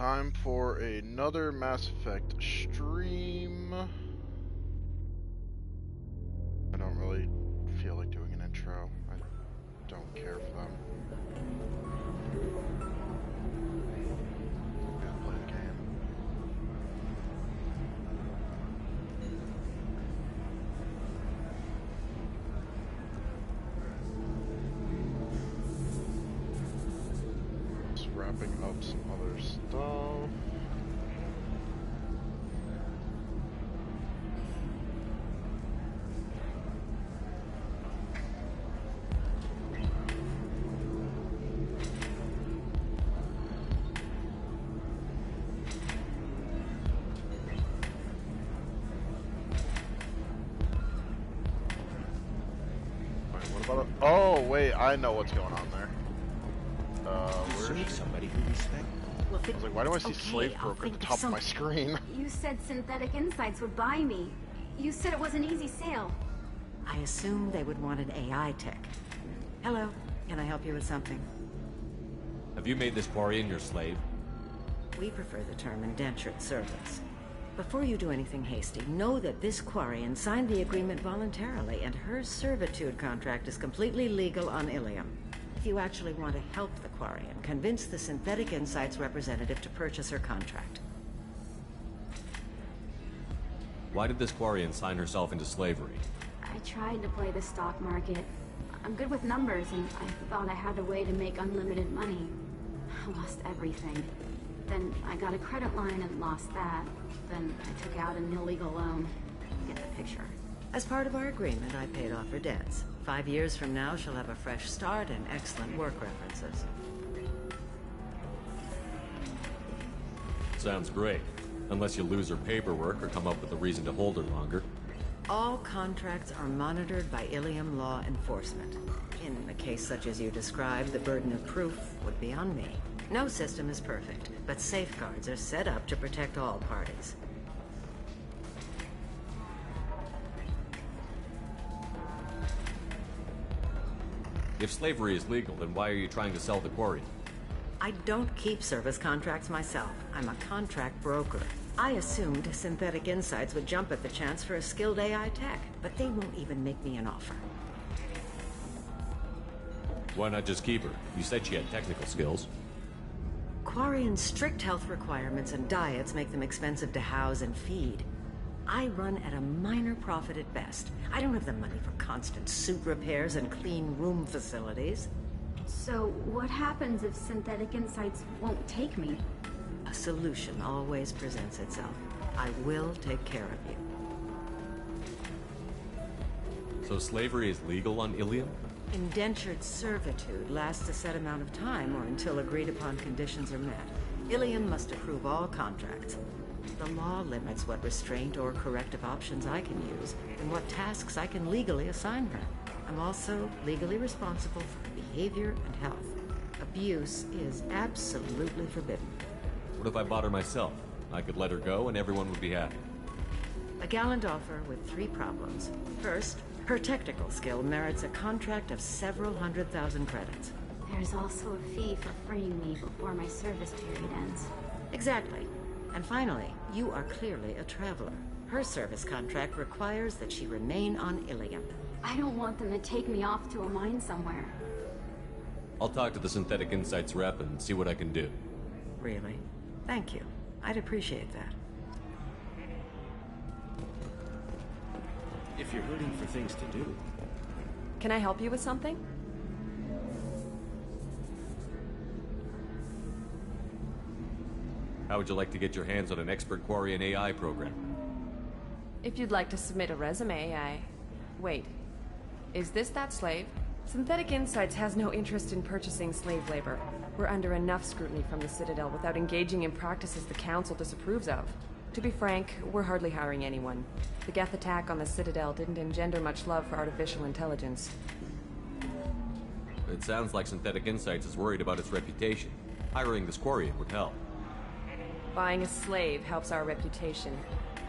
Time for another Mass Effect stream. I don't really feel like doing an intro. I don't care for them. Gotta play the game. Just wrapping up some other stuff. Oh, wait, I know what's going on there. Serve somebody who respects. Well, I was like, why do I see Slave Broker at the top of my screen? You said Synthetic Insights would buy me. You said it was an easy sale. I assumed they would want an AI tech. Hello, can I help you with something? Have you made this Quarian your slave? We prefer the term indentured servants. Before you do anything hasty, know that this Quarian signed the agreement voluntarily, and her servitude contract is completely legal on Ilium. If you actually want to help the Quarian, convince the Synthetic Insights representative to purchase her contract. Why did this Quarian sign herself into slavery? I tried to play the stock market. I'm good with numbers, and I thought I had a way to make unlimited money. I lost everything. Then I got a credit line and lost that. Then I took out an illegal loan. You get the picture. As part of our agreement, I paid off her debts. 5 years from now, she'll have a fresh start and excellent work references. Sounds great. Unless you lose her paperwork or come up with a reason to hold her longer. All contracts are monitored by Ilium law enforcement. In a case such as you described, the burden of proof would be on me. No system is perfect, but safeguards are set up to protect all parties. If slavery is legal, then why are you trying to sell the Quarian? I don't keep service contracts myself. I'm a contract broker. I assumed Synthetic Insights would jump at the chance for a skilled AI tech, but they won't even make me an offer. Why not just keep her? You said she had technical skills. Quarian's strict health requirements and diets make them expensive to house and feed. I run at a minor profit at best. I don't have the money for constant suit repairs and clean room facilities. So what happens if Synthetic Insights won't take me? A solution always presents itself. I will take care of you. So slavery is legal on Ilium? Indentured servitude lasts a set amount of time or until agreed upon conditions are met. Ilium must approve all contracts. The law limits what restraint or corrective options I can use and what tasks I can legally assign her. I'm also legally responsible for her behavior and health. Abuse is absolutely forbidden. What if I bought her myself? I could let her go and everyone would be happy. A gallant offer with 3 problems. First, her technical skill merits a contract of several 100,000 credits. There's also a fee for freeing me before my service period ends. Exactly. And finally, you are clearly a traveler. Her service contract requires that she remain on Ilium. I don't want them to take me off to a mine somewhere. I'll talk to the Synthetic Insights rep and see what I can do. Really? Thank you. I'd appreciate that. If you're looking for things to do. Can I help you with something? How would you like to get your hands on an expert Quarian AI program? If you'd like to submit a resume, Wait. Is this that slave? Synthetic Insights has no interest in purchasing slave labor. We're under enough scrutiny from the Citadel without engaging in practices the Council disapproves of. To be frank, we're hardly hiring anyone. The Geth attack on the Citadel didn't engender much love for artificial intelligence. It sounds like Synthetic Insights is worried about its reputation. Hiring this Quarian would help. Buying a slave helps our reputation.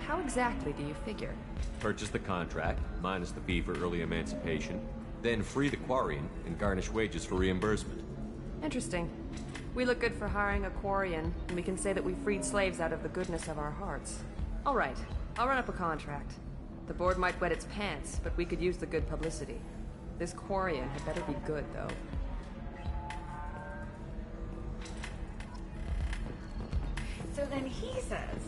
How exactly do you figure? Purchase the contract, minus the fee for early emancipation, then free the Quarian and garnish wages for reimbursement. Interesting. We look good for hiring a Quarian, and we can say that we freed slaves out of the goodness of our hearts. All right, I'll run up a contract. The board might wet its pants, but we could use the good publicity. This Quarian had better be good, though. So then he says,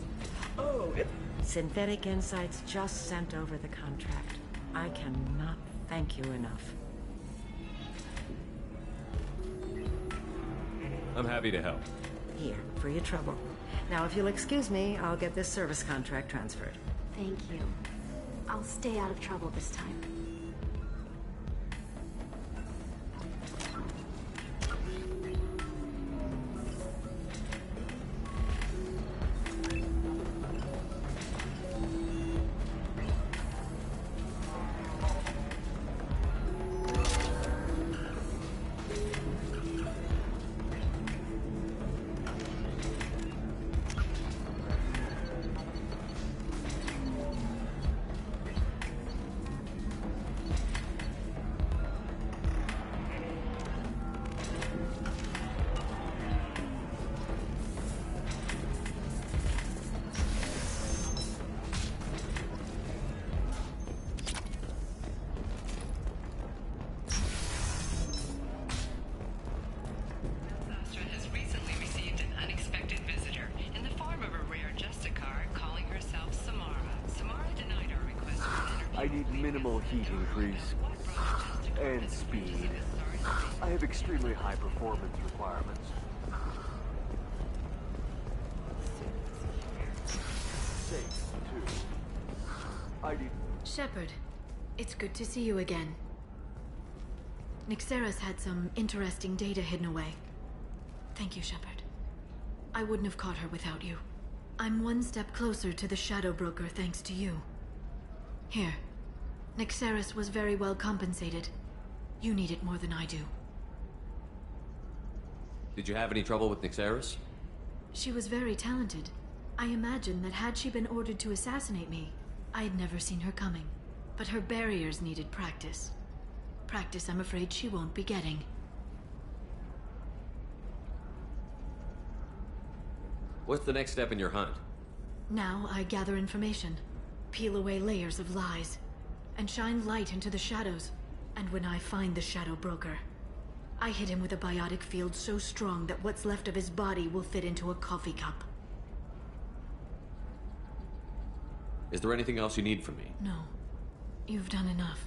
oh, it's... Synthetic Insights just sent over the contract. I cannot thank you enough. I'm happy to help. Here, for your trouble. Now, if you'll excuse me, I'll get this service contract transferred. Thank you. I'll stay out of trouble this time. I need minimal heat increase and speed. I have extremely high performance requirements. Safe, too. I need... Shepard, it's good to see you again. Nyxeris had some interesting data hidden away. Thank you, Shepard. I wouldn't have caught her without you. I'm one step closer to the Shadow Broker thanks to you. Here. Nyxeris was very well compensated. You need it more than I do. Did you have any trouble with Nyxeris? She was very talented. I imagine that had she been ordered to assassinate me, I had never seen her coming. But her barriers needed practice. Practice I'm afraid she won't be getting. What's the next step in your hunt? Now I gather information, peel away layers of lies, and shine light into the shadows. And when I find the Shadow Broker, I hit him with a biotic field so strong that what's left of his body will fit into a coffee cup. Is there anything else you need from me? No. You've done enough.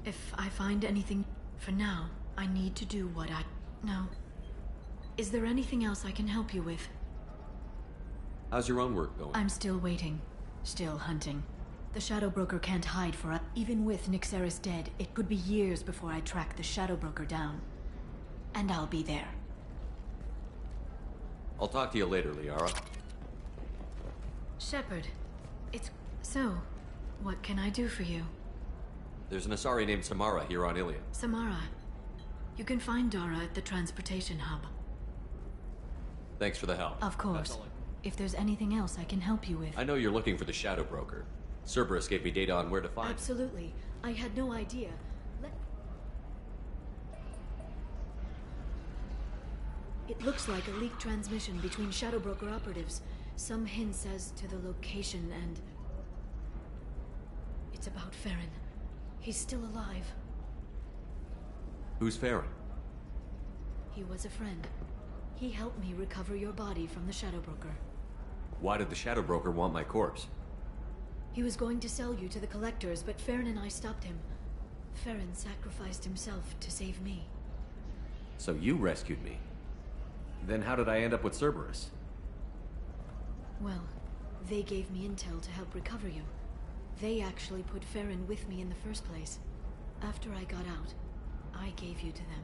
If I find anything... For now, I need to do what I... No. Is there anything else I can help you with? How's your own work going? I'm still waiting. Still hunting. The Shadow Broker can't hide for us. Even with Nyxeris dead, it could be years before I track the Shadow Broker down. And I'll be there. I'll talk to you later, Liara. Shepard, it's... So, what can I do for you? There's an Asari named Samara here on Ilion. Samara. You can find Dara at the transportation hub. Thanks for the help. Of course. If there's anything else I can help you with... I know you're looking for the Shadow Broker. Cerberus gave me data on where to find him. Absolutely. I had no idea. It looks like a leaked transmission between Shadow Broker operatives. Some hints as to the location and... It's about Farron. He's still alive. Who's Farron? He was a friend. He helped me recover your body from the Shadow Broker. Why did the Shadow Broker want my corpse? He was going to sell you to the Collectors, but Farron and I stopped him. Farron sacrificed himself to save me. So you rescued me. Then how did I end up with Cerberus? Well, they gave me intel to help recover you. They actually put Farron with me in the first place. After I got out, I gave you to them.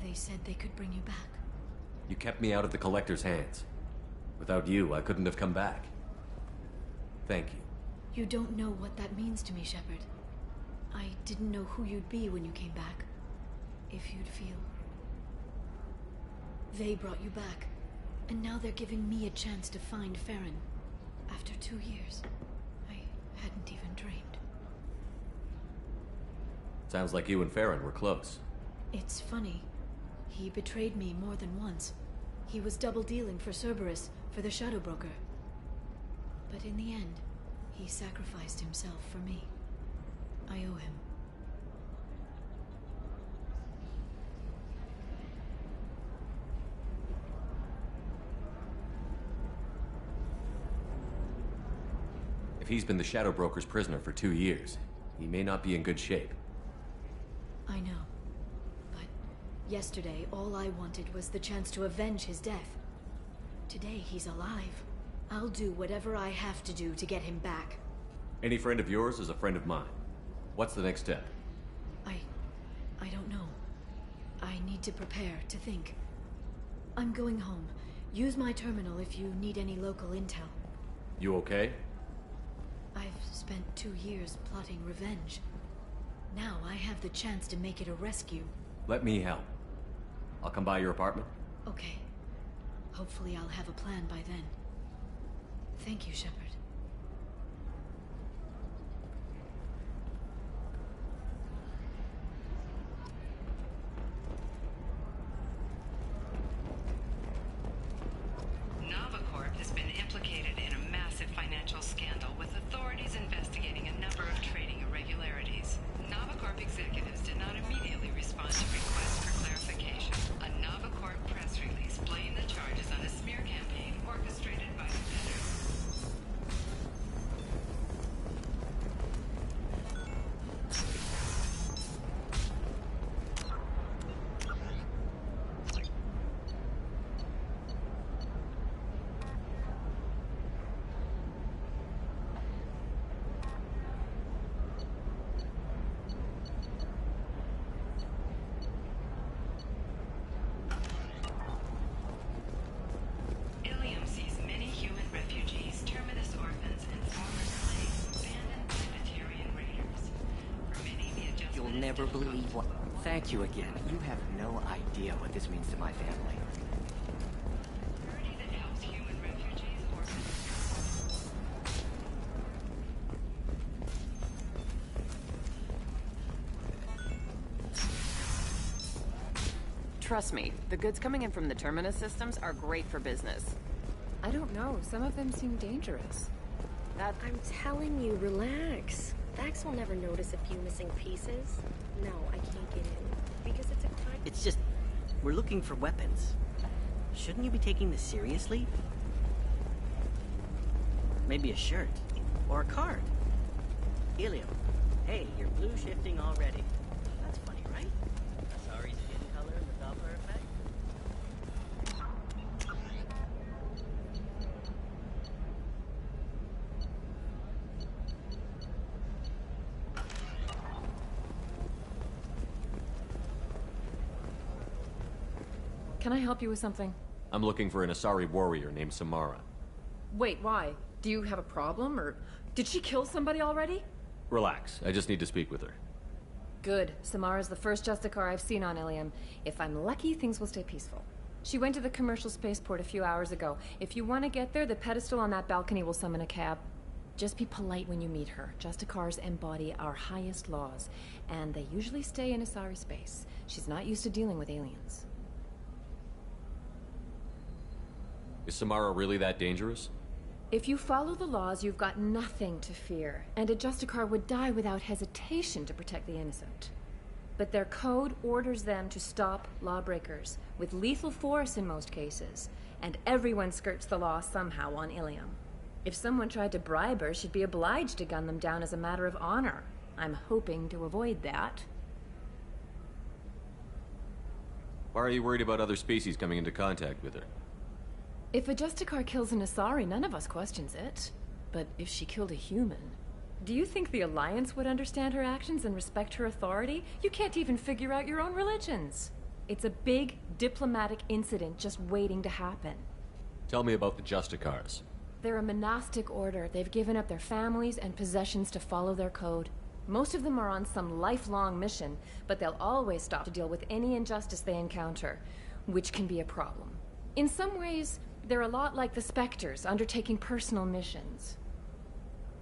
They said they could bring you back. You kept me out of the Collector's hands. Without you, I couldn't have come back. Thank you. You don't know what that means to me, Shepard. I didn't know who you'd be when you came back. If you'd feel... They brought you back, and now they're giving me a chance to find Farron. After 2 years, I hadn't even dreamed. Sounds like you and Farron were close. It's funny. He betrayed me more than once. He was double-dealing for Cerberus, for the Shadow Broker. But in the end, he sacrificed himself for me. I owe him. If he's been the Shadow Broker's prisoner for 2 years, he may not be in good shape. I know. But yesterday, all I wanted was the chance to avenge his death. Today, he's alive. I'll do whatever I have to do to get him back. Any friend of yours is a friend of mine. What's the next step? I don't know. I need to prepare, to think. I'm going home. Use my terminal if you need any local intel. You okay? I've spent 2 years plotting revenge. Now I have the chance to make it a rescue. Let me help. I'll come by your apartment. Okay. Hopefully I'll have a plan by then. Thank you, Shepard. NavaCorp has been implicated in a massive financial scandal with authorities investigating a number of trading irregularities. NavaCorp executives did not immediately respond to requests for clarification. A NavaCorp press release blamed the charges on a smear campaign orchestrated by the debtors. Ilium sees many human refugees, terminus orphans, and former slaves abandoned by Batarian raiders. For many, the adjustment You'll is never difficult. believe what... Thank you again. You have no idea what this means to my family. Charity that helps human refugees, orphans. Trust me, the goods coming in from the Terminus systems are great for business. I don't know. Some of them seem dangerous. I'm telling you, relax. Vax will never notice a few missing pieces. No, I can't get in. Because it's a crime. It's just... we're looking for weapons. Shouldn't you be taking this seriously? Maybe a shirt. Or a card. Ilium. Hey, you're blue shifting already. That's funny, right? Asari's skin color and the Doppler effect? Can I help you with something? I'm looking for an Asari warrior named Samara. Wait, why? Do you have a problem, or did she kill somebody already? Relax, I just need to speak with her. Good. Samara's the first Justicar I've seen on Ilium. If I'm lucky, things will stay peaceful. She went to the commercial spaceport a few hours ago. If you want to get there, the pedestal on that balcony will summon a cab. Just be polite when you meet her. Justicars embody our highest laws, and they usually stay in Asari space. She's not used to dealing with aliens. Is Samara really that dangerous? If you follow the laws, you've got nothing to fear, and a Justicar would die without hesitation to protect the innocent. But their code orders them to stop lawbreakers, with lethal force in most cases, and everyone skirts the law somehow on Ilium. If someone tried to bribe her, she'd be obliged to gun them down as a matter of honor. I'm hoping to avoid that. Why are you worried about other species coming into contact with her? If a Justicar kills an Asari, none of us questions it. But if she killed a human... Do you think the Alliance would understand her actions and respect her authority? You can't even figure out your own religions. It's a big diplomatic incident just waiting to happen. Tell me about the Justicars. They're a monastic order. They've given up their families and possessions to follow their code. Most of them are on some lifelong mission, but they'll always stop to deal with any injustice they encounter, which can be a problem. In some ways, they're a lot like the Spectres, undertaking personal missions.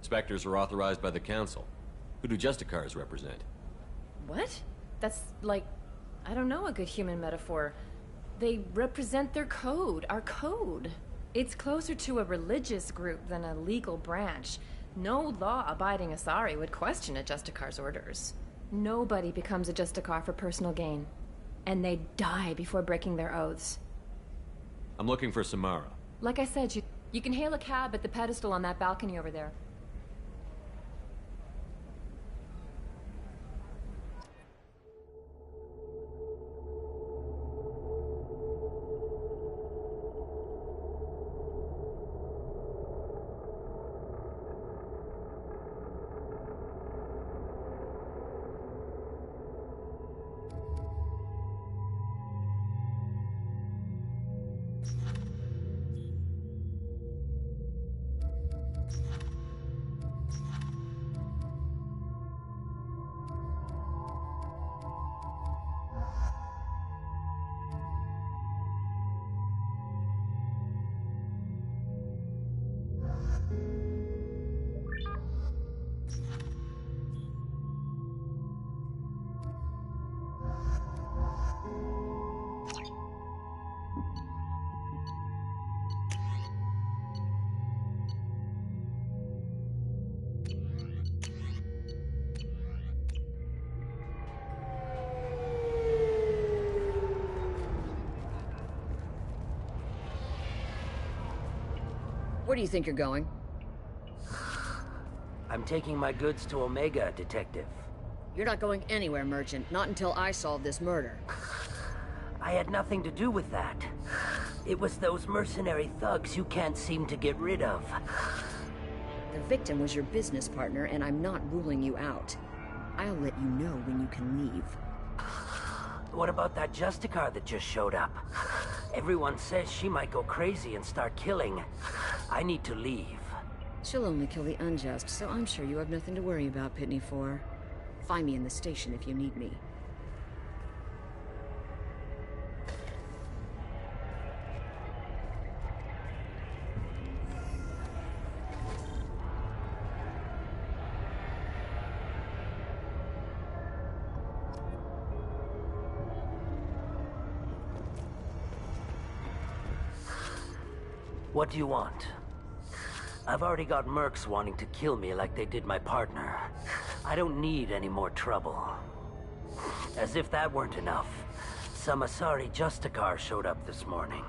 Spectres are authorized by the Council. Who do Justicars represent? What? That's like I don't know a good human metaphor. They represent their code, our code. It's closer to a religious group than a legal branch. No law-abiding Asari would question a Justicar's orders. Nobody becomes a Justicar for personal gain. And they die before breaking their oaths. I'm looking for Samara. Like I said, you can hail a cab at the pedestal on that balcony over there. Where do you think you're going? I'm taking my goods to Omega, Detective. You're not going anywhere, Merchant. Not until I solve this murder. I had nothing to do with that. It was those mercenary thugs you can't seem to get rid of. The victim was your business partner, and I'm not ruling you out. I'll let you know when you can leave. What about that Justicar that just showed up? Everyone says she might go crazy and start killing. I need to leave. She'll only kill the unjust, so I'm sure you have nothing to worry about, Pitney 4. Find me in the station if you need me. What do you want? I've already got mercs wanting to kill me like they did my partner. I don't need any more trouble. As if that weren't enough, some Asari Justicar showed up this morning.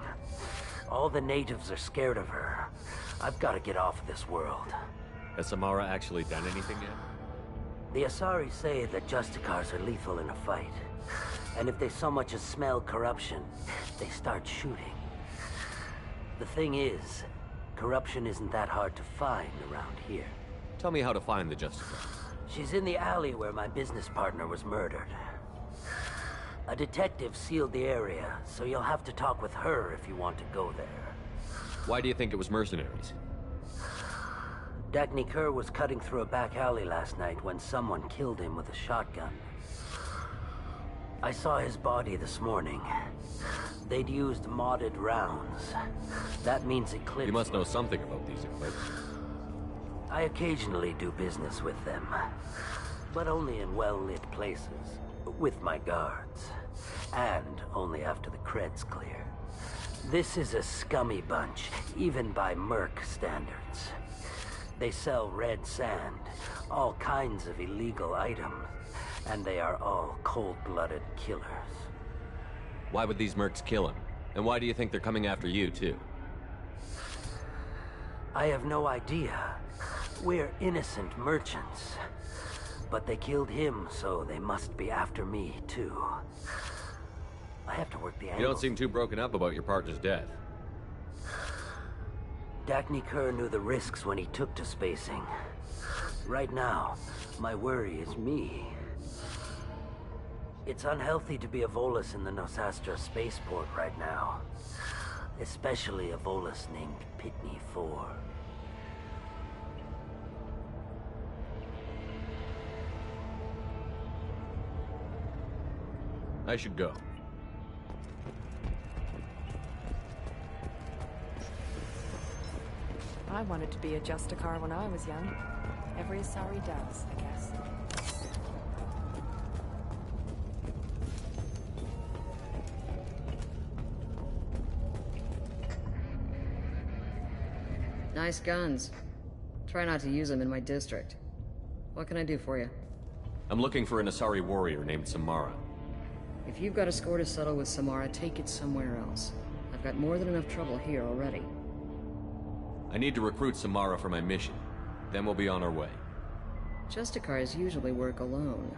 All the natives are scared of her. I've got to get off of this world. Has Samara actually done anything yet? The Asari say that Justicars are lethal in a fight. And if they so much as smell corruption, they start shooting. The thing is, corruption isn't that hard to find around here. Tell me how to find the Justicar. She's in the alley where my business partner was murdered. A detective sealed the area, so you'll have to talk with her if you want to go there. Why do you think it was mercenaries? Dagny Kerr was cutting through a back alley last night when someone killed him with a shotgun. I saw his body this morning. They'd used modded rounds. That means Eclipse... You must know something about these Eclipse. I occasionally do business with them, but only in well-lit places, with my guards, and only after the cred's clear. This is a scummy bunch, even by Merc standards. They sell red sand, all kinds of illegal items, and they are all cold-blooded killers. Why would these mercs kill him? And why do you think they're coming after you, too? I have no idea. We're innocent merchants. But they killed him, so they must be after me, too. I have to work the angles. You don't seem too broken up about your partner's death. Dagny Kerr knew the risks when he took to spacing. Right now, my worry is me. It's unhealthy to be a Volus in the Nosastra spaceport right now. Especially a Volus named Pitney 4. I should go. I wanted to be a Justicar when I was young. Every Asari does, I guess. Nice guns. Try not to use them in my district. What can I do for you? I'm looking for an Asari warrior named Samara. If you've got a score to settle with Samara, take it somewhere else. I've got more than enough trouble here already. I need to recruit Samara for my mission. Then we'll be on our way. Justicars usually work alone,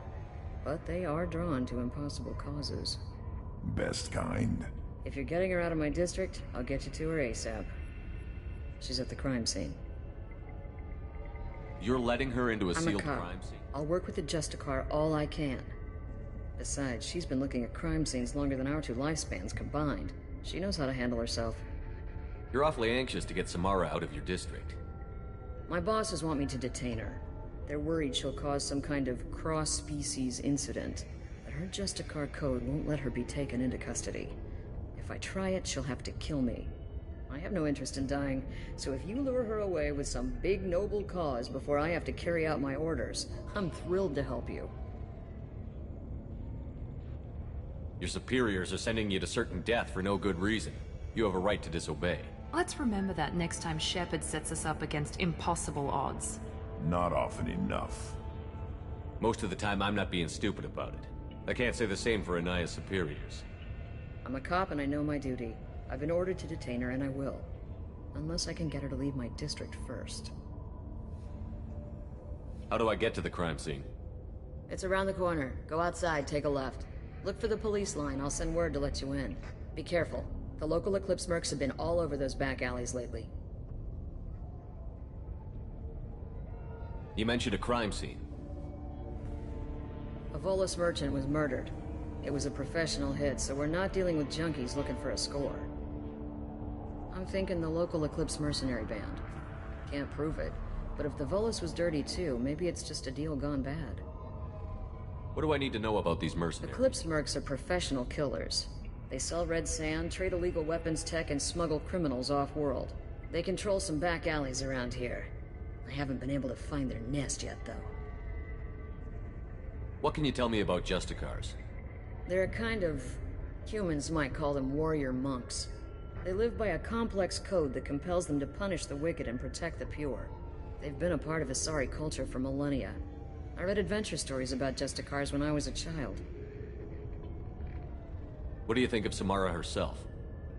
but they are drawn to impossible causes. Best kind. If you're getting her out of my district, I'll get you to her ASAP. She's at the crime scene. You're letting her into a I'm sealed a cop. crime scene? I'll work with the Justicar all I can. Besides, she's been looking at crime scenes longer than our two lifespans combined. She knows how to handle herself. You're awfully anxious to get Samara out of your district. My bosses want me to detain her. They're worried she'll cause some kind of cross-species incident, but her Justicar code won't let her be taken into custody. If I try it, she'll have to kill me. I have no interest in dying, so if you lure her away with some big noble cause before I have to carry out my orders, I'm thrilled to help you. Your superiors are sending you to certain death for no good reason. You have a right to disobey. Let's remember that next time Shepard sets us up against impossible odds. Not often enough. Most of the time, I'm not being stupid about it. I can't say the same for Anaya's superiors. I'm a cop and I know my duty. I've been ordered to detain her and I will. Unless I can get her to leave my district first. How do I get to the crime scene? It's around the corner. Go outside, take a left. Look for the police line. I'll send word to let you in. Be careful. The local Eclipse mercs have been all over those back alleys lately. You mentioned a crime scene. A Volus merchant was murdered. It was a professional hit, so we're not dealing with junkies looking for a score. I'm thinking the local Eclipse mercenary band. Can't prove it, but if the Volus was dirty too, maybe it's just a deal gone bad. What do I need to know about these mercenaries? Eclipse mercs are professional killers. They sell red sand, trade illegal weapons tech, and smuggle criminals off-world. They control some back alleys around here. I haven't been able to find their nest yet, though. What can you tell me about Justicars? They're a kind of... humans might call them warrior monks. They live by a complex code that compels them to punish the wicked and protect the pure. They've been a part of Asari culture for millennia. I read adventure stories about Justicars when I was a child. What do you think of Samara herself?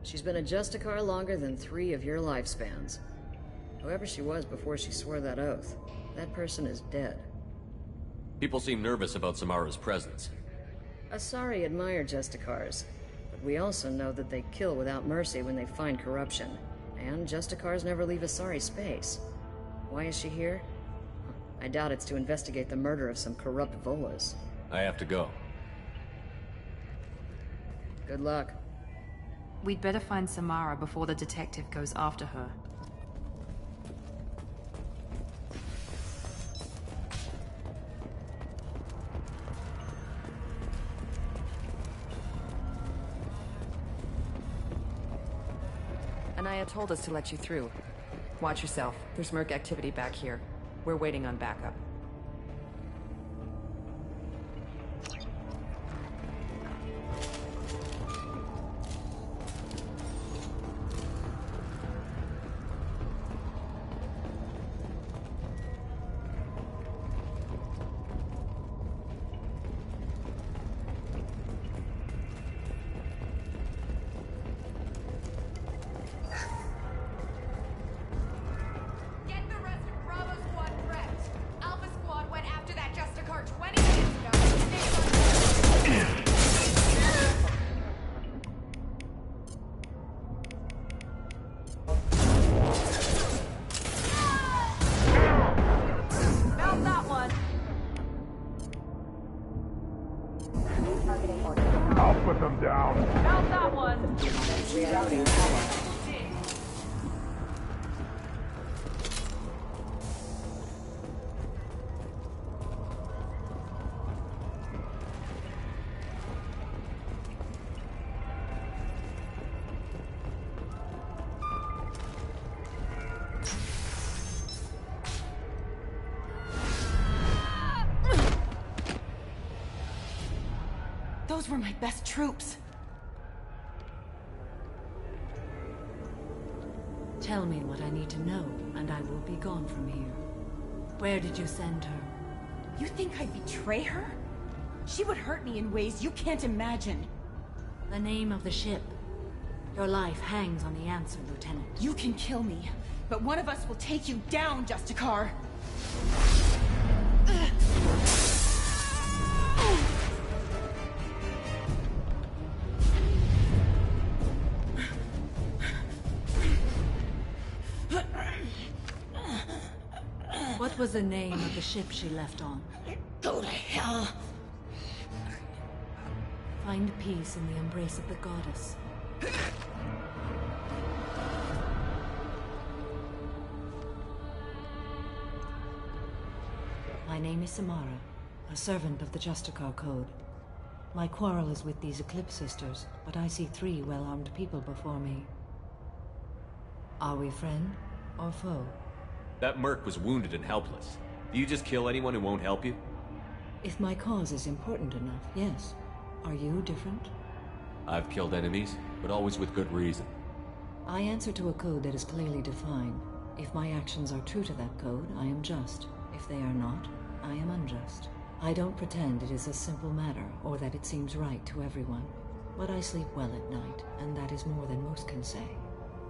She's been a Justicar longer than 3 of your lifespans. Whoever she was before she swore that oath, that person is dead. People seem nervous about Samara's presence. Asari admire Justicars, but we also know that they kill without mercy when they find corruption. And Justicars never leave Asari space. Why is she here? I doubt it's to investigate the murder of some corrupt Volus. I have to go. Good luck. We'd better find Samara before the detective goes after her. Anaya told us to let you through. Watch yourself. There's merc activity back here. We're waiting on backup. I'll put them down. Found that one! Those were my best troops. tell me what I need to know, and I will be gone from here. Where did you send her? You think I'd betray her? She would hurt me in ways you can't imagine. The name of the ship. Your life hangs on the answer, Lieutenant. You can kill me, but one of us will take you down, Justicar. What was the name of the ship she left on? Go to hell. Find peace in the embrace of the goddess. My name is Samara, a servant of the Justicar Code. My quarrel is with these Eclipse Sisters, but I see 3 well-armed people before me. Are we friend or foe? That merc was wounded and helpless. Do you just kill anyone who won't help you? If my cause is important enough, yes. Are you different? I've killed enemies, but always with good reason. I answer to a code that is clearly defined. If my actions are true to that code, I am just. If they are not, I am unjust. I don't pretend it is a simple matter, or that it seems right to everyone. But I sleep well at night, and that is more than most can say.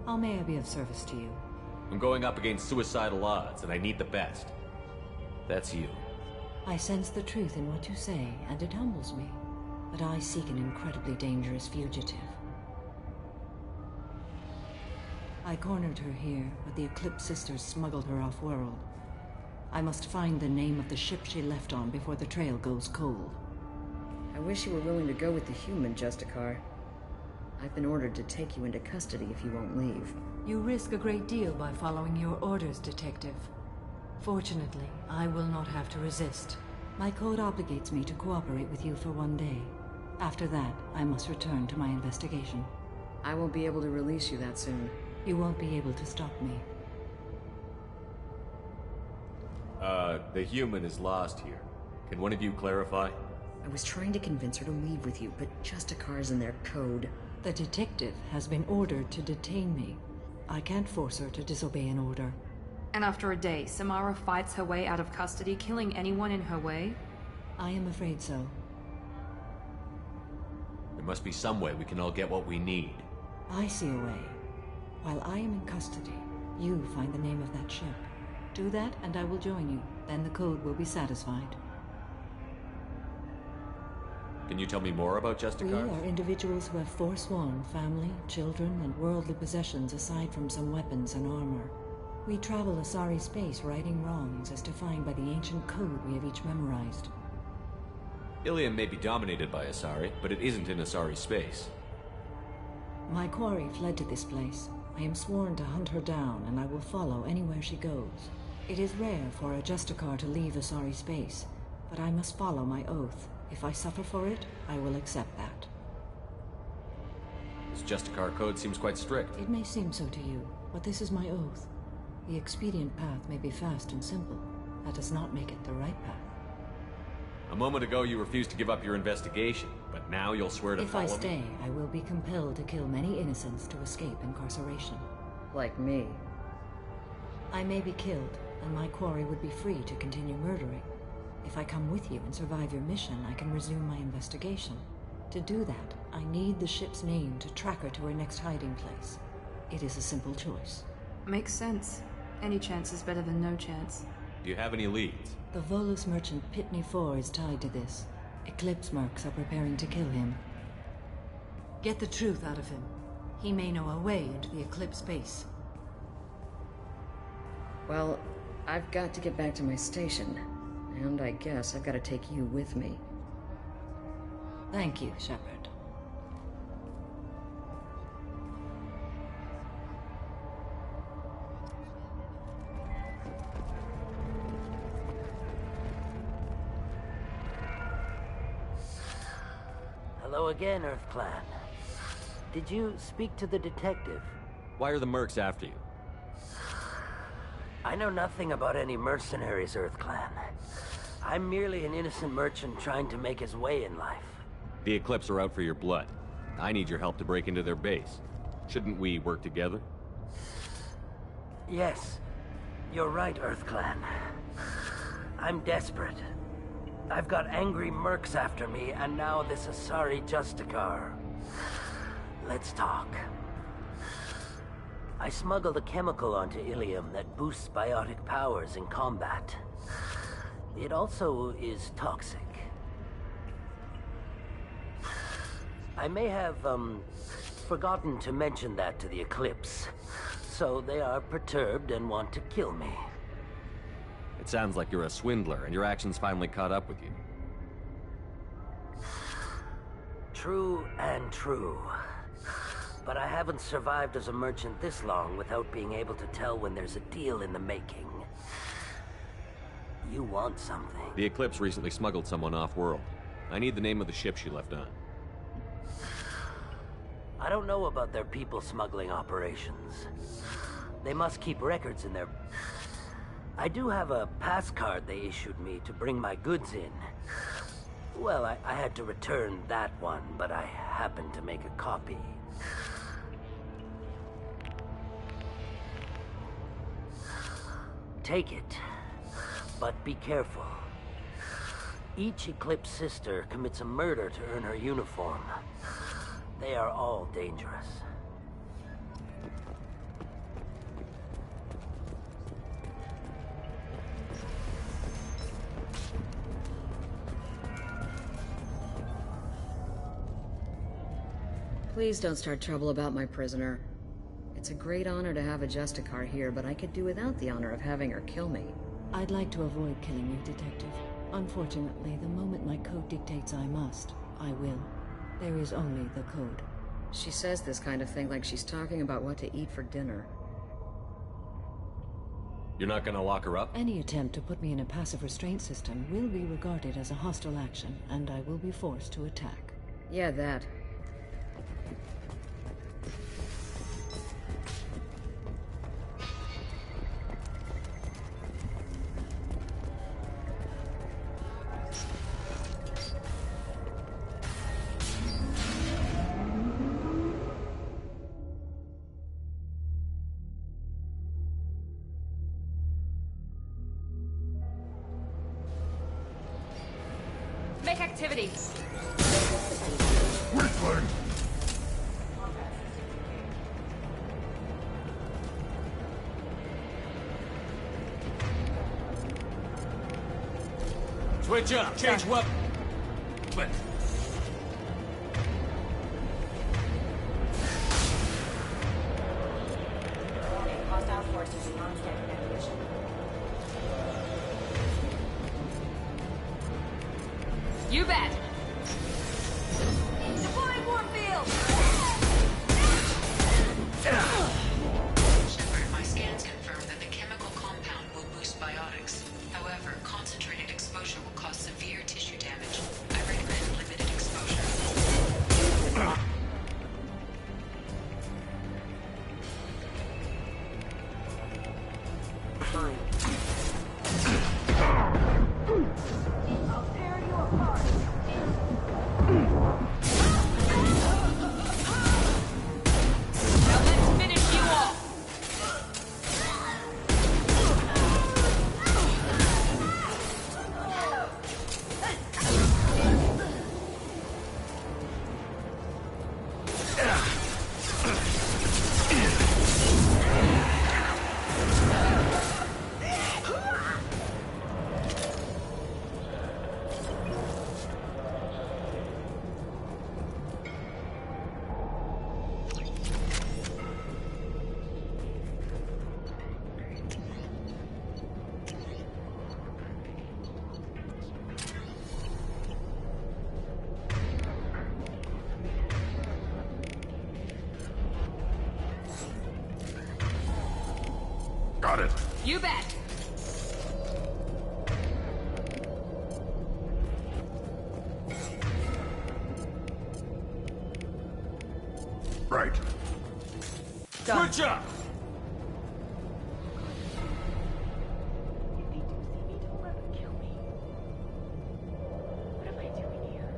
How may I be of service to you? I'm going up against suicidal odds, and I need the best. That's you. I sense the truth in what you say, and it humbles me. But I seek an incredibly dangerous fugitive. I cornered her here, but the Eclipse Sisters smuggled her off-world. I must find the name of the ship she left on before the trail goes cold. I wish you were willing to go with the human, Justicar. I've been ordered to take you into custody if you won't leave. You risk a great deal by following your orders, Detective. Fortunately, I will not have to resist. My code obligates me to cooperate with you for 1 day. After that, I must return to my investigation. I won't be able to release you that soon. You won't be able to stop me. The human is lost here. Can one of you clarify? I was trying to convince her to leave with you, but Justicar's in their code. The detective has been ordered to detain me. I can't force her to disobey an order. And after a day, Samara fights her way out of custody, killing anyone in her way? I am afraid so. There must be some way we can all get what we need. I see a way. While I am in custody, you find the name of that ship. Do that, and I will join you. Then the code will be satisfied. Can you tell me more about We Justicar? are individuals who have forsworn family, children, and worldly possessions aside from some weapons and armor. We travel Asari space righting wrongs as defined by the ancient code we have each memorized. Ilium may be dominated by Asari, but it isn't in Asari space. My quarry fled to this place. I am sworn to hunt her down, and I will follow anywhere she goes. It is rare for a Justicar to leave Asari space, but I must follow my oath. If I suffer for it, I will accept that. This Justicar code seems quite strict. It may seem so to you, but this is my oath. The expedient path may be fast and simple. That does not make it the right path. A moment ago you refused to give up your investigation, but now you'll swear to If follow I me? stay, I will be compelled to kill many innocents to escape incarceration. Like me. I may be killed, and my quarry would be free to continue murdering. If I come with you and survive your mission, I can resume my investigation. To do that, I need the ship's name to track her to her next hiding place. It is a simple choice. Makes sense. Any chance is better than no chance. Do you have any leads? The Volus merchant Pitney 4 is tied to this. Eclipse mercs are preparing to kill him. Get the truth out of him. He may know a way into the Eclipse base. Well, I've got to get back to my station. And I guess I've got to take you with me. Thank you, Shepard. Hello again, Earth Clan. Did you speak to the detective? Why are the mercs after you? I know nothing about any mercenaries, Earth Clan. I'm merely an innocent merchant trying to make his way in life. The Eclipse are out for your blood. I need your help to break into their base. Shouldn't we work together? Yes, you're right, EarthClan. I'm desperate. I've got angry mercs after me, and now this Asari Justicar. Let's talk. I smuggled a chemical onto Ilium that boosts biotic powers in combat. It also is toxic. I may have, forgotten to mention that to the Eclipse. So they are perturbed and want to kill me. It sounds like you're a swindler, and your actions finally caught up with you. True and true. But I haven't survived as a merchant this long without being able to tell when there's a deal in the making. You want something. The Eclipse recently smuggled someone off-world. I need the name of the ship she left on. I don't know about their people smuggling operations. They must keep records in their... I do have a pass card they issued me to bring my goods in. Well, I had to return that one, but I happened to make a copy. Take it, but be careful. Each Eclipse sister commits a murder to earn her uniform. They are all dangerous. Please don't start trouble about my prisoner. It's a great honor to have a Justicar here, but I could do without the honor of having her kill me. I'd like to avoid killing you, Detective. Unfortunately, the moment my code dictates I must, I will. There is only the code. She says this kind of thing like she's talking about what to eat for dinner. You're not gonna lock her up? Any attempt to put me in a passive restraint system will be regarded as a hostile action, and I will be forced to attack. Yeah, that. Make activity. Weakling! Switch up! Change weapon! But... Hostile forces non-standard ammunition. You bet. Deploying Warfield! Shepard, my scans confirm that the chemical compound will boost biotics. However, concentrated exposure will cause severe tissue damage. I recommend limited exposure. I'll tear you apart. Now let's finish you off. Got it. You bet. Right. Switch up! If they do see me, don't let them kill me. What am I doing here?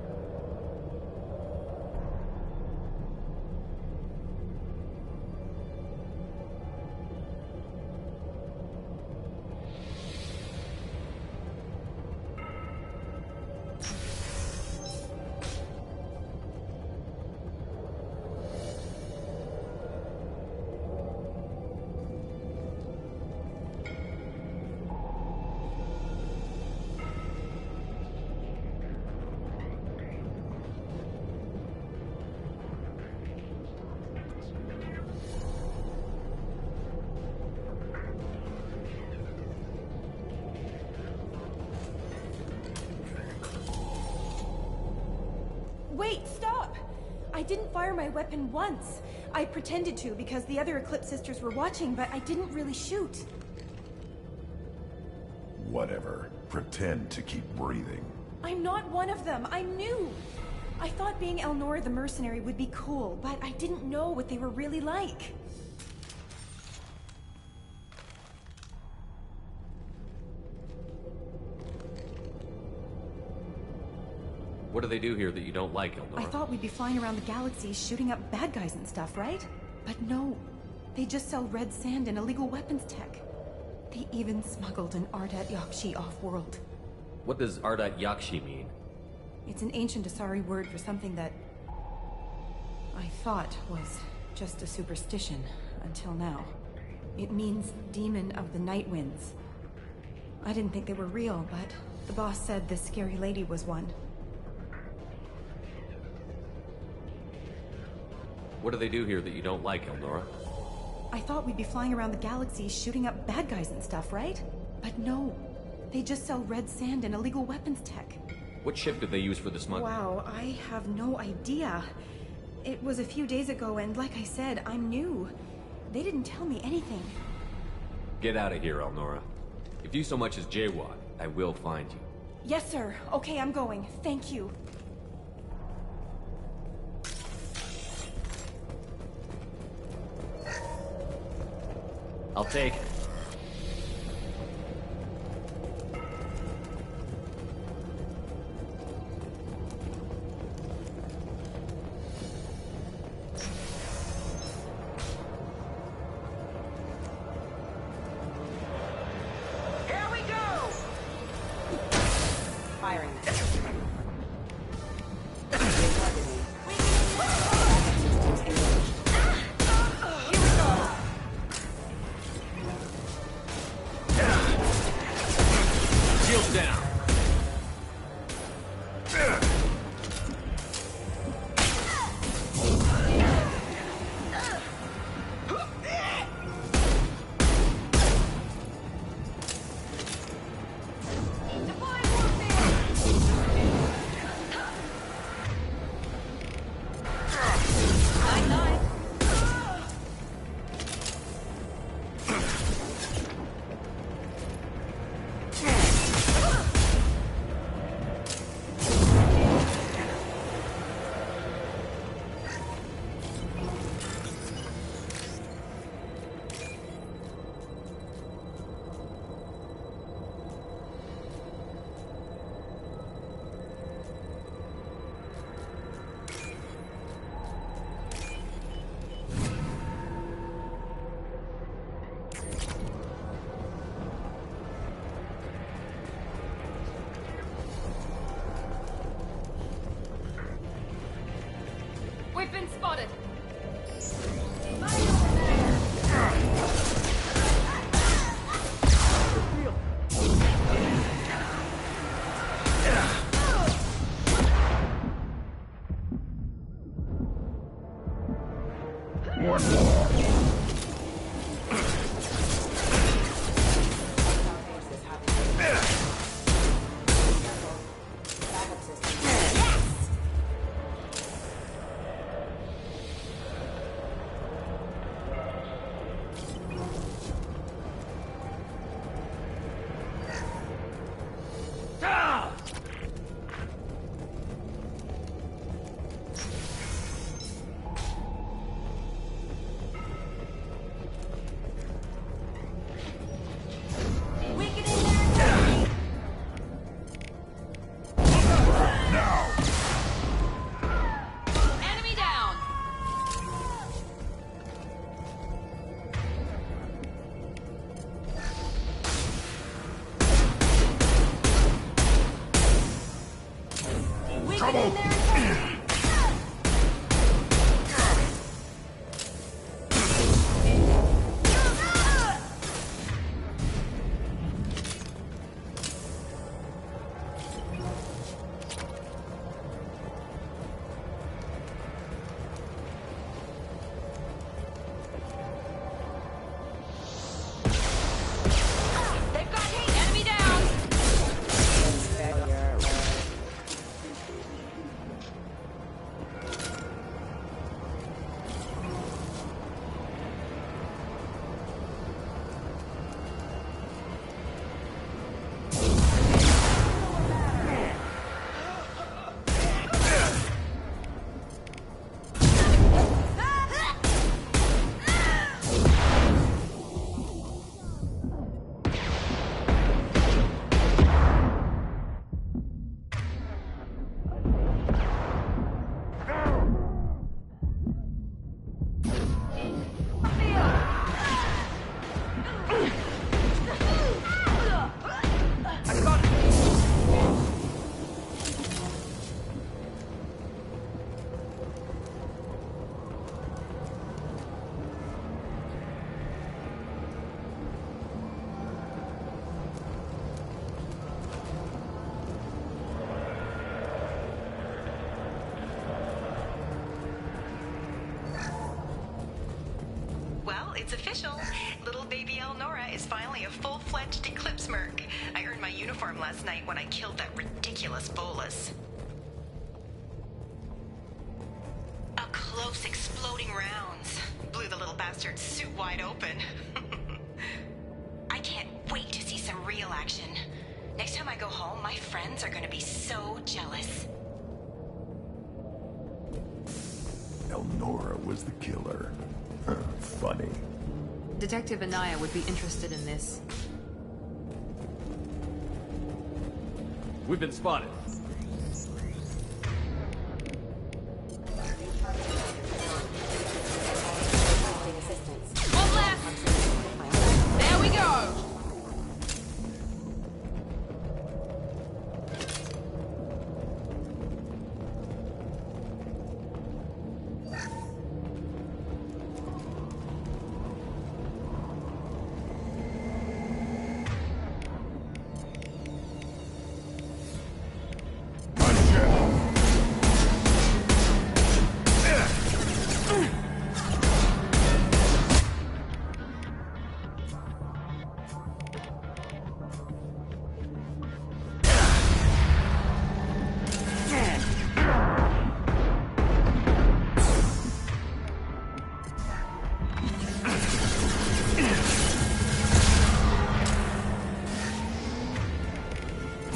stop! I didn't fire my weapon once. I pretended to because the other Eclipse sisters were watching, but I didn't really shoot. Whatever. Pretend to keep breathing. I'm not one of them. I'm new. I thought being Elnora the mercenary would be cool, but I didn't know what they were really like. What do they do here that you don't like, Elnora? I thought we'd be flying around the galaxy shooting up bad guys and stuff, right? But no. They just sell red sand and illegal weapons tech. They even smuggled an Ardat Yakshi off-world. What does Ardat Yakshi mean? It's an ancient Asari word for something that I thought was just a superstition until now. It means demon of the night winds. I didn't think they were real, but the boss said this scary lady was one. What do they do here that you don't like, Elnora? I thought we'd be flying around the galaxy shooting up bad guys and stuff, right? But no. They just sell red sand and illegal weapons tech. What ship did they use for the smuggling? Wow, I have no idea. It was a few days ago, and like I said, I'm new. They didn't tell me anything. Get out of here, Elnora. If you so much as jaywalk, I will find you. Yes, sir. Okay, I'm going. Thank you. I'll take it. Here we go! Firing this. Shields down. We've been spotted. One more. it's official. Little baby Elnora is finally a full-fledged Eclipse merc. I earned my uniform last night when I killed that ridiculous Volus. Up close, exploding rounds. Blew the little bastard's suit wide open. I can't wait to see some real action. Next time I go home, my friends are gonna be so jealous. Elnora was the killer. Funny. Detective Anaya would be interested in this. We've been spotted. One left! There we go!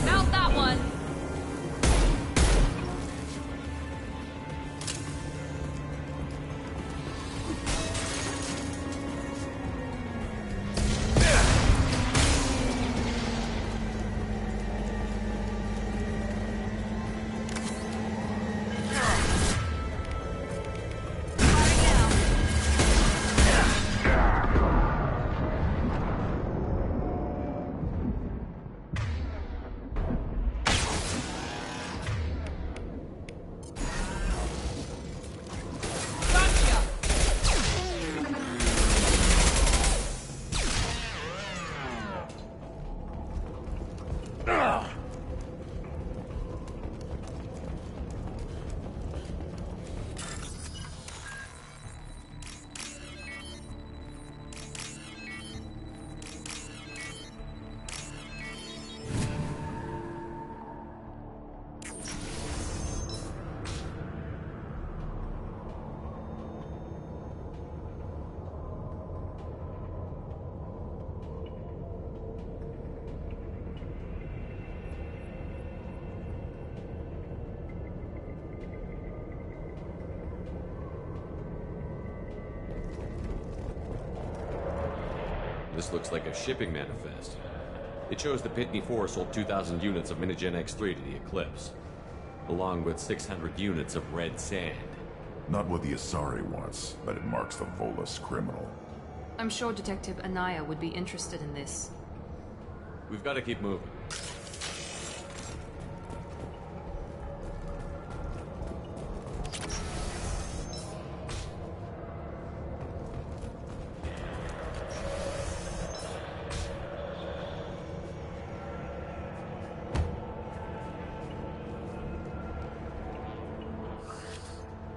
Mount that one! This looks like a shipping manifest. It shows the Pitney 4 sold 2,000 units of Minigen X3 to the Eclipse, along with 600 units of red sand. Not what the Asari wants, but it marks the Volus criminal. I'm sure Detective Anaya would be interested in this. We've got to keep moving.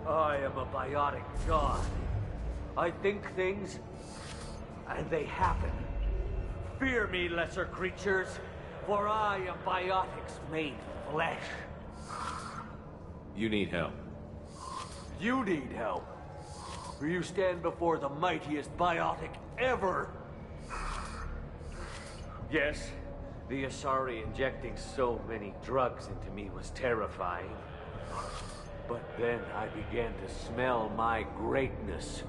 I am a biotic god. I think things, and they happen. Fear me, lesser creatures, for I am biotics made flesh. You need help. You need help. For you stand before the mightiest biotic ever. Yes, the Asari injecting so many drugs into me was terrifying. But then I began to smell my greatness.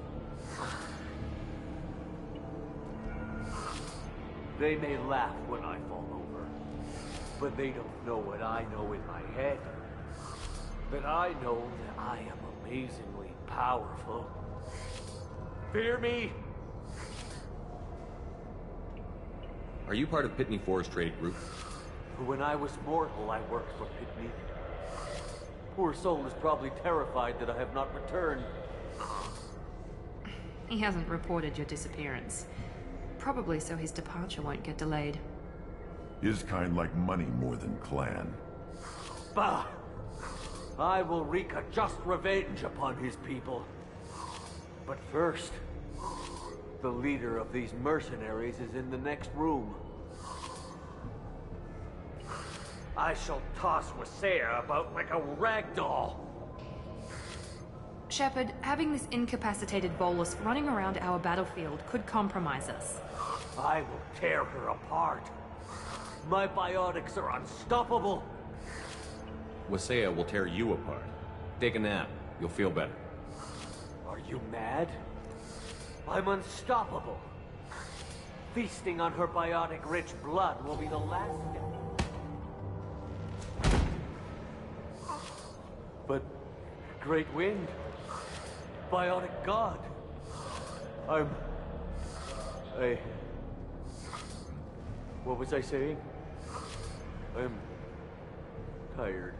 They may laugh when I fall over, but they don't know what I know in my head. But I know that I am amazingly powerful. Fear me? Are you part of Pitney 4's trade group? When I was mortal, I worked for Pitney. Poor soul is probably terrified that I have not returned. He hasn't reported your disappearance. Probably so his departure won't get delayed. His kind like money more than clan. Bah! I will wreak a just revenge upon his people. But first, The leader of these mercenaries is in the next room. I shall toss Wasea about like a rag doll. Shepard, having this incapacitated Volus running around our battlefield could compromise us. I will tear her apart. My biotics are unstoppable. Wasea will tear you apart. Take a nap. You'll feel better. Are you mad? I'm unstoppable. Feasting on her biotic-rich blood will be the last step. But Great Wind, biotic god, what was I saying? I'm tired.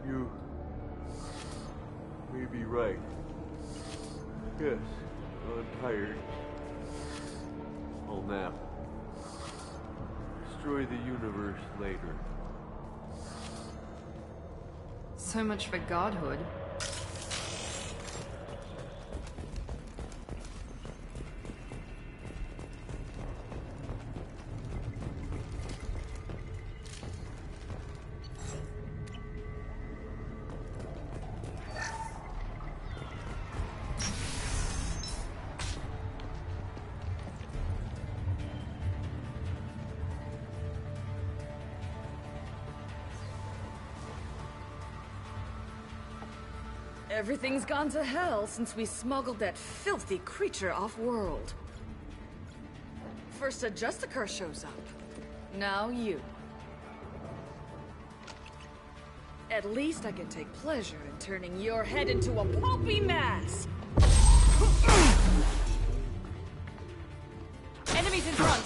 You may be right. Yes, I'm tired. I'll nap. Destroy the universe later. So much for godhood. Everything's gone to hell since we smuggled that filthy creature off-world. First a Justicar shows up. Now you. At least I can take pleasure in turning your head into a pulpy mass! Enemies in front!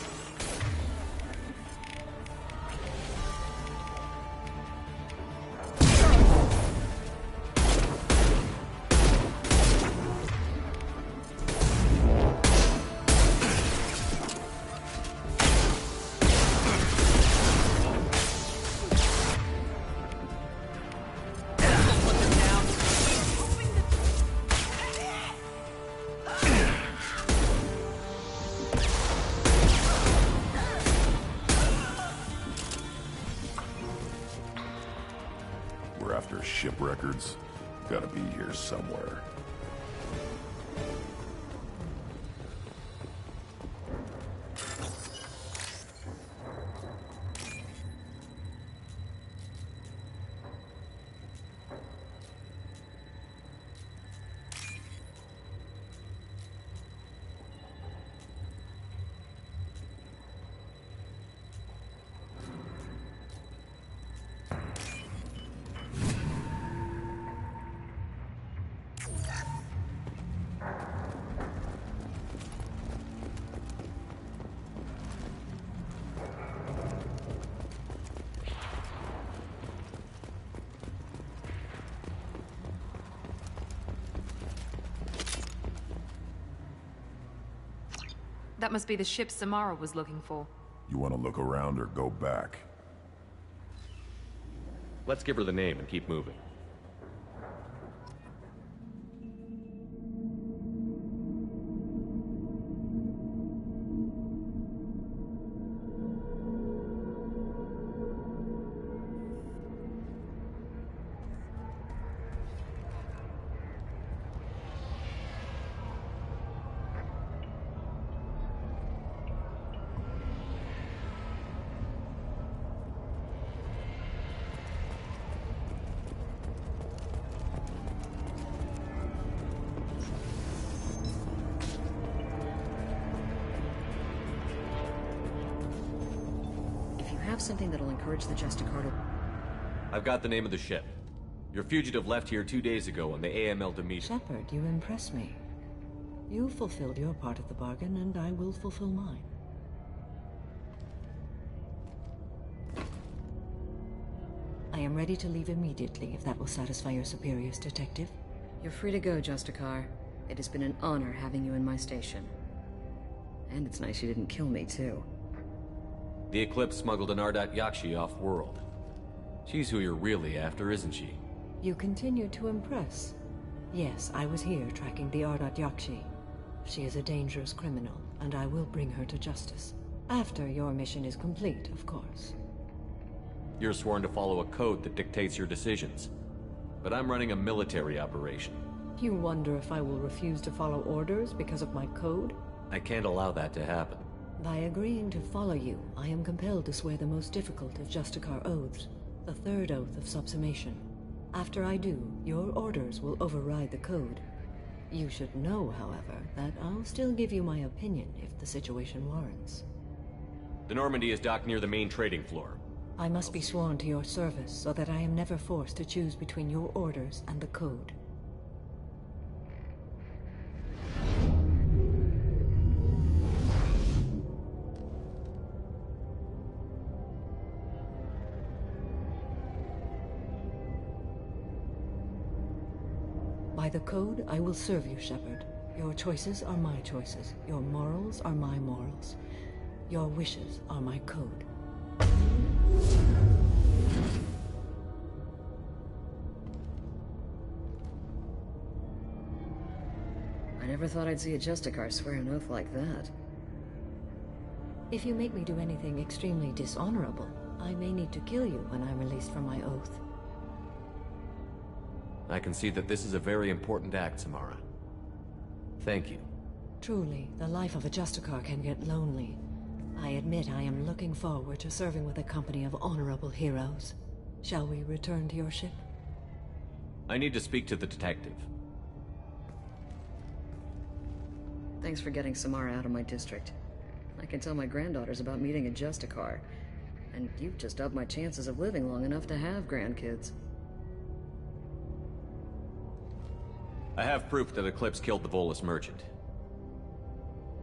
Ship records. Gotta be here somewhere. That must be the ship Samara was looking for. You want to look around or go back? Let's give her the name and keep moving. Something that'll encourage the Justicar to... I've got the name of the ship. Your fugitive left here 2 days ago on the AML Demeter. Shepard, you impress me. You fulfilled your part of the bargain, and I will fulfill mine. I am ready to leave immediately, if that will satisfy your superiors, Detective. You're free to go, Justicar. It has been an honor having you in my station. And it's nice you didn't kill me, too. The Eclipse smuggled an Ardat Yakshi off-world. She's who you're really after, isn't she? You continue to impress. Yes, I was here tracking the Ardat Yakshi. She is a dangerous criminal, and I will bring her to justice. After your mission is complete, of course. You're sworn to follow a code that dictates your decisions. But I'm running a military operation. You wonder if I will refuse to follow orders because of my code? I can't allow that to happen. By agreeing to follow you, I am compelled to swear the most difficult of Justicar oaths, the third oath of subsumation. After I do, your orders will override the code. You should know, however, that I'll still give you my opinion if the situation warrants. The Normandy is docked near the main trading floor. I must be sworn to your service so that I am never forced to choose between your orders and the code. By the code, I will serve you, Shepard. Your choices are my choices. Your morals are my morals. Your wishes are my code. I never thought I'd see a Justicar swear an oath like that. If you make me do anything extremely dishonorable, I may need to kill you when I'm released from my oath. I can see that this is a very important act, Samara. Thank you. Truly, the life of a Justicar can get lonely. I admit I am looking forward to serving with a company of honorable heroes. Shall we return to your ship? I need to speak to the detective. Thanks for getting Samara out of my district. I can tell my granddaughters about meeting a Justicar. And you've just upped my chances of living long enough to have grandkids. I have proof that Eclipse killed the Volus merchant.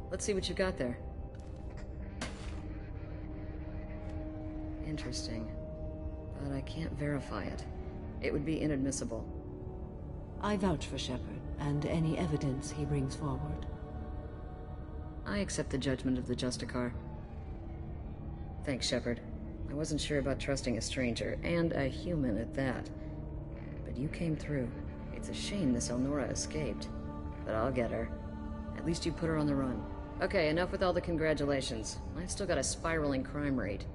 Let's see what you got there. Interesting. But I can't verify it. It would be inadmissible. I vouch for Shepard, and any evidence he brings forward. I accept the judgment of the Justicar. Thanks, Shepard. I wasn't sure about trusting a stranger, and a human at that. But you came through. It's a shame this Elnora escaped. But I'll get her. At least you put her on the run. Okay, enough with all the congratulations. I've still got a spiraling crime rate.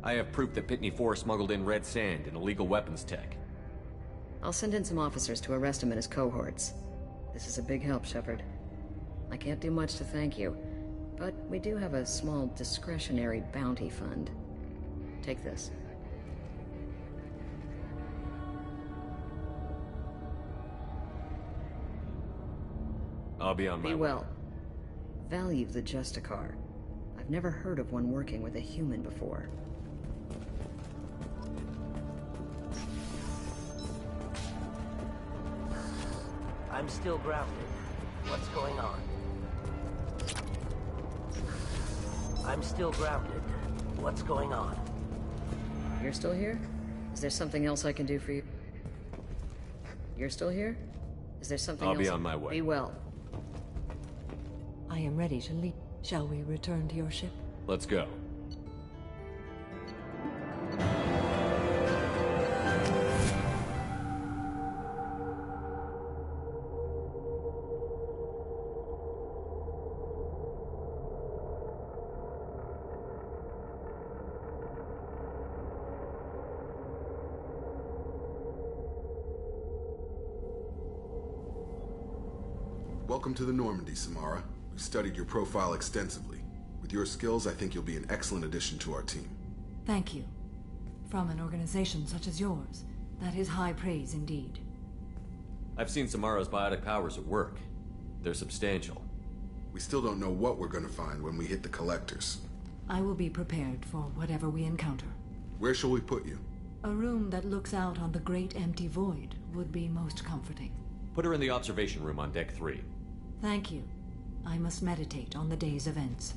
I have proof that Pitney 4 smuggled in red sand and illegal weapons tech. I'll send in some officers to arrest him and his cohorts. This is a big help, Shepard. I can't do much to thank you, but we do have a small discretionary bounty fund. Take this. I'll be on my way. Be well. Value the Justicar. I've never heard of one working with a human before. I'm still grounded. What's going on? I'm still grounded. What's going on? You're still here? Is there something else I can do for you? You're still here? Is there something else? I'll be on my way. Be well. I am ready to leave. Shall we return to your ship? Let's go. Welcome to the Normandy, Samara. We've studied your profile extensively. With your skills, I think you'll be an excellent addition to our team. Thank you. From an organization such as yours, that is high praise indeed. I've seen Samara's biotic powers at work. They're substantial. We still don't know what we're gonna find when we hit the collectors. I will be prepared for whatever we encounter. Where shall we put you? A room that looks out on the great empty void would be most comforting. Put her in the observation room on Deck 3. Thank you. I must meditate on the day's events.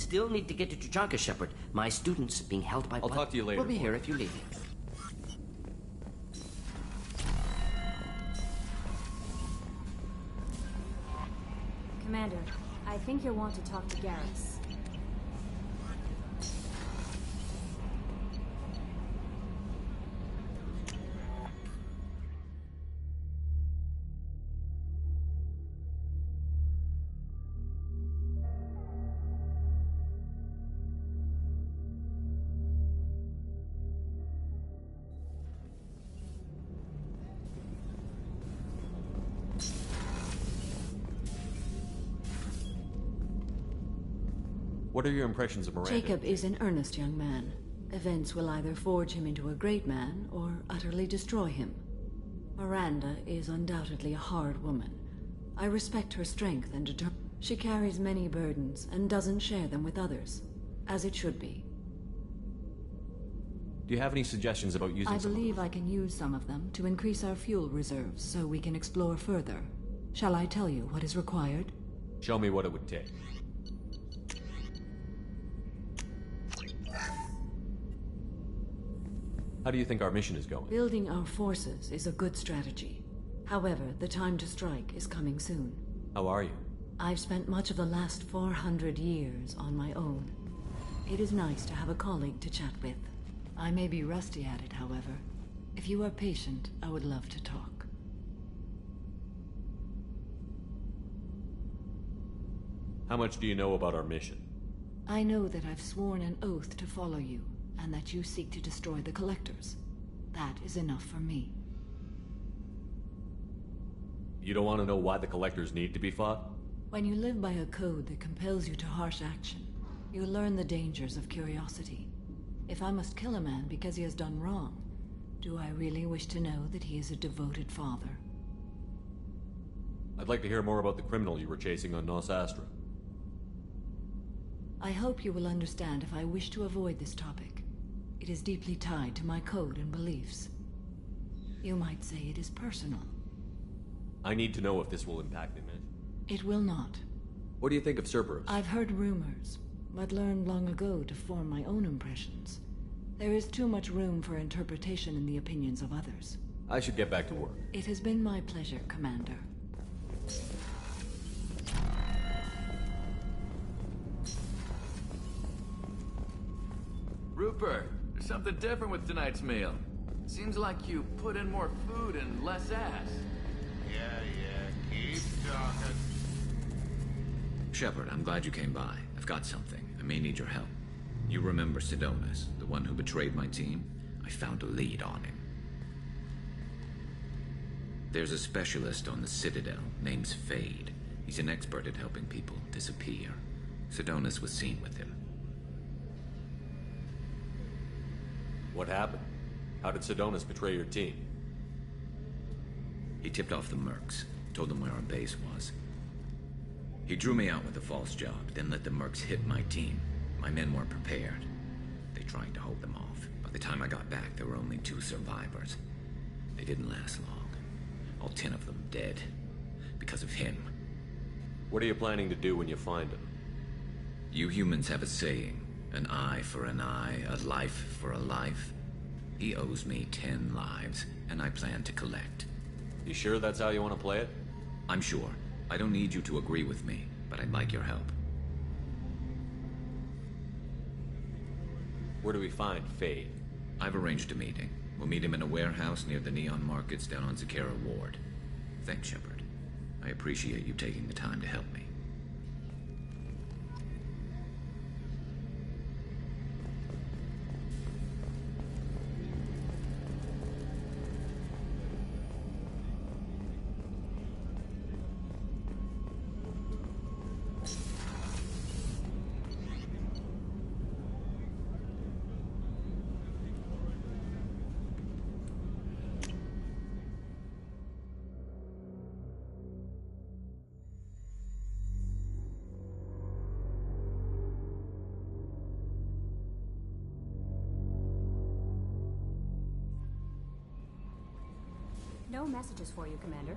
still need to get to Tuchanka, Shepard. My student's being held by... I'll talk to you later. We'll be here if you leave. Commander, I think you'll want to talk to Garrus. What are your impressions of Miranda? Jacob is an earnest young man. Events will either forge him into a great man or utterly destroy him. Miranda is undoubtedly a hard woman. I respect her strength and determination. She carries many burdens and doesn't share them with others, as it should be. Do you have any suggestions about using I believe I can use some of them to increase our fuel reserves so we can explore further. Shall I tell you what is required? Show me what it would take. How do you think our mission is going? Building our forces is a good strategy. However, the time to strike is coming soon. How are you? I've spent much of the last 400 years on my own. It is nice to have a colleague to chat with. I may be rusty at it, however. If you are patient, I would love to talk. How much do you know about our mission? I know that I've sworn an oath to follow you, and that you seek to destroy the Collectors. That is enough for me. You don't want to know why the Collectors need to be fought? When you live by a code that compels you to harsh action, you learn the dangers of curiosity. If I must kill a man because he has done wrong, do I really wish to know that he is a devoted father? I'd like to hear more about the criminal you were chasing on Nos Astra. I hope you will understand if I wish to avoid this topic. It is deeply tied to my code and beliefs. You might say it is personal. I need to know if this will impact the mission. It will not. What do you think of Cerberus? I've heard rumors, but learned long ago to form my own impressions. There is too much room for interpretation in the opinions of others. I should get back to work. It has been my pleasure, Commander. Rupert, there's something different with tonight's meal. Seems like you put in more food and less ass. Yeah, keep talking. Shepard, I'm glad you came by. I've got something. I may need your help. You remember Sidonus, the one who betrayed my team? I found a lead on him. There's a specialist on the Citadel, name's Fade. He's an expert at helping people disappear. Sidonus was seen with him. What happened? How did Sidonus betray your team? He tipped off the mercs, told them where our base was. He drew me out with a false job, then let the mercs hit my team. My men weren't prepared. They tried to hold them off. By the time I got back, there were only 2 survivors. They didn't last long. All 10 of them dead. Because of him. What are you planning to do when you find him? You humans have a saying. An eye for an eye, a life for a life. He owes me 10 lives, and I plan to collect. You sure that's how you want to play it? I'm sure. I don't need you to agree with me, but I'd like your help. Where do we find Fade? I've arranged a meeting. We'll meet him in a warehouse near the Neon Markets down on Zakera Ward. Thanks, Shepard. I appreciate you taking the time to help me. No messages for you, Commander.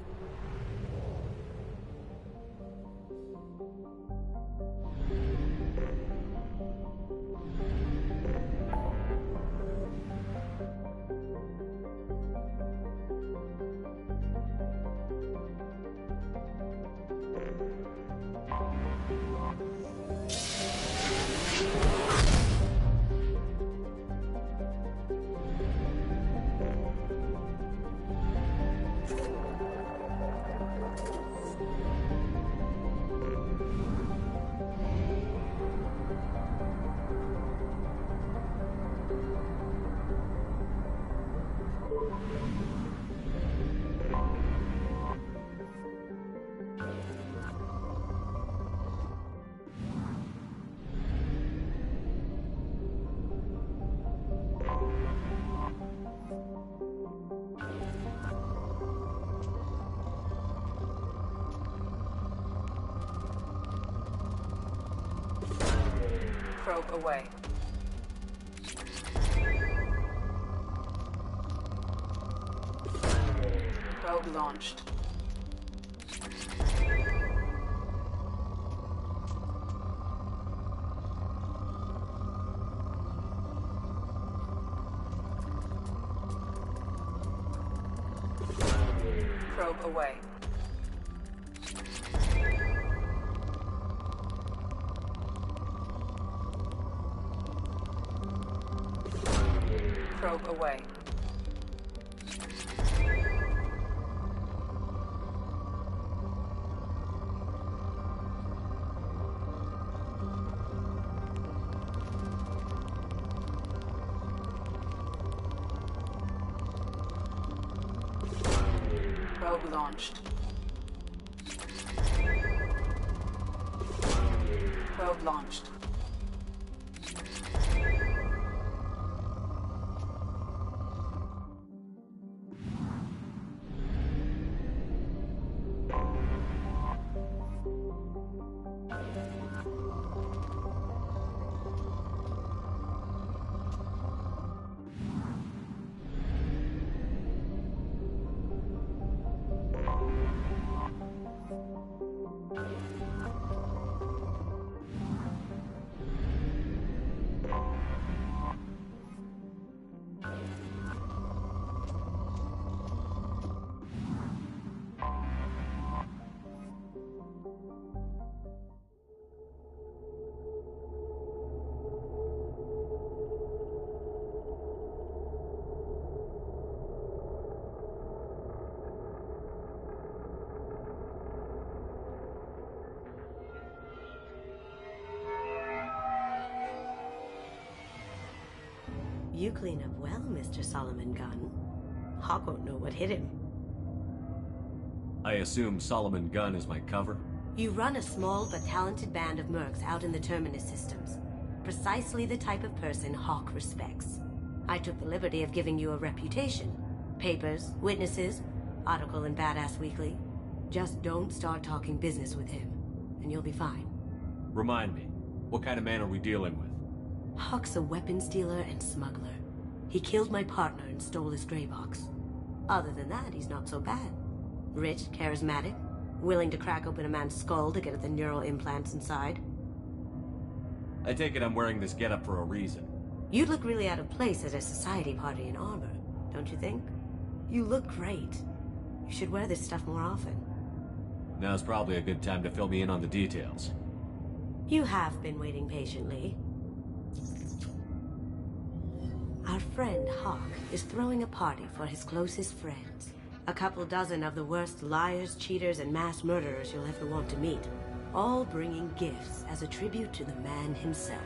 Probe away. Probe launched. Probe away. Probe away. Probe launched. Probe launched. You clean up well, Mr. Solomon Gunn. Hawk won't know what hit him. I assume Solomon Gunn is my cover? You run a small but talented band of mercs out in the Terminus systems. Precisely the type of person Hawk respects. I took the liberty of giving you a reputation. Papers, witnesses, article in Badass Weekly. Just don't start talking business with him, and you'll be fine. Remind me, what kind of man are we dealing with? Hawk's a weapons dealer and smuggler. He killed my partner and stole his gray box. Other than that, he's not so bad. Rich, charismatic, willing to crack open a man's skull to get at the neural implants inside. I take it I'm wearing this getup for a reason. You'd look really out of place at a society party in armor, don't you think? You look great. You should wear this stuff more often. Now's probably a good time to fill me in on the details. You have been waiting patiently. Our friend Hawk is throwing a party for his closest friends. A couple dozen of the worst liars, cheaters, and mass murderers you'll ever want to meet. All bringing gifts as a tribute to the man himself.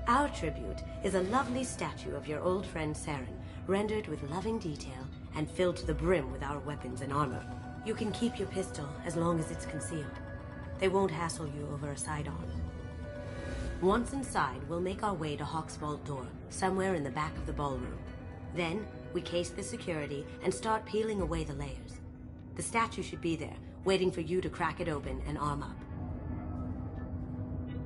Our tribute is a lovely statue of your old friend Saren, rendered with loving detail and filled to the brim with our weapons and armor. You can keep your pistol as long as it's concealed. They won't hassle you over a side-on. Once inside, we'll make our way to Hawk's vault door, somewhere in the back of the ballroom. Then, we case the security and start peeling away the layers. The statue should be there, waiting for you to crack it open and arm up.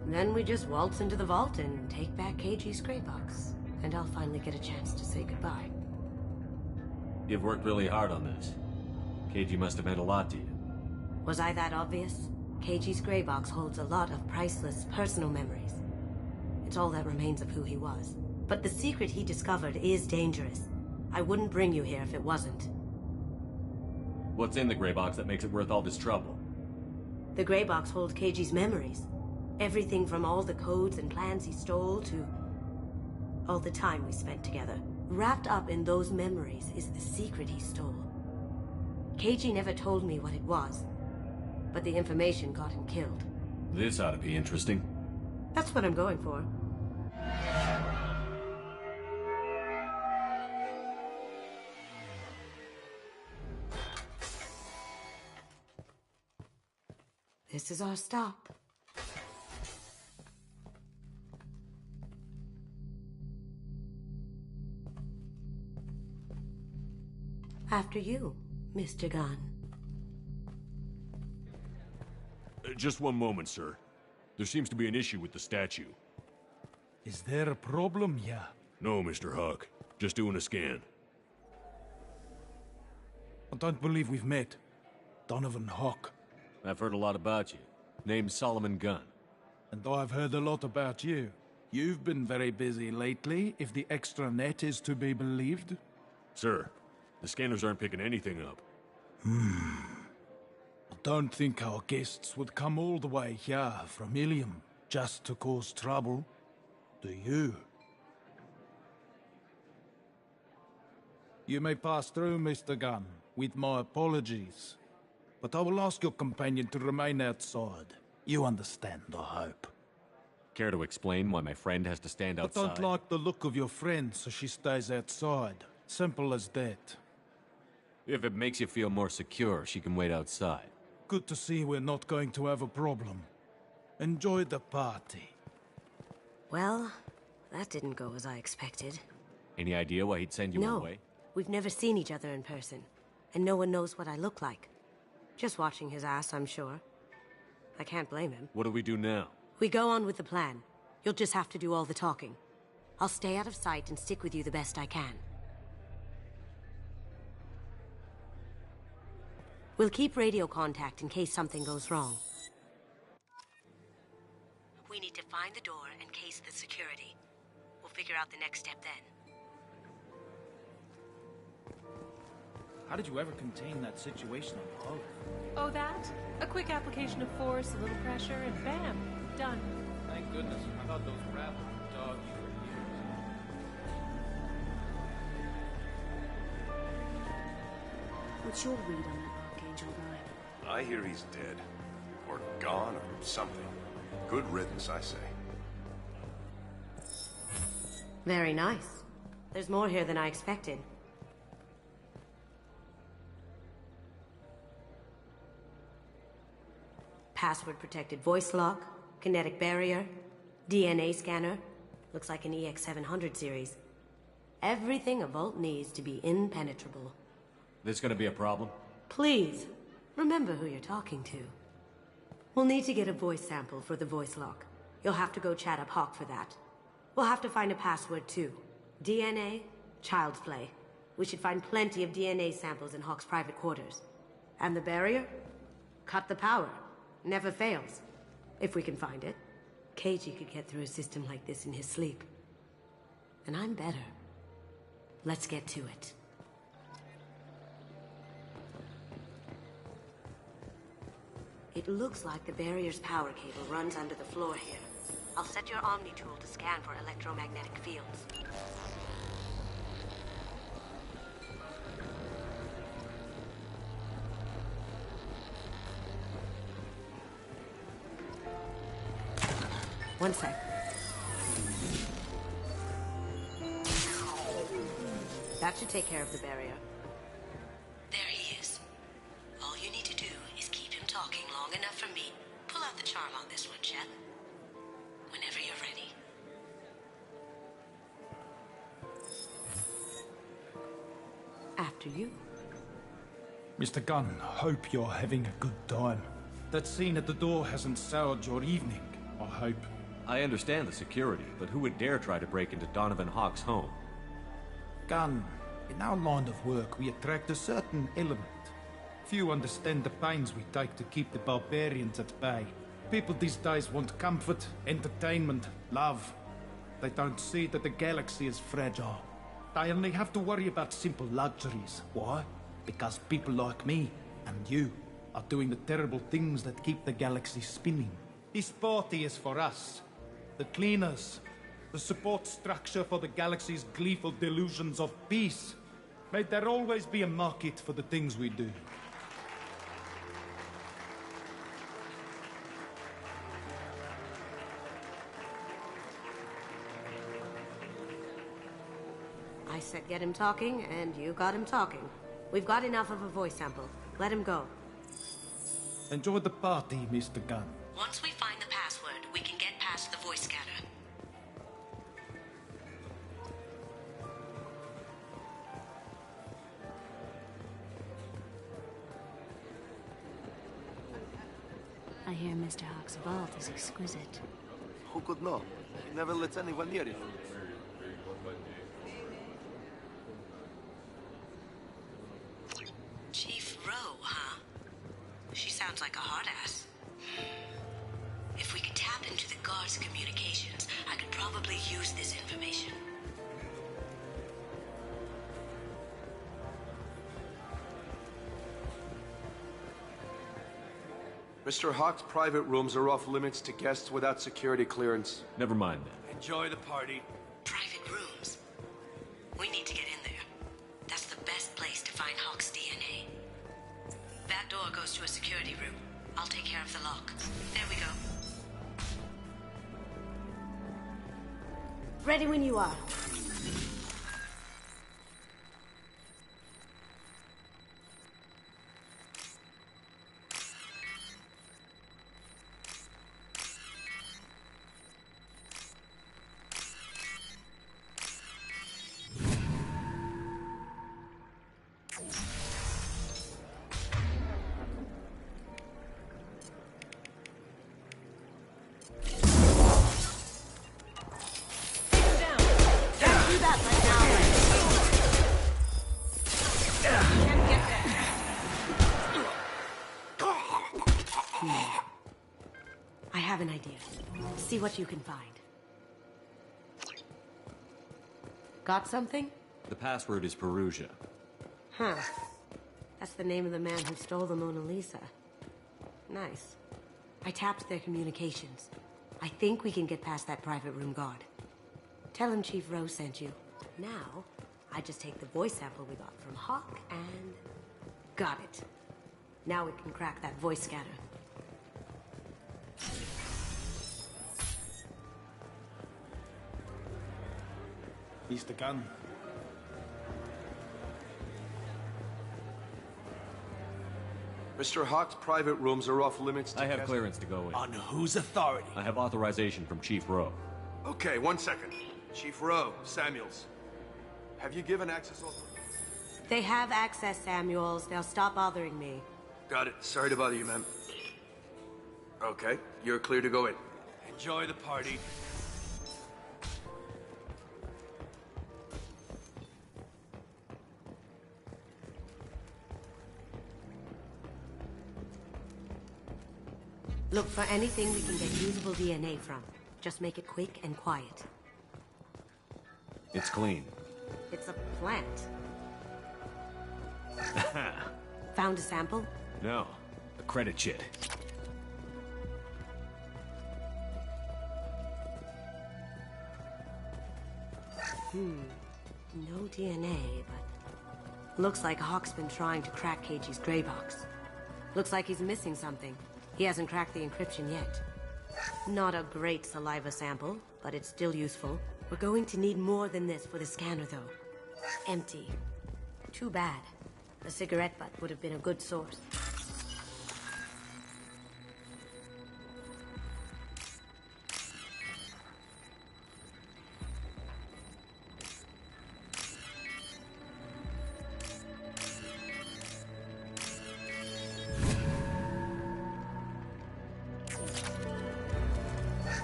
Then we just waltz into the vault and take back KG's gray box. And I'll finally get a chance to say goodbye. You've worked really hard on this. KG must have meant a lot to you. Was I that obvious? KG's gray box holds a lot of priceless personal memories. It's all that remains of who he was. But the secret he discovered is dangerous. I wouldn't bring you here if it wasn't. What's in the gray box that makes it worth all this trouble? The gray box holds KG's memories. Everything from all the codes and plans he stole to all the time we spent together. Wrapped up in those memories is the secret he stole. KG never told me what it was, but the information got him killed. This ought to be interesting. That's what I'm going for. This is our stop. After you, Mr. Gunn. Just one moment, sir. There seems to be an issue with the statue. Is there a problem here? No, Mr. Huck. Just doing a scan. I don't believe we've met. Donovan Huck. I've heard a lot about you. Name's Solomon Gunn. And I've heard a lot about you. You've been very busy lately, if the extranet is to be believed. Sir, the scanners aren't picking anything up. I don't think our guests would come all the way here from Ilium just to cause trouble. Do you? You may pass through, Mr. Gunn, with my apologies. But I will ask your companion to remain outside. You understand, I hope. Care to explain why my friend has to stand outside? I don't like the look of your friend, so she stays outside. Simple as that. If it makes you feel more secure, she can wait outside. Good to see we're not going to have a problem. Enjoy the party. Well, that didn't go as I expected. Any idea why he'd send you No. away? We've never seen each other in person, and no one knows what I look like. Just watching his ass, I'm sure. I can't blame him. What do we do now? We go on with the plan. You'll just have to do all the talking. I'll stay out of sight and stick with you the best I can. We'll keep radio contact in case something goes wrong. We need to find the door and case the security. We'll figure out the next step then. How did you ever contain that situation on Hoth? Oh, that? A quick application of force, a little pressure, and bam, done. Thank goodness. I thought those rabbles would dog you for years. What's your read on that Archangel guy? I hear he's dead. Or gone, or something. Good riddance, I say. Very nice. There's more here than I expected. Password-protected voice lock, kinetic barrier, DNA scanner. Looks like an EX-700 series. Everything a Vault needs to be impenetrable. This gonna be a problem? Please, remember who you're talking to. We'll need to get a voice sample for the voice lock. You'll have to go chat up Hawk for that. We'll have to find a password too. DNA, child's play. We should find plenty of DNA samples in Hawk's private quarters. And the barrier? Cut the power. Never fails. If we can find it. KG could get through a system like this in his sleep. And I'm better. Let's get to it. It looks like the barrier's power cable runs under the floor here. I'll set your Omni tool to scan for electromagnetic fields. One sec. That should take care of the barrier. There he is. All you need to do is keep him talking long enough for me. Pull out the charm on this one, Chet. Whenever you're ready. After you. Mr. Gunn, hope you're having a good time. That scene at the door hasn't soured your evening, I hope. I understand the security, but who would dare try to break into Donovan Hawk's home? Gunn, in our line of work, we attract a certain element. Few understand the pains we take to keep the barbarians at bay. People these days want comfort, entertainment, love. They don't see that the galaxy is fragile. They only have to worry about simple luxuries. Why? Because people like me and you are doing the terrible things that keep the galaxy spinning. This party is for us. The cleaners. The support structure for the galaxy's gleeful delusions of peace. May there always be a market for the things we do. I said get him talking, and you got him talking. We've got enough of a voice sample. Let him go. Enjoy the party, Mr. Gunn. Once we find the password, we can get past the voice scanner. I hear Mr. Hawk's vault is exquisite. Who could know? He never lets anyone near it. Chief Rowe, huh? She sounds like a hard ass. If we could tap into the guard's communications, I could probably use this information. Mr. Hawk's private rooms are off limits to guests without security clearance. Never mind that. Enjoy the party. Private rooms? We need to get in there. That's the best place to find Hawk's DNA. That door goes to a security room. I'll take care of the lock. There we go. Ready when you are. I have an idea. See what you can find. Got something? The password is Perugia. Huh. That's the name of the man who stole the Mona Lisa. Nice. I tapped their communications. I think we can get past that private room guard. Tell him Chief Rowe sent you. Now, I just take the voice sample we got from Hawk and... got it. Now we can crack that voice scatter. He's the gun. Mr. Hawk's private rooms are off limits to I have clearance to go in. On whose authority? I have authorization from Chief Rowe. Okay, 1 second. Chief Rowe, Samuels. Have you given access authorization? They have access, Samuels. They'll stop bothering me. Got it. Sorry to bother you, ma'am. Okay, you're clear to go in. Enjoy the party. Look for anything we can get usable DNA from. Just make it quick and quiet. It's clean. It's a plant. Found a sample? No. A credit chit. No DNA, but... looks like Hawk's been trying to crack KG's gray box. Looks like he's missing something. He hasn't cracked the encryption yet. Not a great saliva sample, but it's still useful. We're going to need more than this for the scanner, though. Empty. Too bad. A cigarette butt would have been a good source.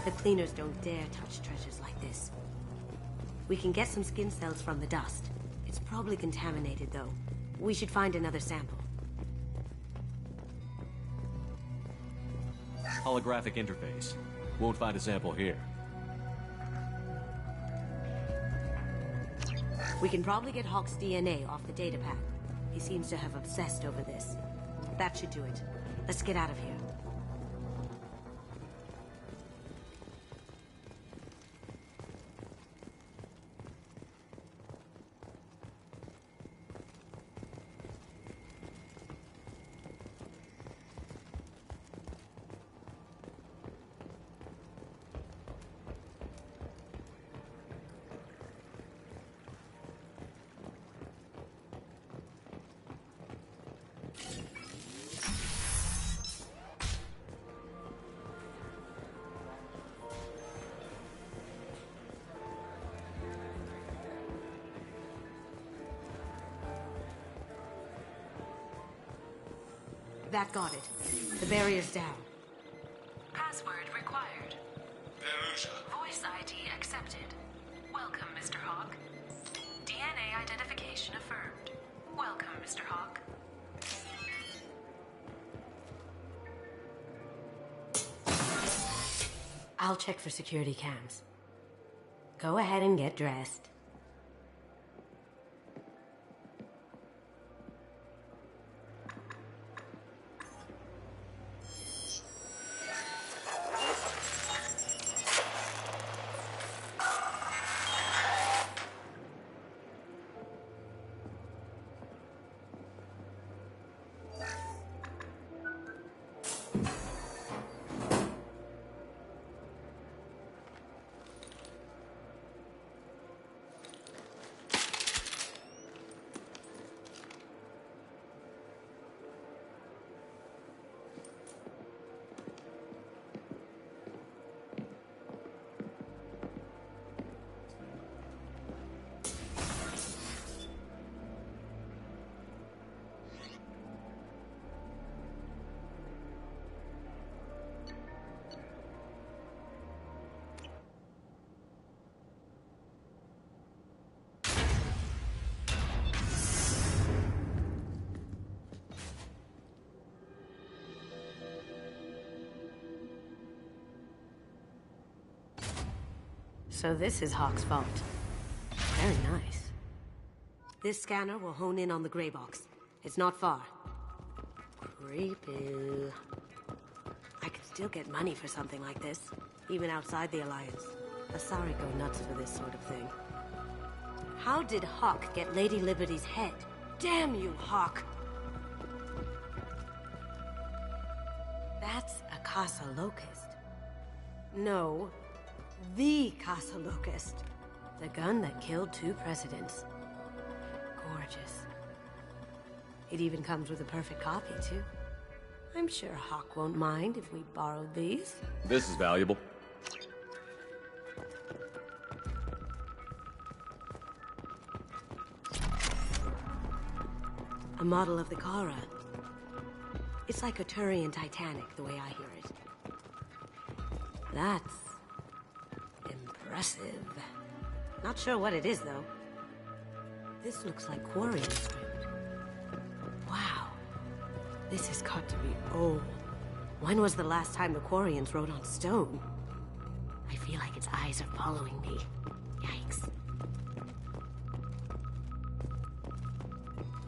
The cleaners don't dare touch treasures like this. We can get some skin cells from the dust. It's probably contaminated, though. We should find another sample. Holographic interface. Won't find a sample here. We can probably get Hawk's DNA off the datapad. He seems to have obsessed over this. That should do it. Let's get out of here. That got it. The barrier's down. password required. Perusia. Voice ID accepted. Welcome, Mr. Hawk. DNA identification affirmed. Welcome, Mr. Hawk. I'll check for security cams. Go ahead and get dressed. So this is Hawk's vault. Very nice. This scanner will hone in on the gray box. It's not far. Creepy. I could still get money for something like this, even outside the Alliance. Asari go nuts for this sort of thing. How did Hawk get Lady Liberty's head? Damn you, Hawk! That's a Casa Locust. No. The Casa Locust. The gun that killed 2 presidents. Gorgeous. It even comes with a perfect copy, too. I'm sure Hawk won't mind if we borrowed these. This is valuable. A model of the Kara. It's like a Turian Titanic, the way I hear it. That's impressive. Not sure what it is, though. This looks like Quarian script. Wow. This has got to be old. When was the last time the Quarians wrote on stone? I feel like its eyes are following me. Yikes.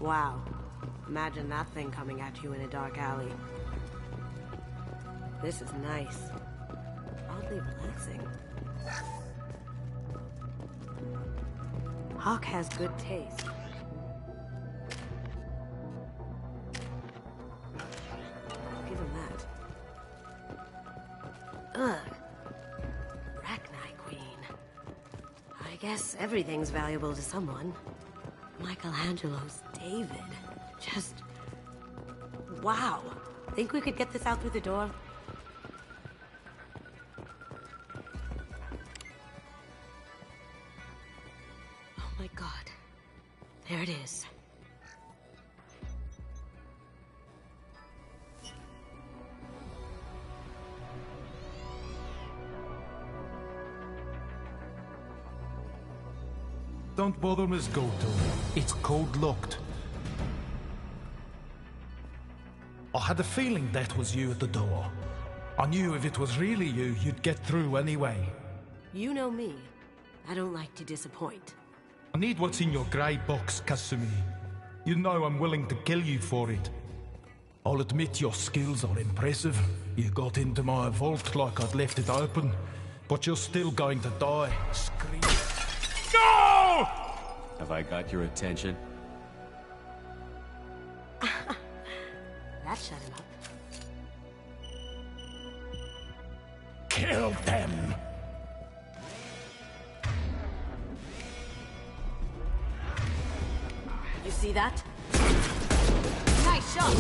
Wow. Imagine that thing coming at you in a dark alley. This is nice. Oddly relaxing. Hawk has good taste. Give him that. Ugh. Rachni Queen. I guess everything's valuable to someone. Michelangelo's David. Just... wow. Think we could get this out through the door? Oh my god. There it is. Don't bother, Miss Goto. It's code-locked. I had a feeling that was you at the door. I knew if it was really you, you'd get through anyway. You know me. I don't like to disappoint. I need what's in your grey box, Kasumi. You know I'm willing to kill you for it. I'll admit your skills are impressive. You got into my vault like I'd left it open, but you're still going to die. Scream. No! Have I got your attention? That shut him up. Kill them! You see that? Nice shot!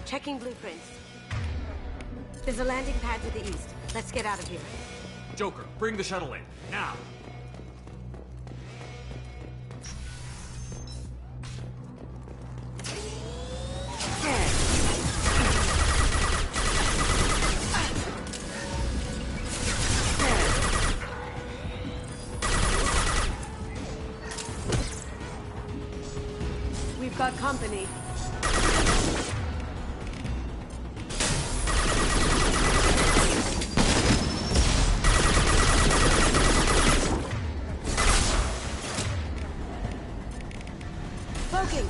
Checking blueprints. There's a landing pad to the east. Let's get out of here. Joker, bring the shuttle in. Now! We've got company. Smoking!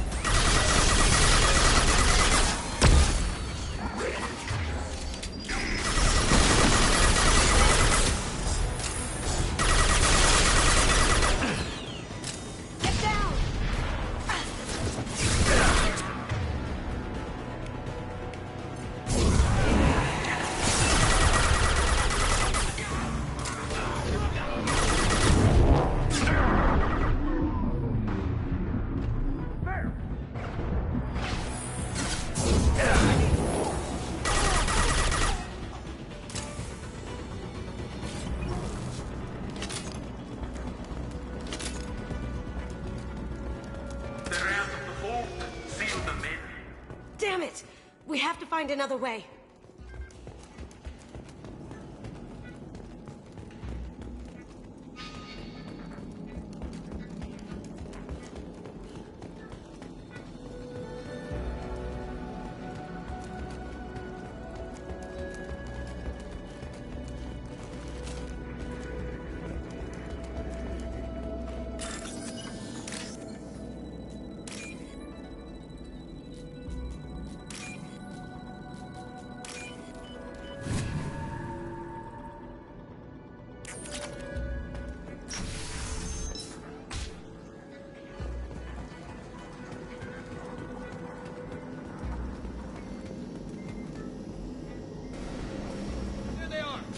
Get down! Damn it! We have to find another way.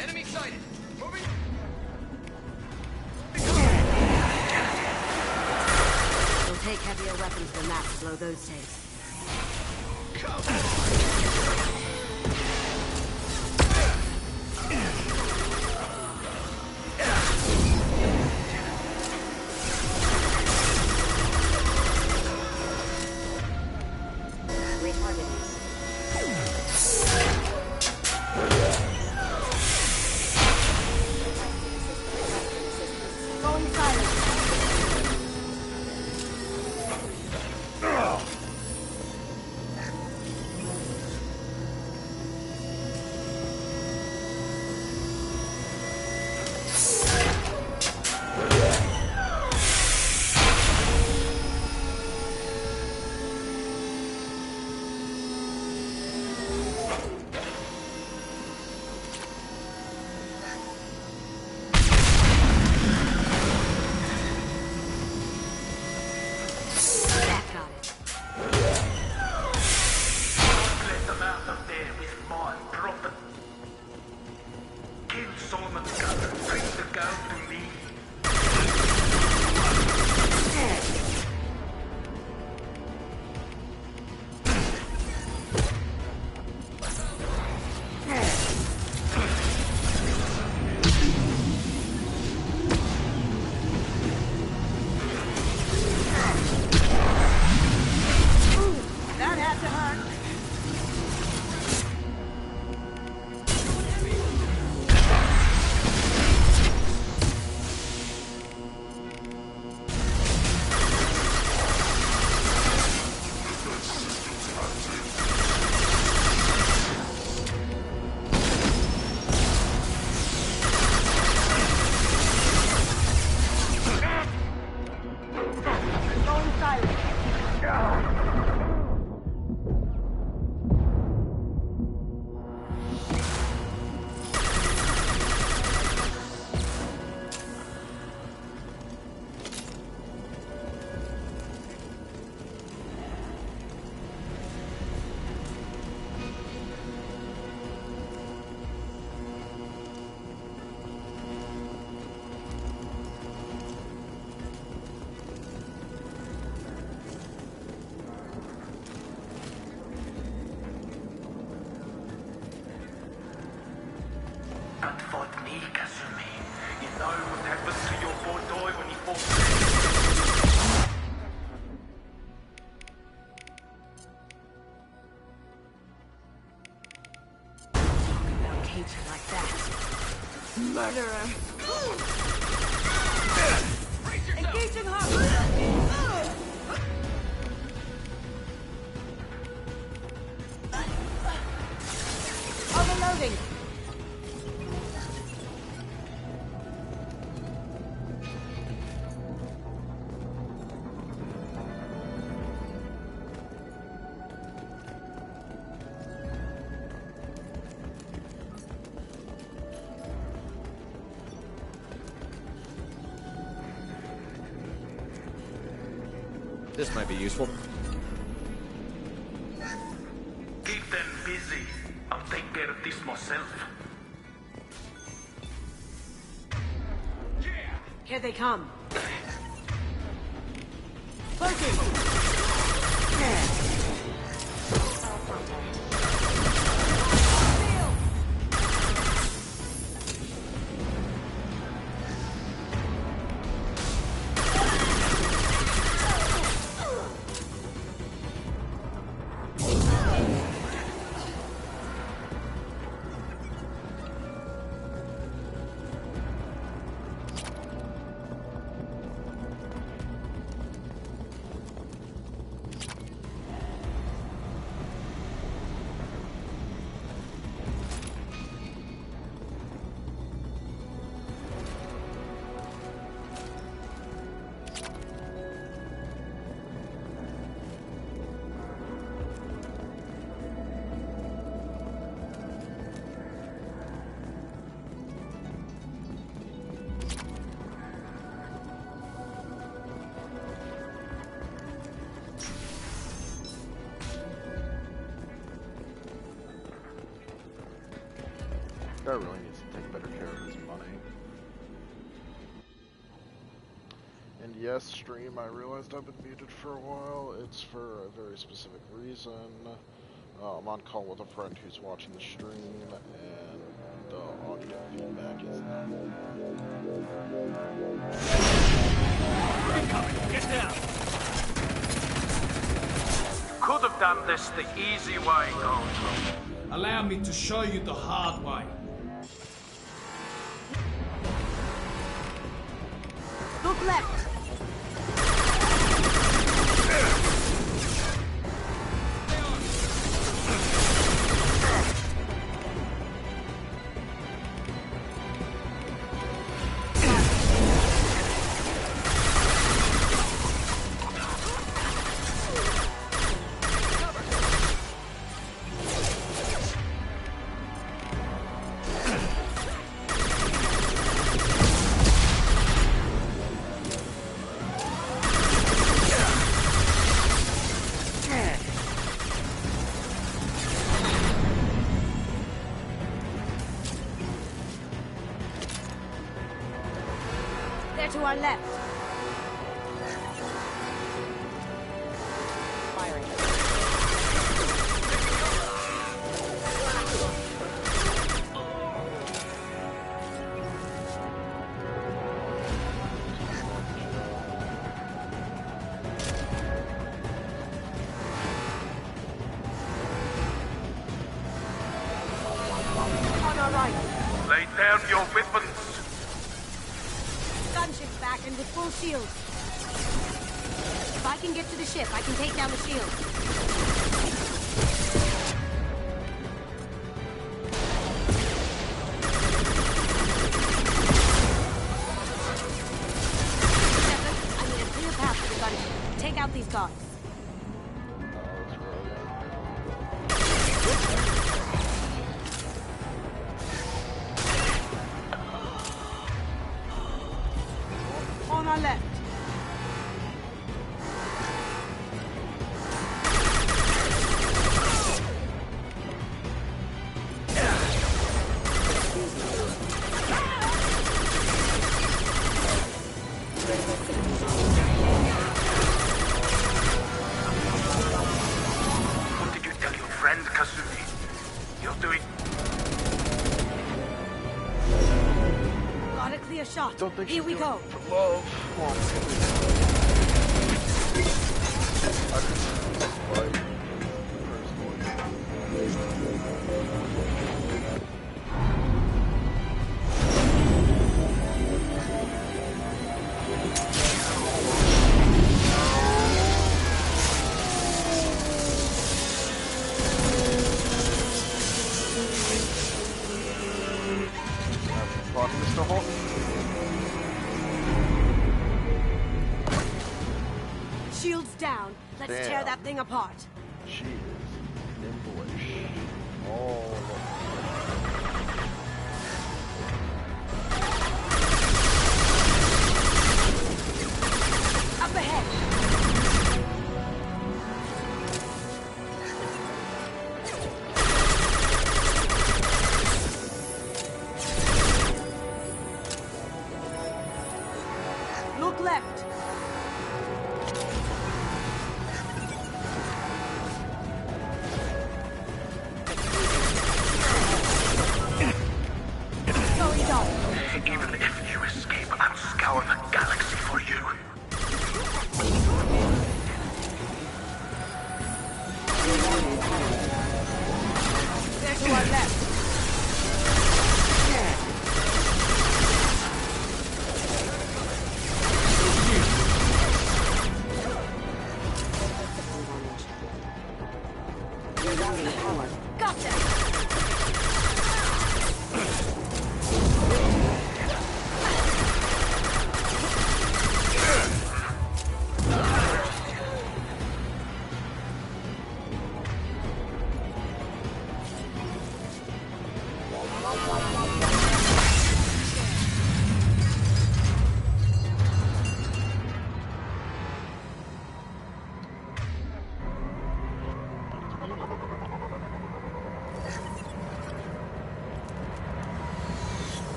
Enemy sighted. Moving. It'll take heavier weapons than that to blow those tanks. me, Kasumi. You know what happened to your boy Doi when he fought. Don't cage you like that. Murderer! Engaging her! Overloading! This might be useful. Keep them busy. I'll take care of this myself. Here they come. Cloaking! Guy really needs to take better care of his money. And yes, stream, I realized I've been muted for a while. It's for a very specific reason. I'm on call with a friend who's watching the stream, and the audio feedback is not. Get down! Could have done this the easy way, Goldblum. Allow me to show you the hard way. Look left! To our left. Firing. On our right. Lay down your weapons. Gunship's back and with full shield. If I can get to the ship, I can take down the shield. Shepard, I need a clear path to the gunship. Take out these guards. On our left. a shot. Don't think Here she's we doing go. it for love. Well, I could fight Mr. Hulk. Shields down. Let's tear Damn. that thing apart. She is nimble-ish. All Up ahead. Look left. Going down. Even if you escape, I'll scour the galaxy for you. They're to our left. Gotcha!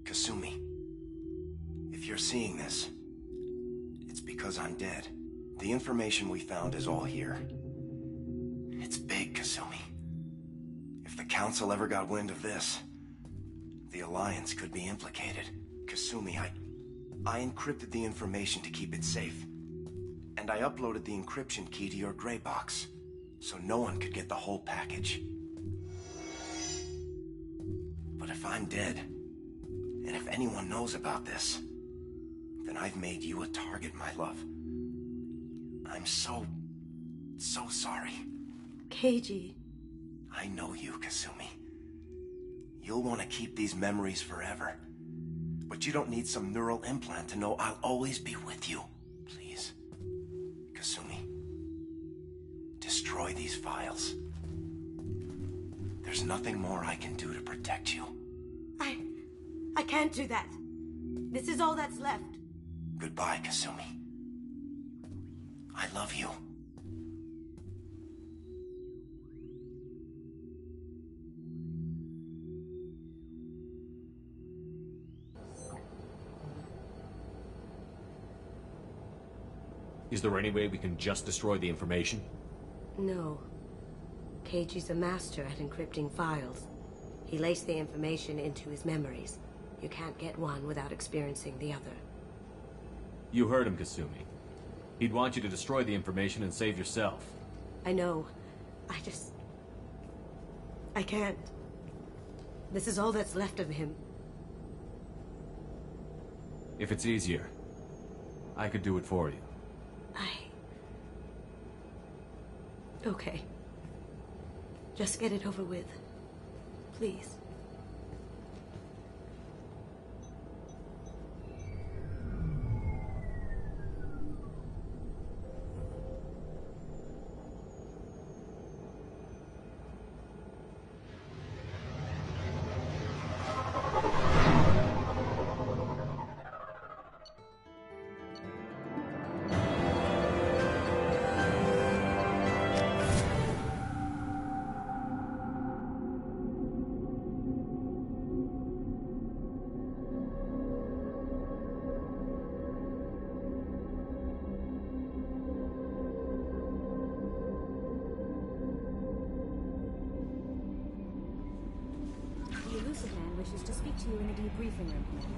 Kasumi, if you're seeing this, it's because I'm dead. The information we found is all here. It's big, Kasumi. If the Council ever got wind of this, the Alliance could be implicated. Kasumi, I encrypted the information to keep it safe. And I uploaded the encryption key to your gray box, so no one could get the whole package. But if I'm dead, and if anyone knows about this, then I've made you a target, my love. I'm so sorry. Keiji. I know you, Kasumi. You'll want to keep these memories forever. But you don't need some neural implant to know I'll always be with you. Please. Kasumi. Destroy these files. There's nothing more I can do to protect you. I can't do that. This is all that's left. Goodbye, Kasumi. I love you. Is there any way we can just destroy the information? No. Keiji's a master at encrypting files. He laced the information into his memories. You can't get one without experiencing the other. You heard him, Kasumi. He'd want you to destroy the information and save yourself. I know. I can't. This is all that's left of him. If it's easier, I could do it for you. Okay. Just get it over with. Please. briefing room, Commander.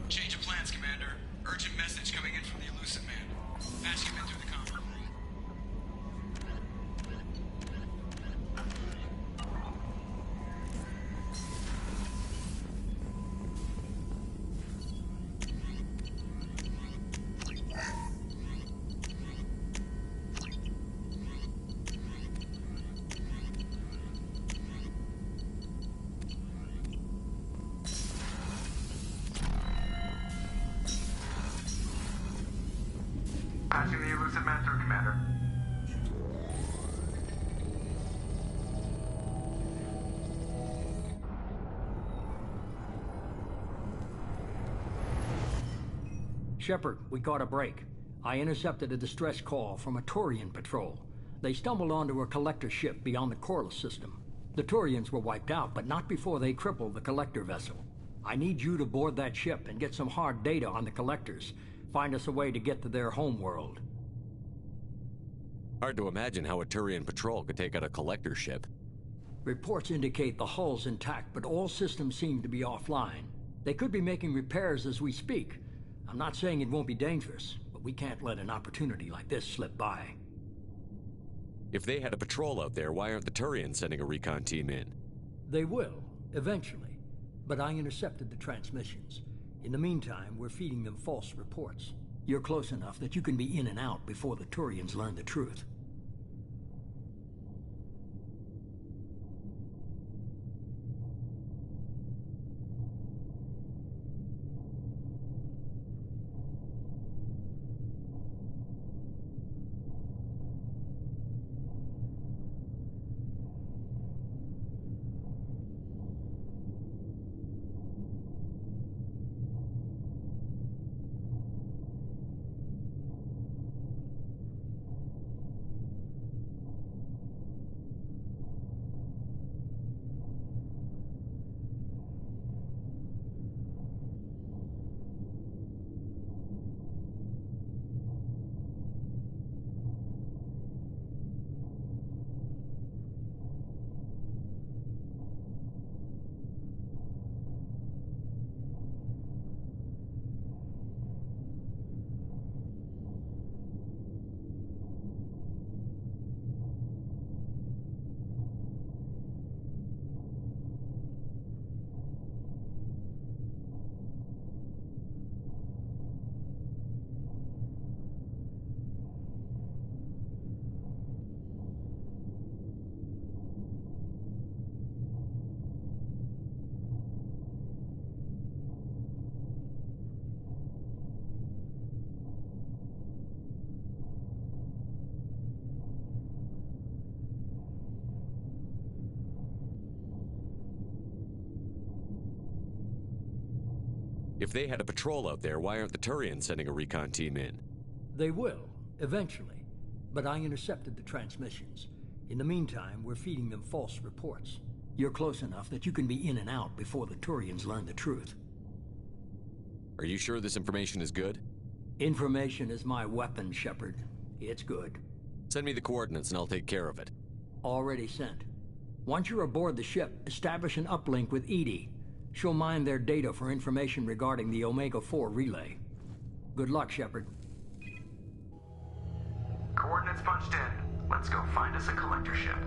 Change of plans, Commander. Urgent message coming in from the Elusive Man. Patching him in through the comm. Patching the Elusive Man through, Commander. Shepard, we caught a break. I intercepted a distress call from a Turian patrol. They stumbled onto a collector ship beyond the Corliss system. The Turians were wiped out, but not before they crippled the collector vessel. I need you to board that ship and get some hard data on the collectors. Find us a way to get to their home world. Hard to imagine how a Turian patrol could take out a collector ship. Reports indicate the hull's intact, but all systems seem to be offline. They could be making repairs as we speak. I'm not saying it won't be dangerous, but we can't let an opportunity like this slip by. If they had a patrol out there, why aren't the Turians sending a recon team in? They will, eventually. But I intercepted the transmissions. In the meantime, we're feeding them false reports. You're close enough that you can be in and out before the Turians learn the truth. If they had a patrol out there, why aren't the Turians sending a recon team in? They will, eventually. But I intercepted the transmissions. In the meantime, we're feeding them false reports. You're close enough that you can be in and out before the Turians learn the truth. Are you sure this information is good? Information is my weapon, Shepard. It's good. Send me the coordinates and I'll take care of it. Already sent. Once you're aboard the ship, establish an uplink with EDI. She'll mine their data for information regarding the Omega-4 relay. Good luck, Shepard. Coordinates punched in. Let's go find us a collector ship.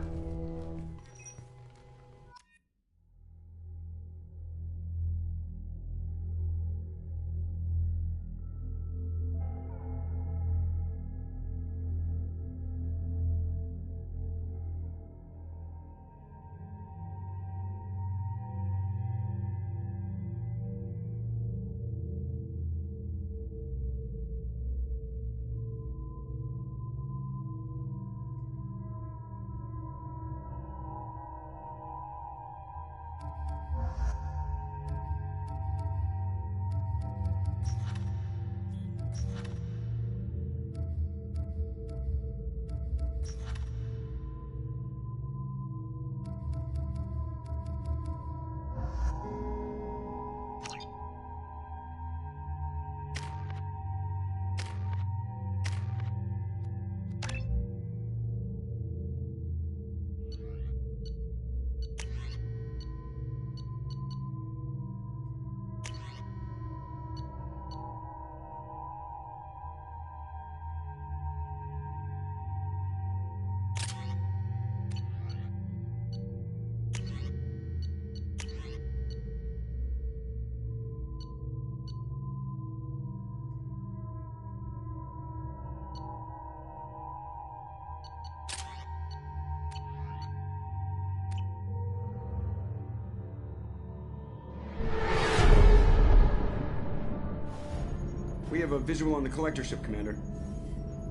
We have a visual on the collector ship, Commander.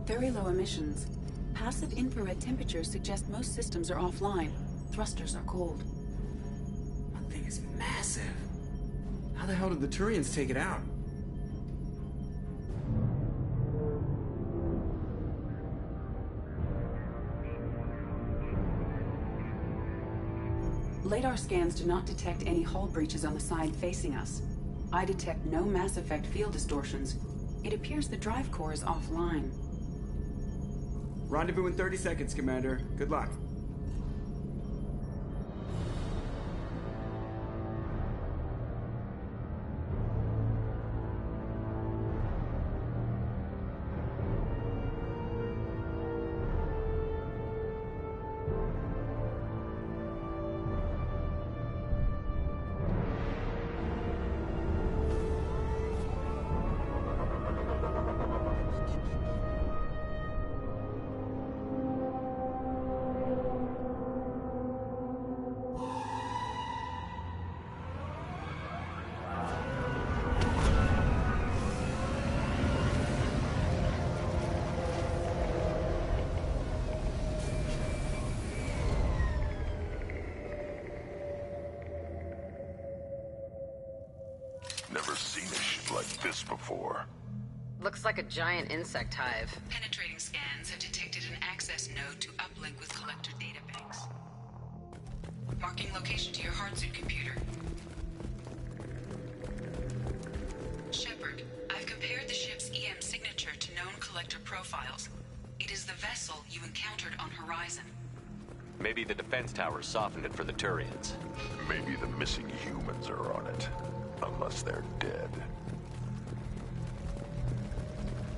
Very low emissions. Passive infrared temperatures suggest most systems are offline. Thrusters are cold. That thing is massive. How the hell did the Turians take it out? Radar scans do not detect any hull breaches on the side facing us. I detect no Mass Effect field distortions. It appears the drive core is offline. Rendezvous in 30 seconds, Commander. Good luck. Never seen a ship like this before. Looks like a giant insect hive. Penetrating scans have detected an access node to uplink with collector databanks. Marking location to your hardsuit computer. Shepard, I've compared the ship's EM signature to known collector profiles. It is the vessel you encountered on Horizon. Maybe the defense towers softened it for the Turians. Maybe the missing humans are on it. Unless they're dead.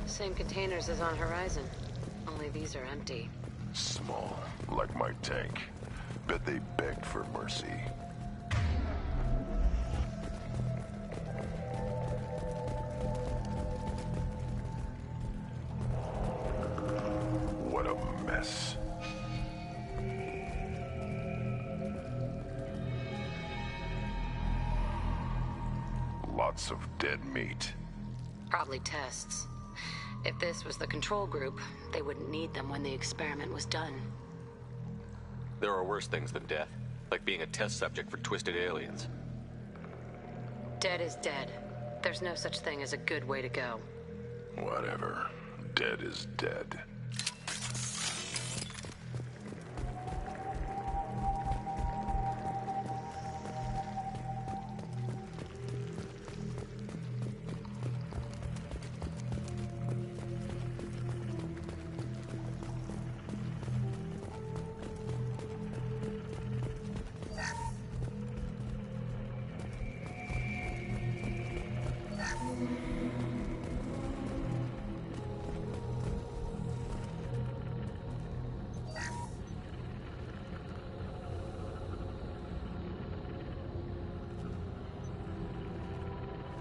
Same containers as on Horizon. Only these are empty. Small, like my tank. Bet they begged for mercy. What a mess. Lots of dead meat. Probably tests. If this was the control group, they wouldn't need them when the experiment was done. There are worse things than death, like being a test subject for twisted aliens. Dead is dead. There's no such thing as a good way to go. Whatever. Dead is dead.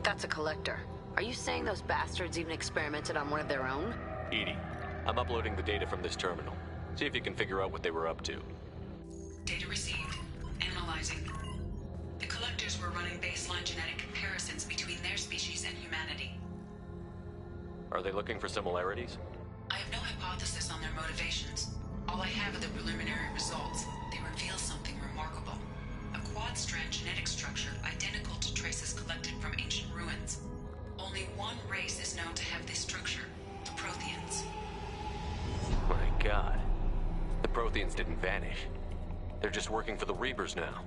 That's a collector. Are you saying those bastards even experimented on one of their own? EDI, I'm uploading the data from this terminal. See if you can figure out what they were up to. Data received. Analyzing. The collectors were running baseline genetic comparisons between their species and humanity. Are they looking for similarities? I have no hypothesis on their motivations. All I have are the preliminary results. They reveal something remarkable. A quad-strand genetic structure identical to traces collected from ancient ruins. Only one race is known to have this structure, the Protheans. My God. The Protheans didn't vanish. They're just working for the Reapers now.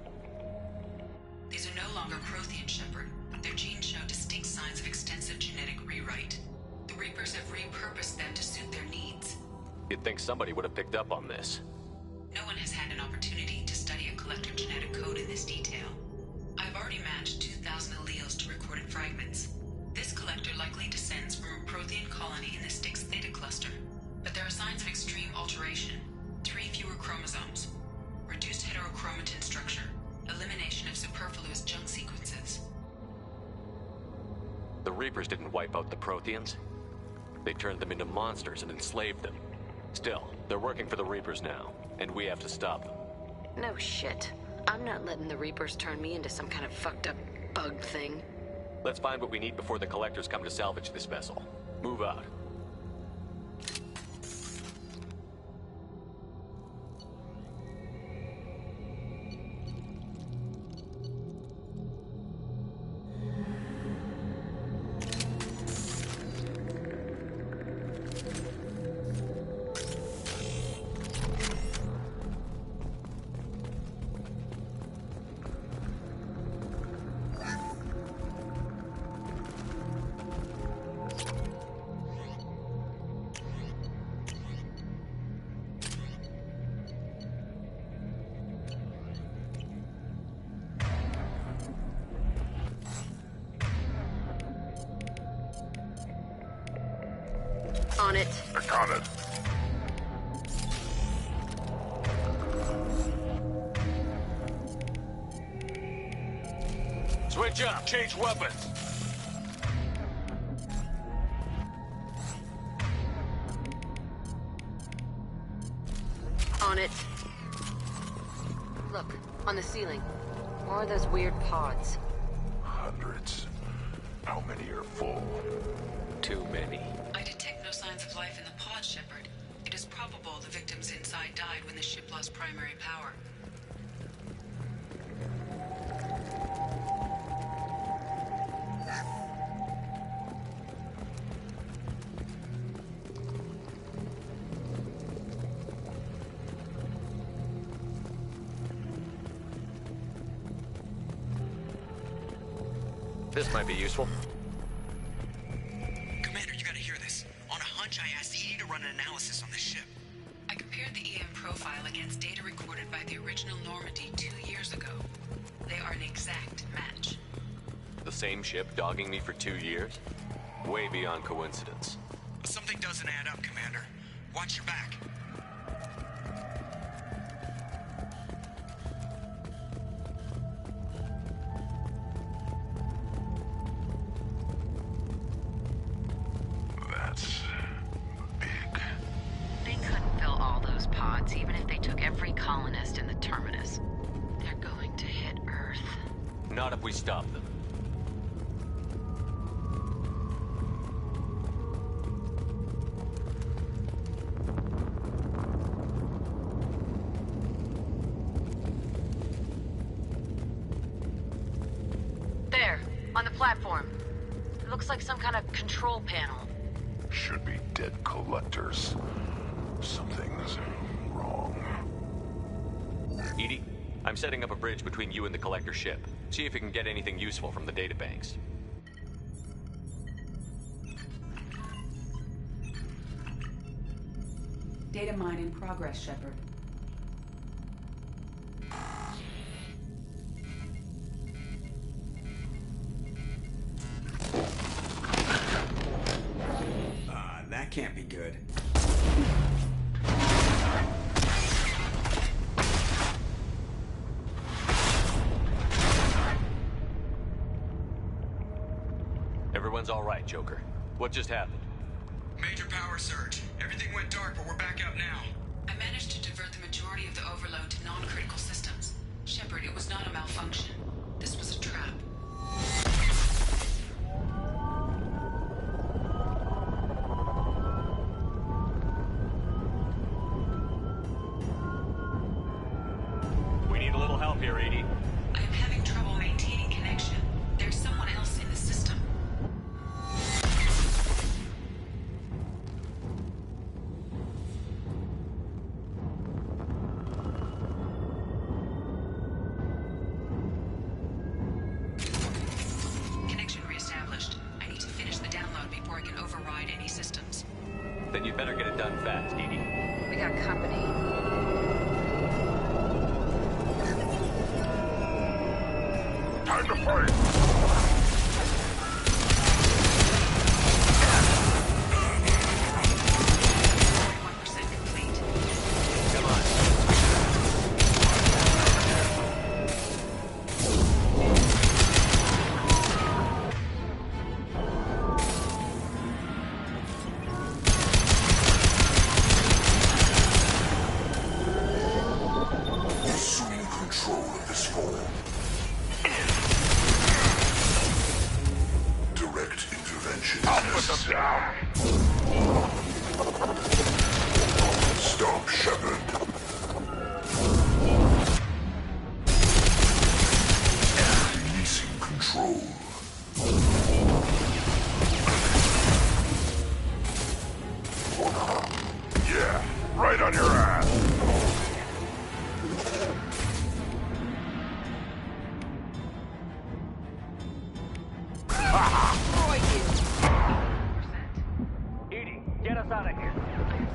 These are no longer Prothean, Shepard. Their genes show distinct signs of extensive genetic rewrite. The Reapers have repurposed them to suit their needs. You'd think somebody would have picked up on this. No one has had an opportunity to study a collector genetic code in this detail. I've already matched 2,000 alleles to recorded fragments. This collector likely descends from a Prothean colony in the Styx Theta cluster. But there are signs of extreme alteration. 3 fewer chromosomes. Reduced heterochromatin structure. Elimination of superfluous junk sequences. The Reapers didn't wipe out the Protheans. They turned them into monsters and enslaved them. Still, they're working for the Reapers now, and we have to stop them. No shit. I'm not letting the Reapers turn me into some kind of fucked up bug thing. Let's find what we need before the collectors come to salvage this vessel. Move out. On it. On it. Switch up. Change weapons. On it. Look, on the ceiling. More of those weird pods. Hundreds. How many are full? Too many. I detect no signs of life in the pod, Shepard. It is probable the victims inside died when the ship lost primary power. This might be useful. Commander, you gotta hear this. On a hunch, I asked EDI to run an analysis on this ship. I compared the EM profile against data recorded by the original Normandy 2 years ago. They are an exact match. The same ship dogging me for 2 years? Way beyond coincidence. Something doesn't add up, Commander. Watch your back. That's big. They couldn't fill all those pods, even if they took every colonist in the Terminus. They're going to hit Earth. Not if we stop them. There, on the platform. It looks like some kind of control panel. Should be dead collectors. Something's wrong. EDI, I'm setting up a bridge between you and the collector ship. See if you can get anything useful from the databanks. Data mine in progress, Shepard. That can't be good. Everyone's all right, Joker. What just happened? Major power surge. Everything went dark, but we're back out now. I managed to divert the majority of the overload to non-critical systems. Shepard, it was not a malfunction. This was a trap. We need a little help here, EDI. I am having trouble maintaining connection. There's someone else in the system. put them down! Stop, Shepard. Releasing control. Yeah, right on your ass. Edie, get us out of here.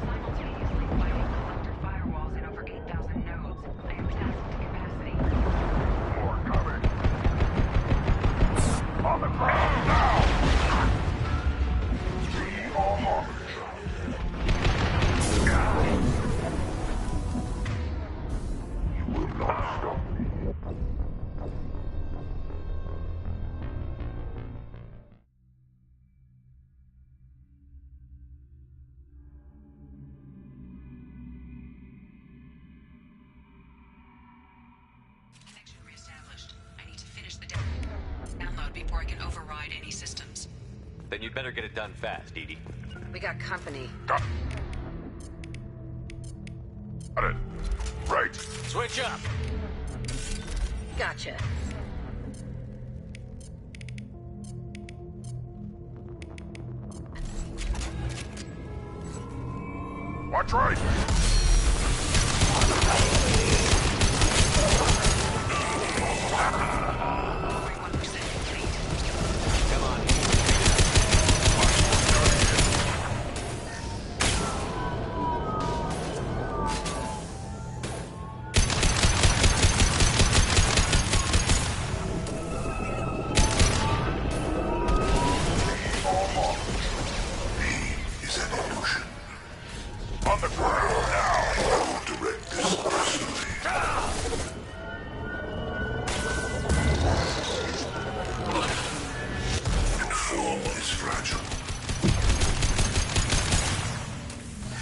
Simultaneously fighting collector firewalls in over 8,000 nodes. I am tasked to capacity. More coming. On the ground now! Be armored. You will not stop me. Connection reestablished. I need to finish the download before I can override any systems. Then you'd better get it done fast, Edie. We got company. Got it. Right. Switch up! Gotcha. Watch right. Is an illusion. On the ground now. I will direct this personally. And form is fragile.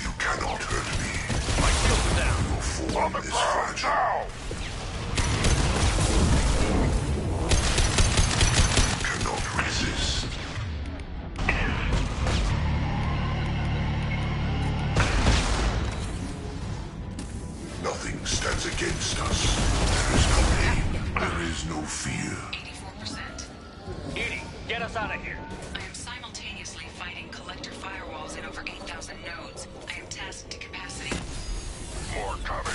You cannot hurt me. My shields are down. Your form is fragile. Now. You cannot resist. Nothing stands against us. There is no pain. There is no fear. 84%. Edie, get us out of here. I am simultaneously fighting collector firewalls in over 8,000 nodes. I am tasked to capacity. More coming.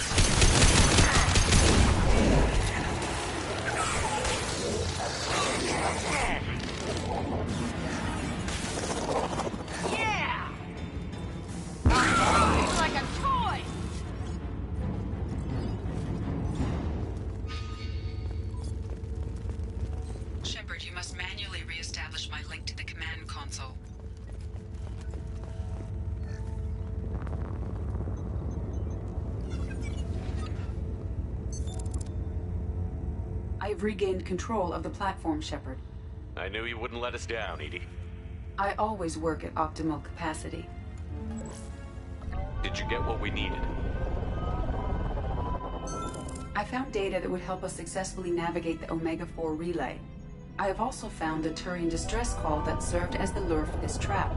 Yeah! I'm like a toy! Shepard, you must manually reestablish my link to the command console. I've regained control of the platform, Shepard. I knew you wouldn't let us down, Edie. I always work at optimal capacity. Did you get what we needed? I found data that would help us successfully navigate the Omega-4 relay. I have also found a Turian distress call that served as the lure for this trap.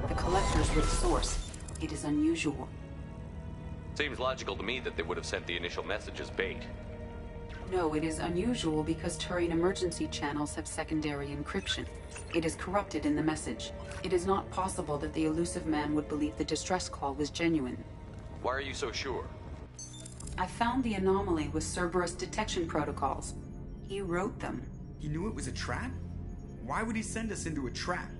The collectors were the source. It is unusual. Seems logical to me that they would have sent the initial message as bait. No, it is unusual because Turian emergency channels have secondary encryption. It is corrupted in the message. It is not possible that the Illusive Man would believe the distress call was genuine. Why are you so sure? I found the anomaly with Cerberus detection protocols. He wrote them. He knew it was a trap? Why would he send us into a trap?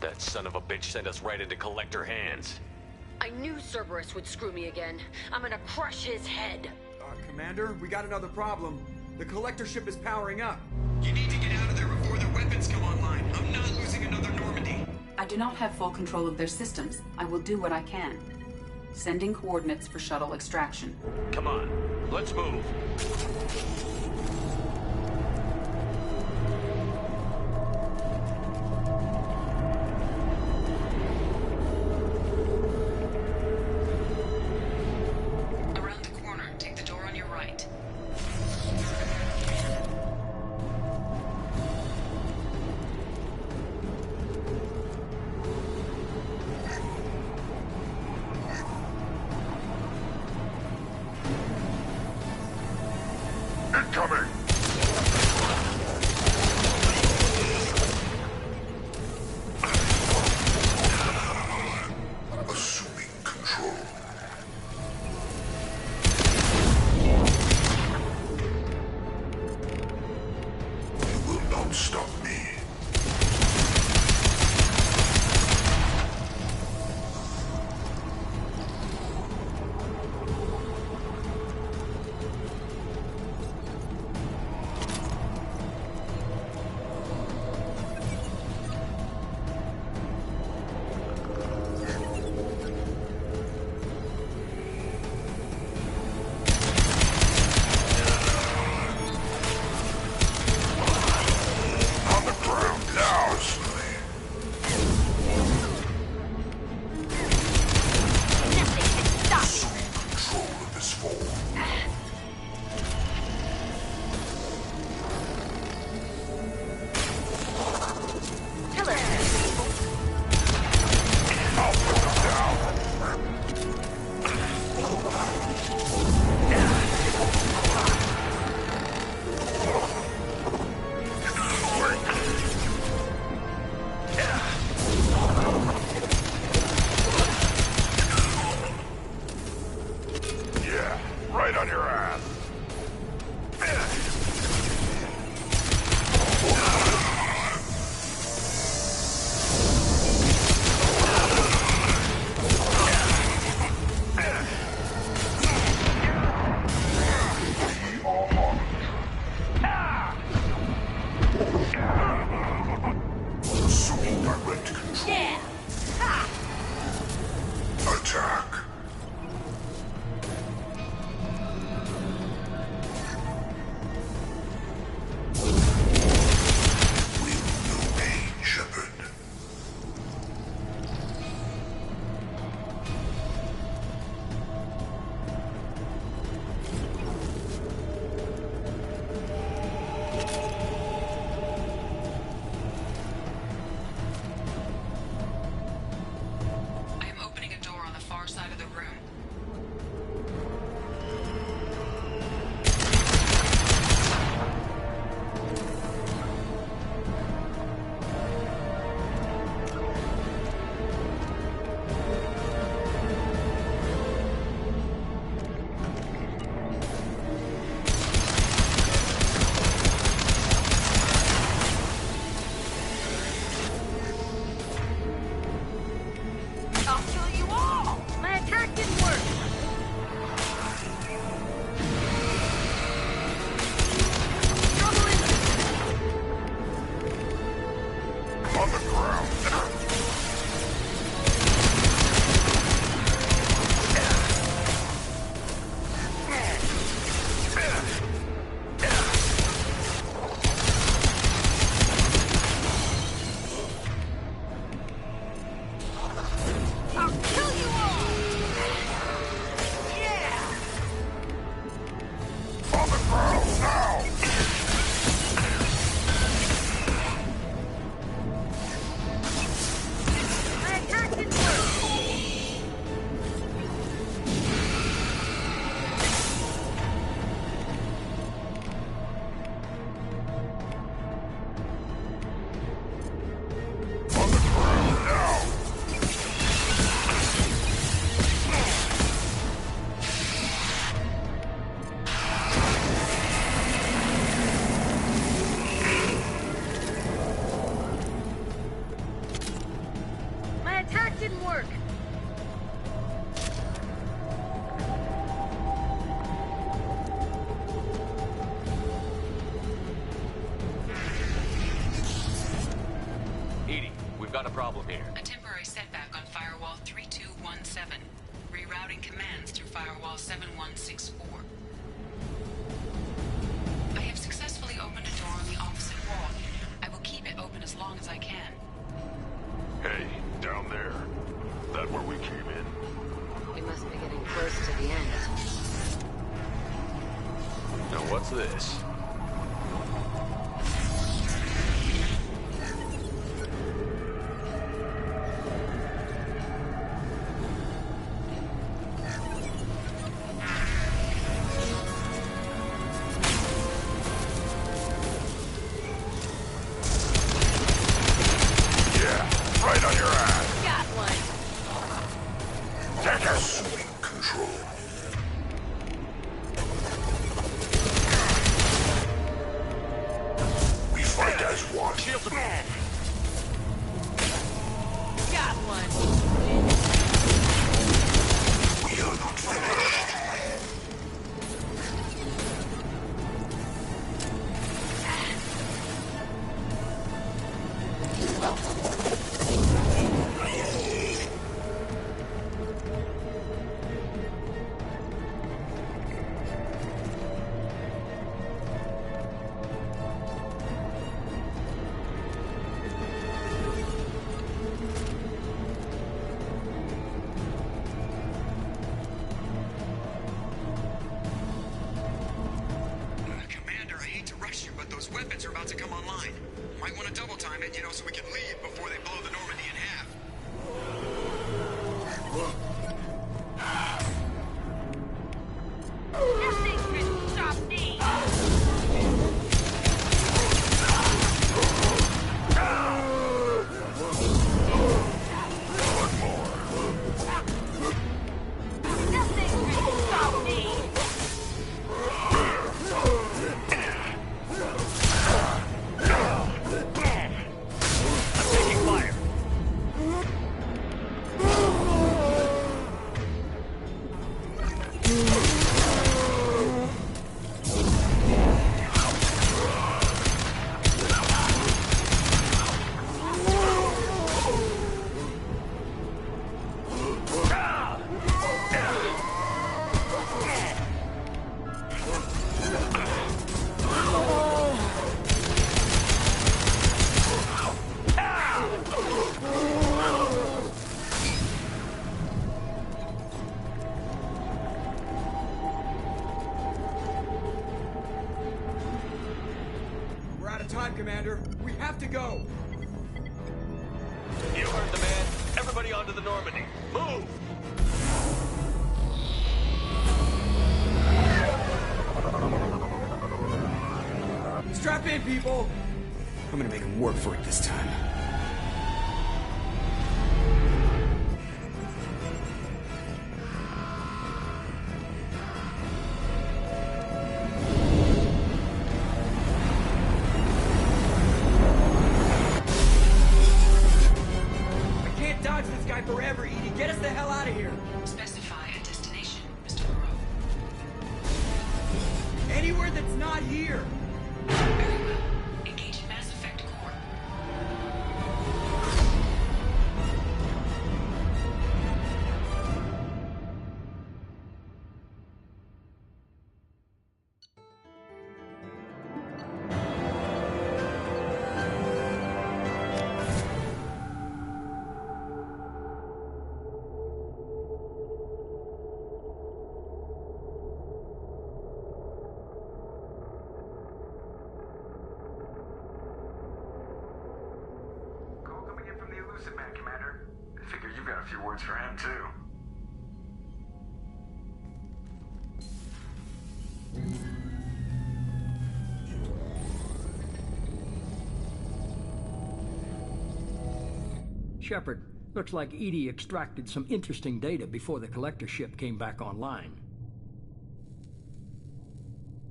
That son of a bitch sent us right into Collector hands. I knew Cerberus would screw me again. I'm gonna crush his head. Commander, we got another problem. The Collector ship is powering up. You need to get out of there before their weapons come online. I'm not losing another Normandy. I do not have full control of their systems. I will do what I can. Sending coordinates for shuttle extraction. Come on, let's move. Around the corner, take the door on your right. won't stop me. got a problem here. A temporary setback on Firewall 3217. Rerouting commands through Firewall 7164. I have successfully opened a door on the opposite wall. I will keep it open as long as I can. Hey, down there. That where we came in? We must be getting close to the end. Now what's this? Got one. We are not finished. Weapons are about to come online. Might want to double time it, so we can leave before they blow the Normandy in half. Nothing can stop me. Nothing can stop me. Time, Commander. We have to go. You heard the man. Everybody onto the Normandy. Move! Strap in, people. I'm gonna make him work for it this time. Forever, Edie. Get us the hell out of here. Specify a destination, Mr. Moreau. Anywhere that's not here. Very well. Engage in Mass Effect core. Man, Commander. I figure you've got a few words for him, too. Shepard, looks like EDI extracted some interesting data before the collector ship came back online.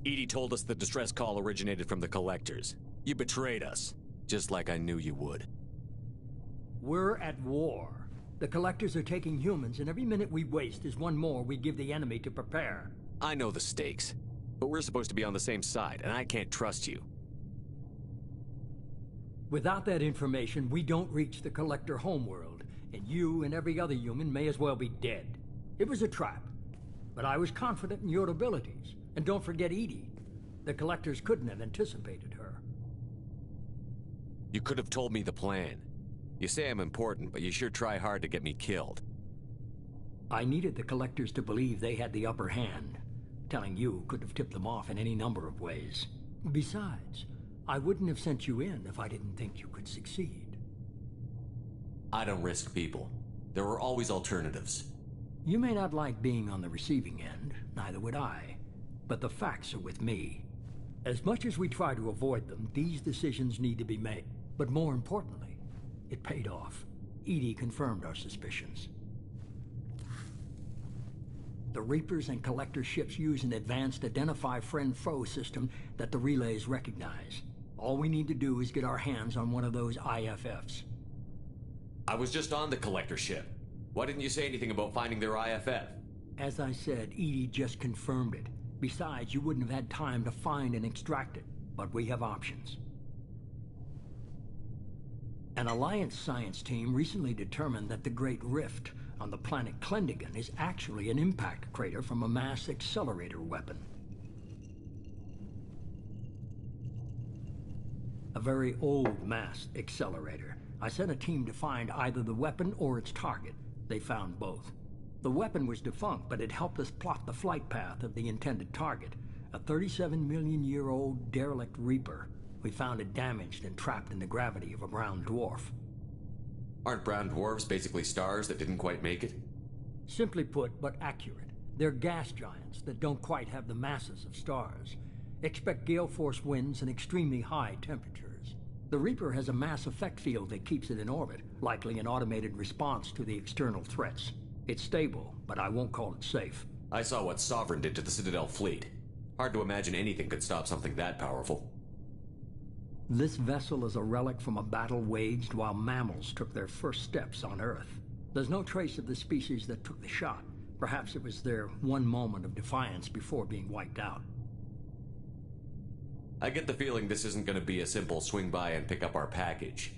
EDI told us the distress call originated from the collectors. You betrayed us, just like I knew you would. We're at war. The collectors are taking humans, and every minute we waste is one more we give the enemy to prepare. I know the stakes, but we're supposed to be on the same side, and I can't trust you. Without that information, we don't reach the collector homeworld, and you and every other human may as well be dead. It was a trap, but I was confident in your abilities. And don't forget EDI. The collectors couldn't have anticipated her. You could have told me the plan. You say I'm important, but you sure try hard to get me killed. I needed the collectors to believe they had the upper hand. Telling you could have tipped them off in any number of ways. Besides, I wouldn't have sent you in if I didn't think you could succeed. I don't risk people. There were always alternatives. You may not like being on the receiving end, neither would I. But the facts are with me. As much as we try to avoid them, these decisions need to be made. But more importantly, it paid off. EDI confirmed our suspicions. The Reapers and Collector ships use an advanced identify friend-foe system that the relays recognize. All we need to do is get our hands on one of those IFFs. I was just on the Collector ship. Why didn't you say anything about finding their IFF? As I said, EDI just confirmed it. Besides, you wouldn't have had time to find and extract it. But we have options. An Alliance science team recently determined that the Great Rift on the planet Klendagon is actually an impact crater from a mass accelerator weapon. A very old mass accelerator. I sent a team to find either the weapon or its target. They found both. The weapon was defunct, but it helped us plot the flight path of the intended target, a 37-million-year-old derelict Reaper. We found it damaged and trapped in the gravity of a brown dwarf. Aren't brown dwarfs basically stars that didn't quite make it? Simply put, but accurate. They're gas giants that don't quite have the masses of stars. Expect gale force winds and extremely high temperatures. The Reaper has a mass effect field that keeps it in orbit, likely an automated response to the external threats. It's stable, but I won't call it safe. I saw what Sovereign did to the Citadel fleet. Hard to imagine anything could stop something that powerful. This vessel is a relic from a battle waged while mammals took their first steps on Earth. There's no trace of the species that took the shot. Perhaps it was their one moment of defiance before being wiped out. I get the feeling this isn't going to be a simple swing by and pick up our package.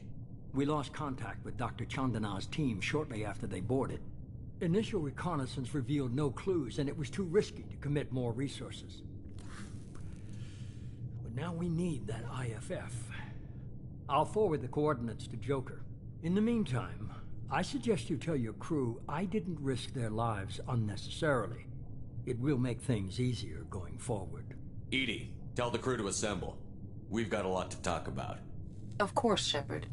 We lost contact with Dr. Chandana's team shortly after they boarded. Initial reconnaissance revealed no clues, and it was too risky to commit more resources. But now we need that IFF. I'll forward the coordinates to Joker. In the meantime, I suggest you tell your crew I didn't risk their lives unnecessarily. It will make things easier going forward. EDI, tell the crew to assemble. We've got a lot to talk about. Of course, Shepard.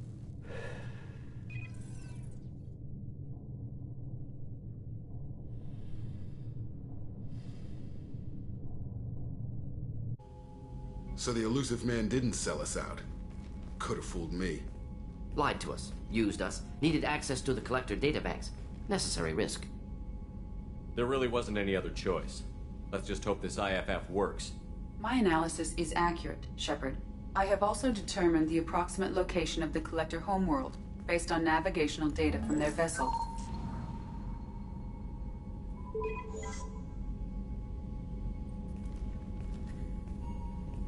So the elusive man didn't sell us out. Could have fooled me. Lied to us, used us, needed access to the Collector databanks. Necessary risk. There really wasn't any other choice. Let's just hope this IFF works. My analysis is accurate, Shepard. I have also determined the approximate location of the Collector homeworld, based on navigational data from their vessel.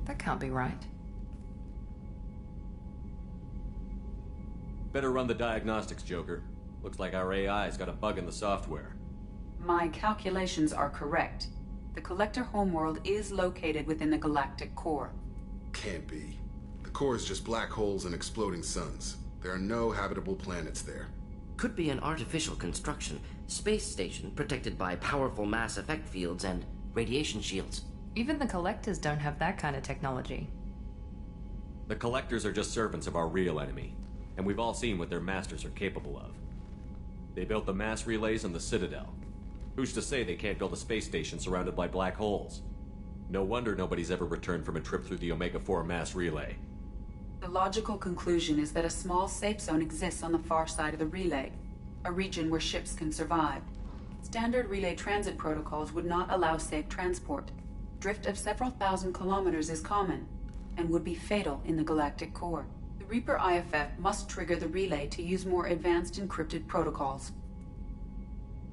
That can't be right. Better run the diagnostics, Joker. Looks like our AI's got a bug in the software. My calculations are correct. The Collector homeworld is located within the galactic core. Can't be. The core is just black holes and exploding suns. There are no habitable planets there. Could be an artificial construction, space station protected by powerful mass effect fields and radiation shields. Even the Collectors don't have that kind of technology. The Collectors are just servants of our real enemy, and we've all seen what their masters are capable of. They built the mass relays on the Citadel. Who's to say they can't build a space station surrounded by black holes? No wonder nobody's ever returned from a trip through the Omega-4 mass relay. The logical conclusion is that a small safe zone exists on the far side of the relay, a region where ships can survive. Standard relay transit protocols would not allow safe transport. Drift of several thousand kilometers is common, and would be fatal in the galactic core. The Reaper IFF must trigger the relay to use more advanced encrypted protocols.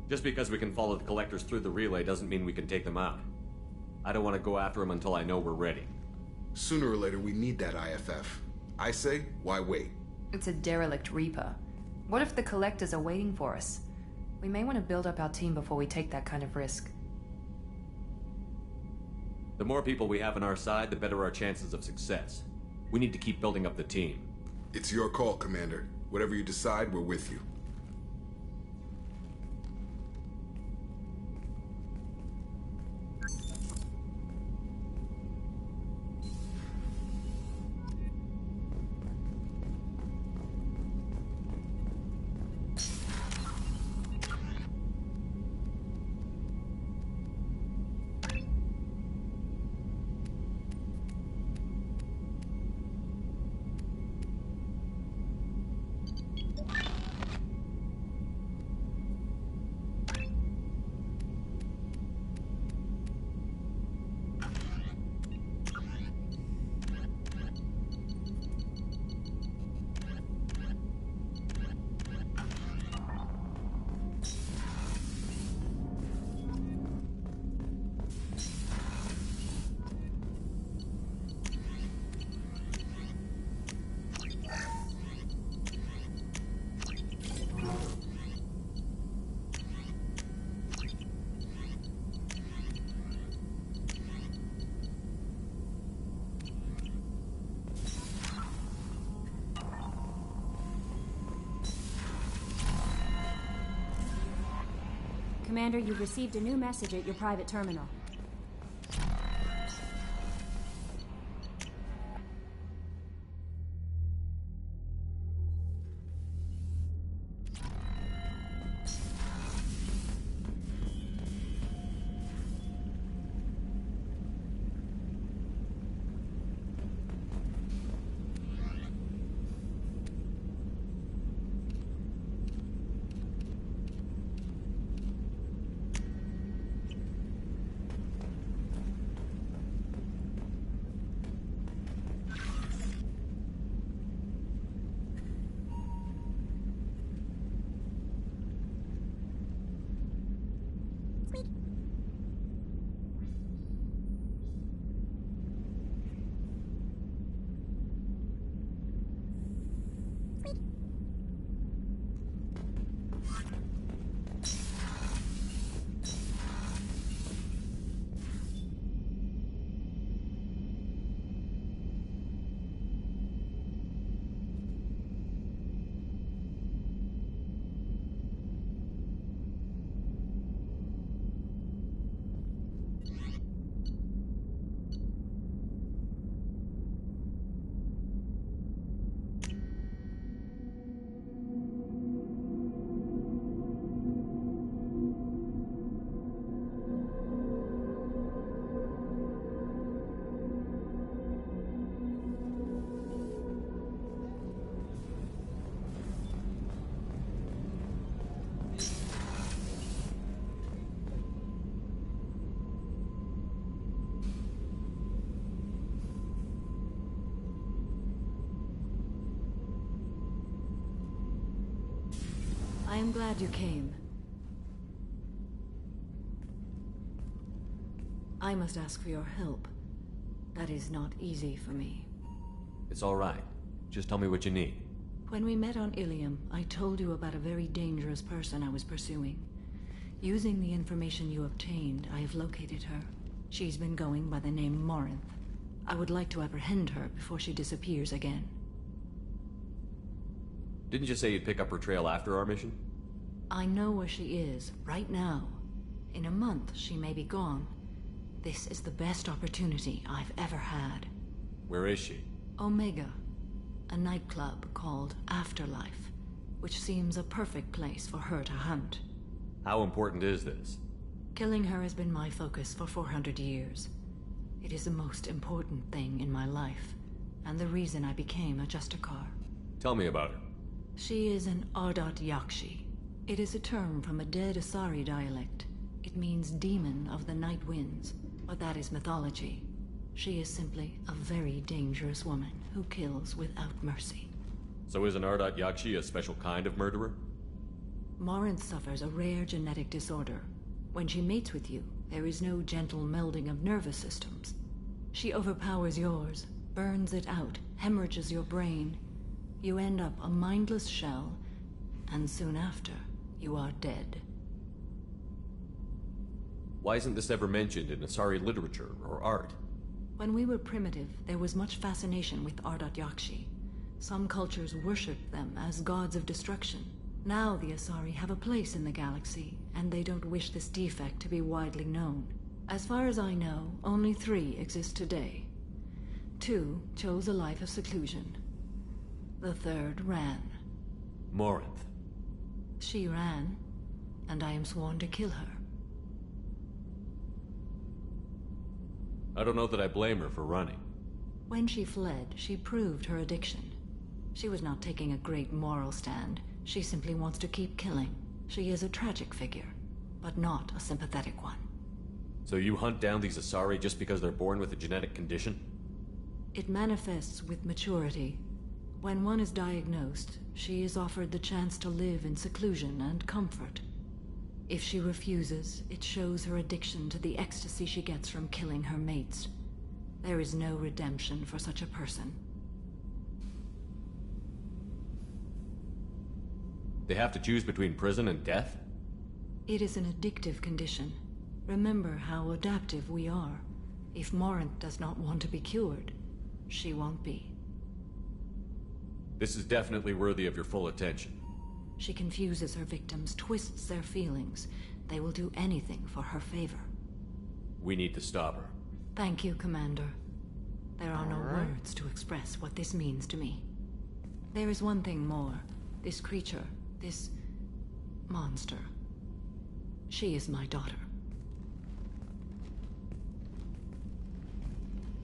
Just because we can follow the Collectors through the relay doesn't mean we can take them out. I don't want to go after them until I know we're ready. Sooner or later, we need that IFF. I say, why wait? It's a derelict Reaper. What if the Collectors are waiting for us? We may want to build up our team before we take that kind of risk. The more people we have on our side, the better our chances of success. We need to keep building up the team. It's your call, Commander. Whatever you decide, we're with you. Commander, you've received a new message at your private terminal. I am glad you came. I must ask for your help. That is not easy for me. It's all right. Just tell me what you need. When we met on Ilium, I told you about a very dangerous person I was pursuing. Using the information you obtained, I have located her. She's been going by the name Morinth. I would like to apprehend her before she disappears again. Didn't you say you'd pick up her trail after our mission? I know where she is, right now. In a month, she may be gone. This is the best opportunity I've ever had. Where is she? Omega, a nightclub called Afterlife, which seems a perfect place for her to hunt. How important is this? Killing her has been my focus for 400 years. It is the most important thing in my life, and the reason I became a Justicar. Tell me about her. She is an Ardat Yakshi. It is a term from a dead Asari dialect. It means demon of the night winds, but that is mythology. She is simply a very dangerous woman who kills without mercy. So is an Ardat Yakshi a special kind of murderer? Morinth suffers a rare genetic disorder. When she mates with you, there is no gentle melding of nervous systems. She overpowers yours, burns it out, hemorrhages your brain. You end up a mindless shell, and soon after, you are dead. Why isn't this ever mentioned in Asari literature or art? When we were primitive, there was much fascination with Ardat Yakshi. Some cultures worshipped them as gods of destruction. Now the Asari have a place in the galaxy, and they don't wish this defect to be widely known. As far as I know, only 3 exist today. 2 chose a life of seclusion. The 3rd ran. Morinth. She ran, and I am sworn to kill her. I don't know that I blame her for running. When she fled, she proved her addiction. She was not taking a great moral stand. She simply wants to keep killing. She is a tragic figure, but not a sympathetic one. So you hunt down these Asari just because they're born with a genetic condition? It manifests with maturity. When one is diagnosed, she is offered the chance to live in seclusion and comfort. If she refuses, it shows her addiction to the ecstasy she gets from killing her mates. There is no redemption for such a person. They have to choose between prison and death? It is an addictive condition. Remember how adaptive we are. If Morinth does not want to be cured, she won't be. This is definitely worthy of your full attention. She confuses her victims, twists their feelings. They will do anything for her favor. We need to stop her. Thank you, Commander. There are no words to express what this means to me. There is one thing more. This creature, this monster. She is my daughter.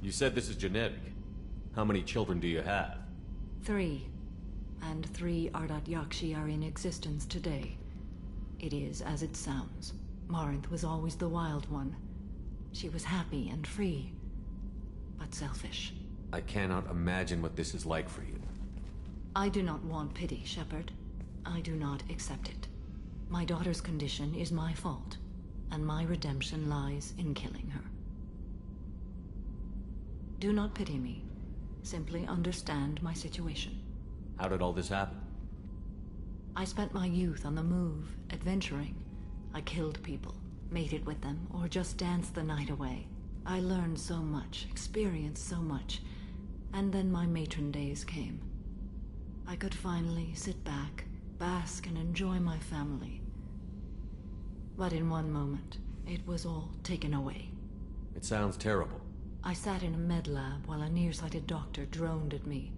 You said this is genetic. How many children do you have? 3. And 3 Ardat Yakshi are in existence today. It is as it sounds. Marinth was always the wild one. She was happy and free, but selfish. I cannot imagine what this is like for you. I do not want pity, Shepard. I do not accept it. My daughter's condition is my fault, and my redemption lies in killing her. Do not pity me. Simply understand my situation. How did all this happen? I spent my youth on the move, adventuring. I killed people, mated with them, or just danced the night away. I learned so much, experienced so much, and then my matron days came. I could finally sit back, bask and enjoy my family. But in one moment, it was all taken away. It sounds terrible. I sat in a med lab while a nearsighted doctor droned at me,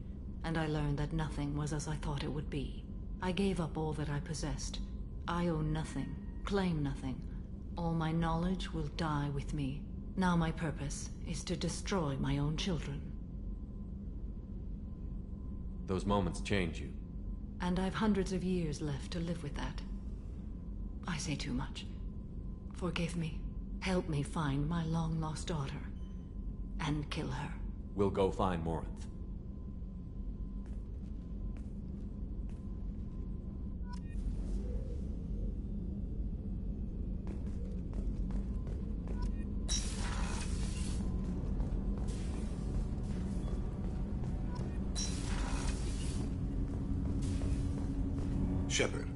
and I learned that nothing was as I thought it would be. I gave up all that I possessed. I own nothing, claim nothing. All my knowledge will die with me. Now my purpose is to destroy my own children. Those moments change you. And I've hundreds of years left to live with that. I say too much. Forgive me. Help me find my long-lost daughter. And kill her. We'll go find Morinth. Shepard.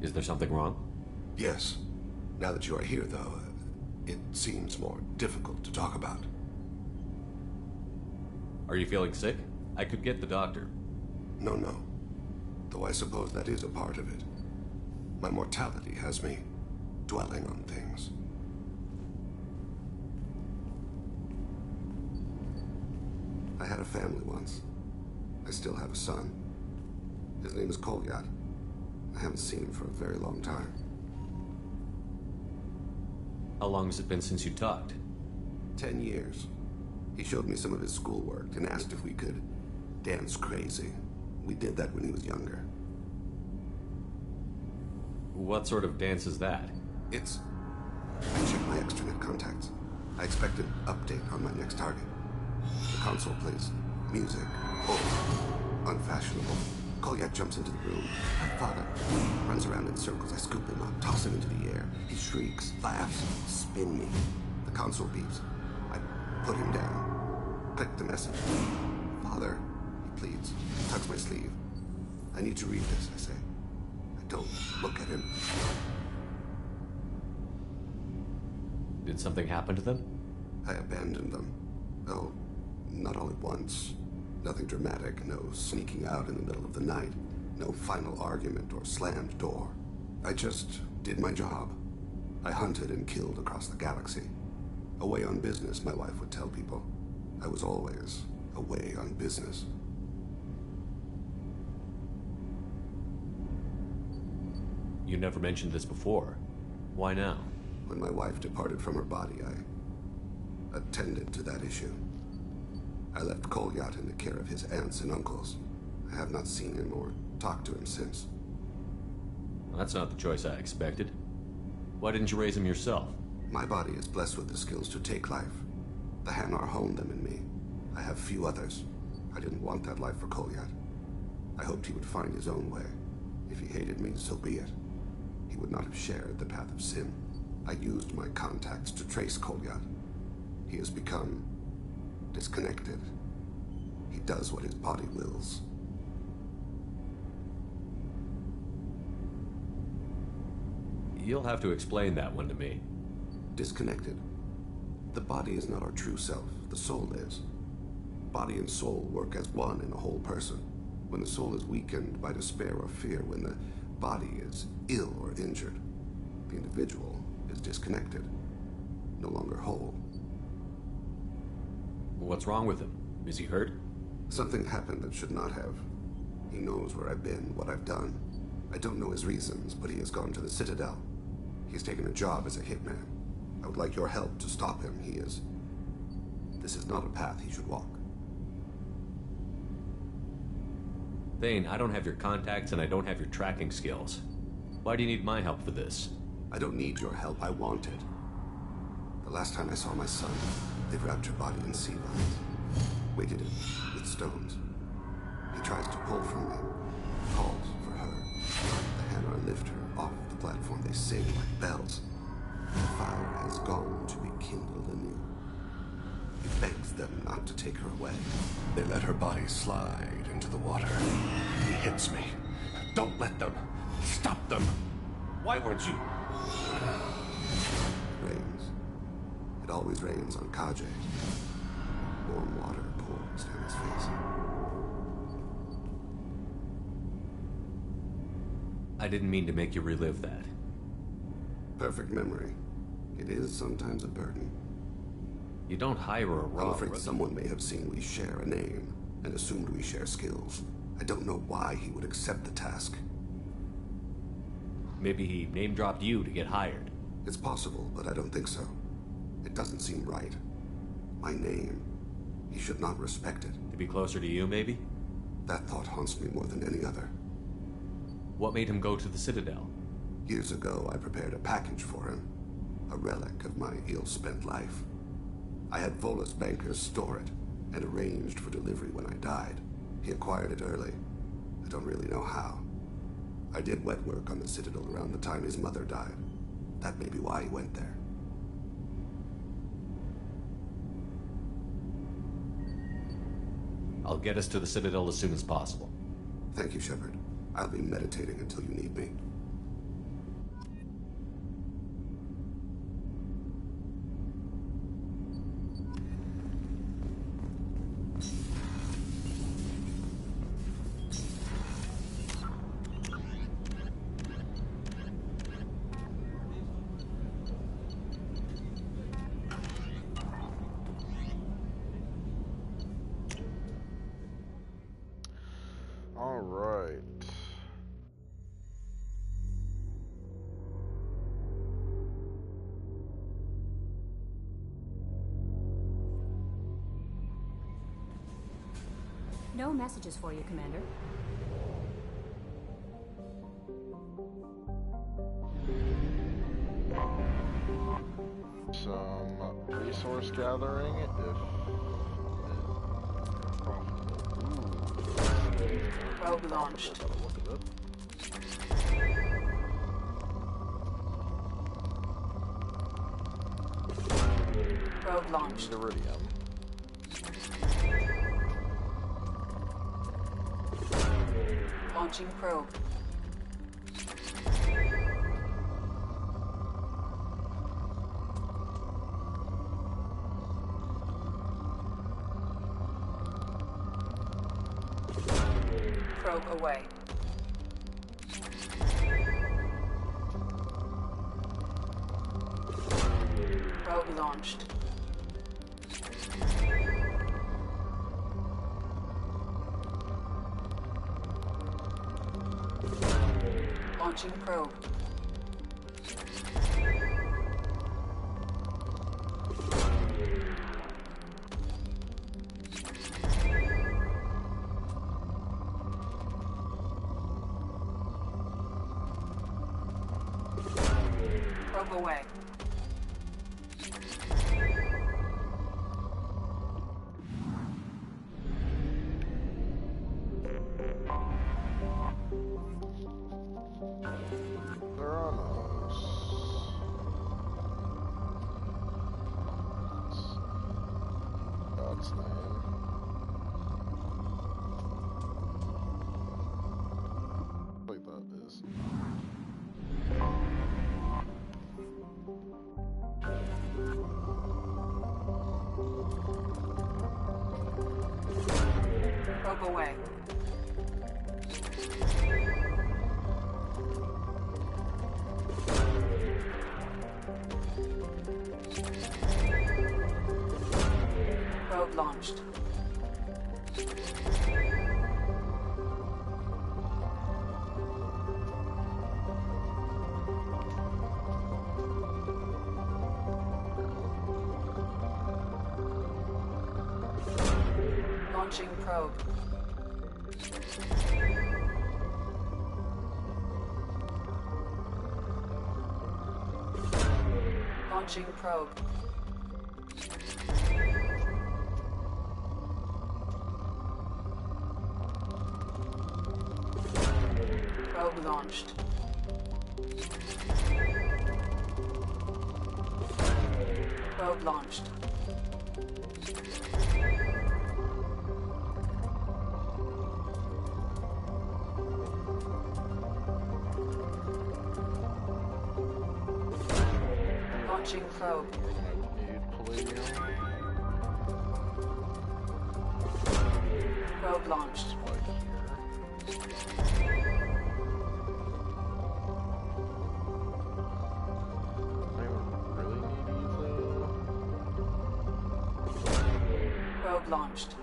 Is there something wrong? Yes. Now that you are here, though, it seems more difficult to talk about. Are you feeling sick? I could get the doctor. No. Though I suppose that is a part of it. My mortality has me dwelling on things. I had a family once. I still have a son. His name is Kolyat. I haven't seen him for a very long time. How long has it been since you talked? 10 years. He showed me some of his schoolwork and asked if we could dance crazy. We did that when he was younger. What sort of dance is that? It's... I checked my extranet contacts. I expect an update on my next target. The console plays music. Unfashionable. Kolyat jumps into the room. My father runs around in circles. I scoop him up, toss him into the air. He shrieks, laughs, spin me. The console beeps. I put him down. Click the message. Father, he pleads. He tugs my sleeve. I need to read this, I say. I don't look at him. Did something happen to them? I abandoned them. Oh, not all at once. Nothing dramatic, no sneaking out in the middle of the night, no final argument or slammed door. I just did my job. I hunted and killed across the galaxy. Away on business, my wife would tell people. I was always away on business. You never mentioned this before. Why now? When my wife departed from her body, I attended to that issue. I left Kolyat in the care of his aunts and uncles. I have not seen him or talked to him since. Well, that's not the choice I expected. Why didn't you raise him yourself? My body is blessed with the skills to take life. The Hanar honed them in me. I have few others. I didn't want that life for Kolyat. I hoped he would find his own way. If he hated me, so be it. He would not have shared the path of sin. I used my contacts to trace Kolyat. He has become disconnected. He does what his body wills. You'll have to explain that one to me. Disconnected. The body is not our true self. The soul is. Body and soul work as one in a whole person. When the soul is weakened by despair or fear, when the body is ill or injured. The individual is disconnected, no longer whole. What's wrong with him? Is he hurt? Something happened that should not have. He knows where I've been, what I've done. I don't know his reasons, but he has gone to the Citadel. He's taken a job as a hitman. I would like your help to stop him. This is not a path he should walk. Thane, I don't have your contacts and I don't have your tracking skills. Why do you need my help for this? I don't need your help. I want it. The last time I saw my son, they wrapped your body in sea vines, weighted it with stones. He tries to pull from me, calls for her. The Hanar lift her off the platform. They sing like bells. The fire has gone to be kindled anew. He begs them not to take her away. They let her body slide into the water. He hits me. Don't let them. Stop them. Why weren't you? Rains. It always rains on Kaje. Warm water pours down his face. I didn't mean to make you relive that. Perfect memory. It is sometimes a burden. You don't hire a raw... I'm afraid someone may have seen we share a name and assumed we share skills. I don't know why he would accept the task. Maybe he name-dropped you to get hired. It's possible, but I don't think so. It doesn't seem right. My name. He should not respect it. To be closer to you, maybe? That thought haunts me more than any other. What made him go to the Citadel? Years ago, I prepared a package for him. A relic of my ill-spent life. I had Volus bankers store it, and arranged for delivery when I died. He acquired it early. I don't really know how. I did wet work on the Citadel around the time his mother died. That may be why he went there. I'll get us to the Citadel as soon as possible. Thank you, Shepard. I'll be meditating until you need me. No messages for you, Commander. Some resource gathering, if Probe launched. Probe launched. Iridium. Launching probe. Probe away. Probe launched. Launching probe. Probe away. Probe away. Probe launched. Launching probe. Launching probe. Probe launched. Probe launched. Launching probe. We're gonna need palladium. Probe launched. Probe launched.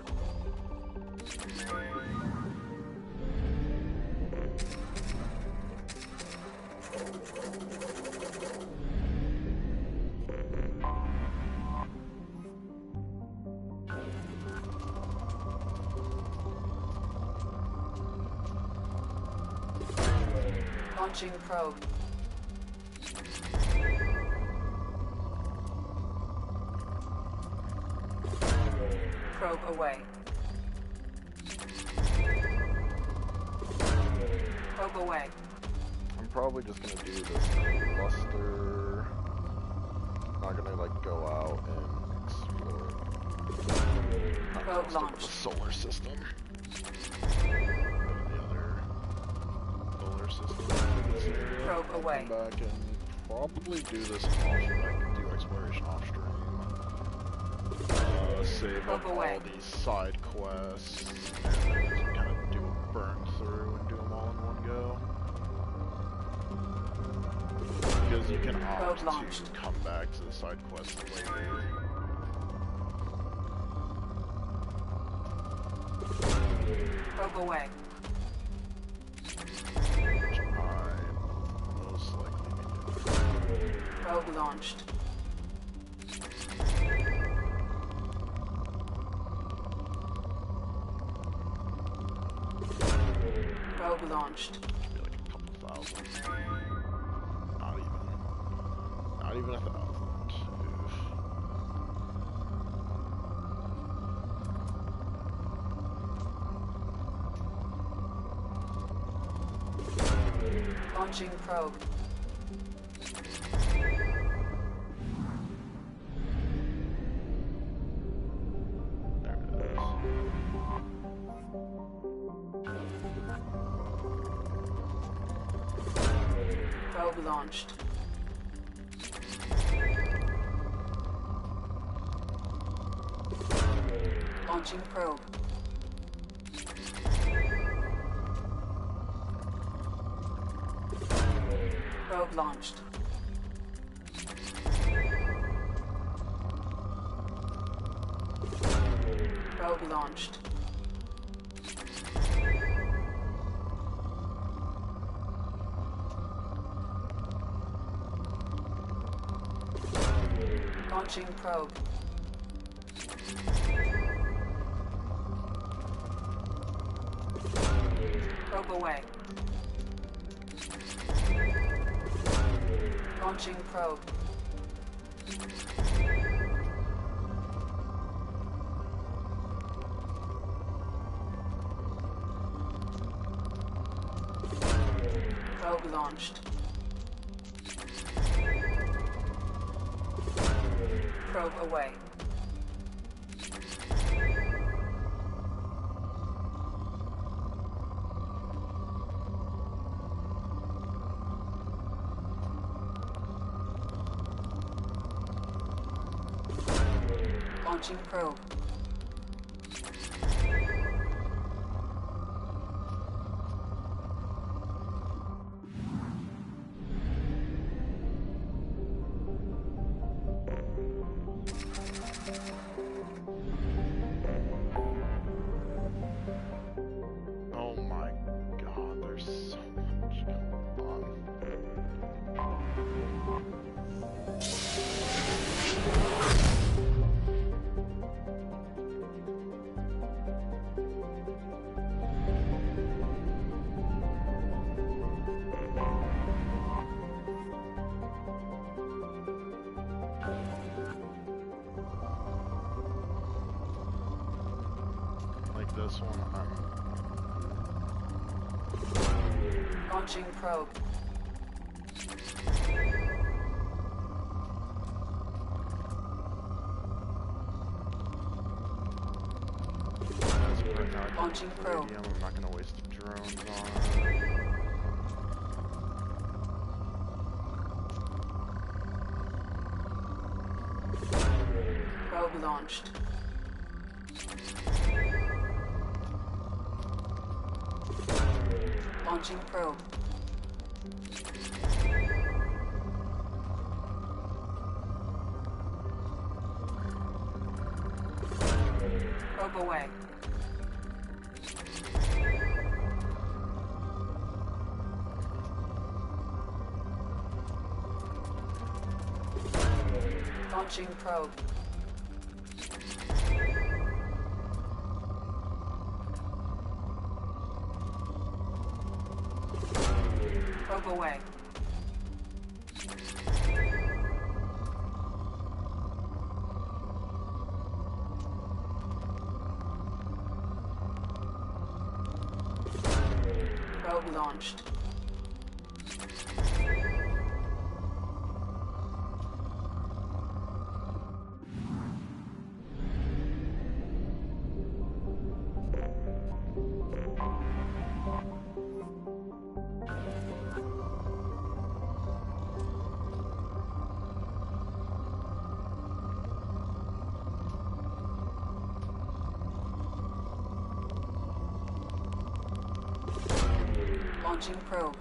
Launching probe. Probe away. Probe away. I'm probably just gonna do this cluster. Not gonna like go out and explore. Probe launched. The solar system. Probe away. Come back and probably do this off. I can do exploration off stream. Save up all these side quests and then just kind of do a burn through and do them all in one go. Because you can opt to come back to the side quests later. Probe away. Probe launched. Probe launched. Should be like a couple thousand. Not even 1,000. Oof. Launching probe. Probe launched. Launching probe. Probe launched. Probe launched. Launching probe. Probe away. Launching probe. Probe launched. Probe away. Launching probe. Launching probe. Launching probe. I'm not gonna waste the drones on it. Probe launched. Launching probe. Probe away. Launching probe. Probe away. Probe launched. Launching probe.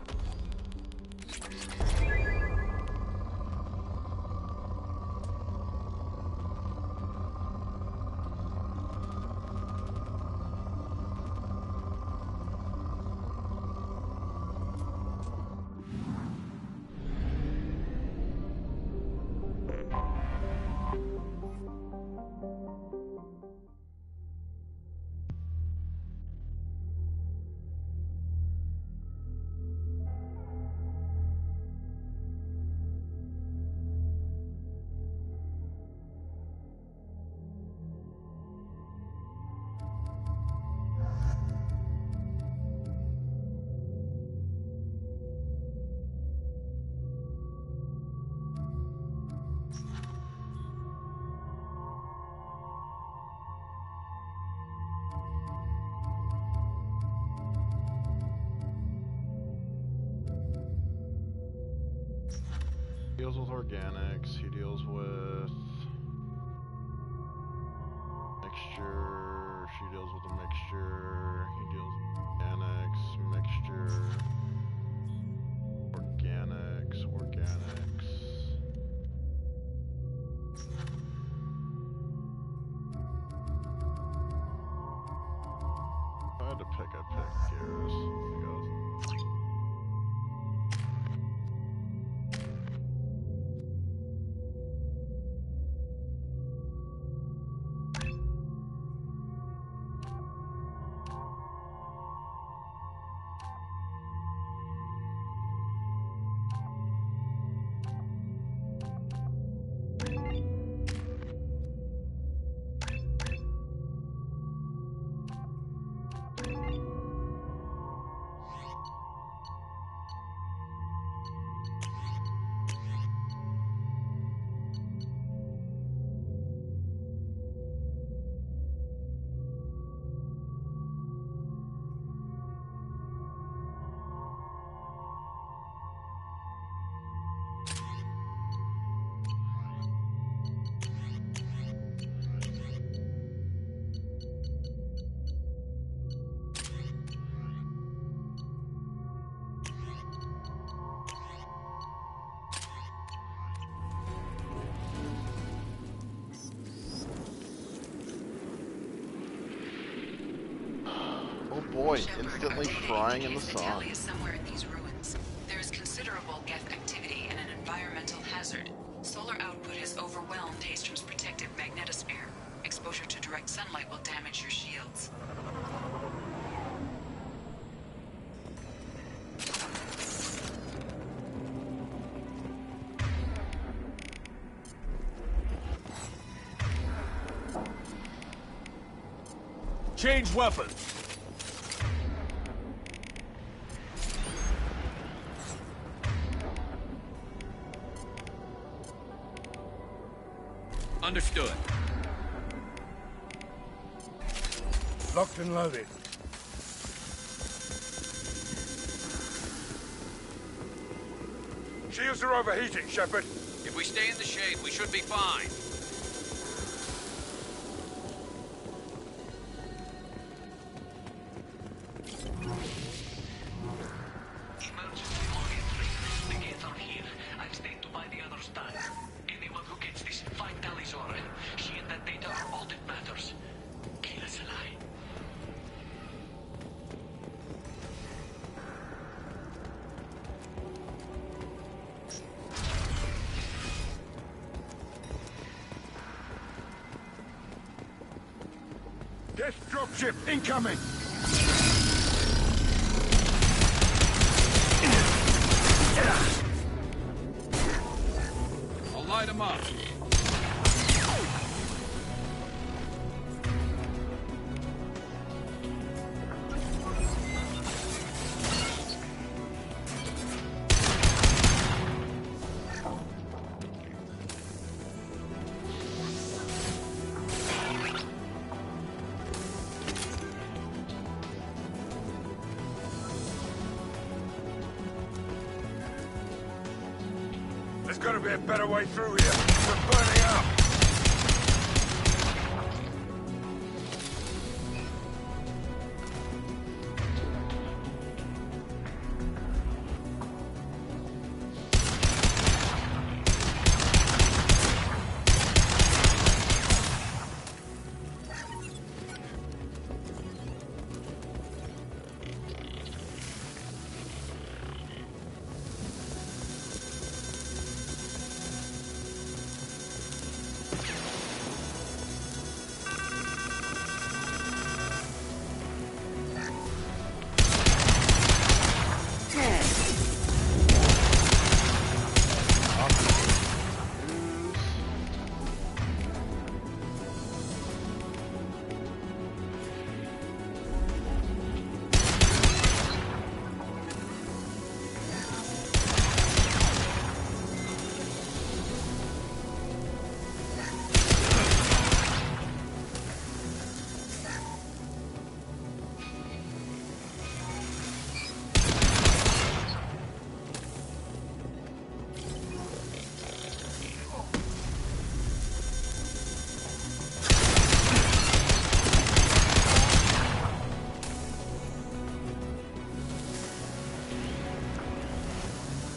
Deals with organics, he deals with mixture, she deals with a mixture, he deals with organics, mixture, organics. If I had to pick, I'd pick Garrus. Boy, instantly frying in the sun. Is somewhere in these ruins. There is considerable geth activity and an environmental hazard. Solar output has overwhelmed Hastrom's protective magnetosphere. Exposure to direct sunlight will damage your shields. Change weapon. Understood. Locked and loaded. Shields are overheating, Shepard. If we stay in the shade, we should be fine. Emergency entry. The gates are here. I've stayed to buy the other stuff. Anyone who gets this, find Talizora. She and that data are all that matters. Keep us alive. Death dropship incoming! I'll light them up. There's gotta be a better way through here. We're burning up!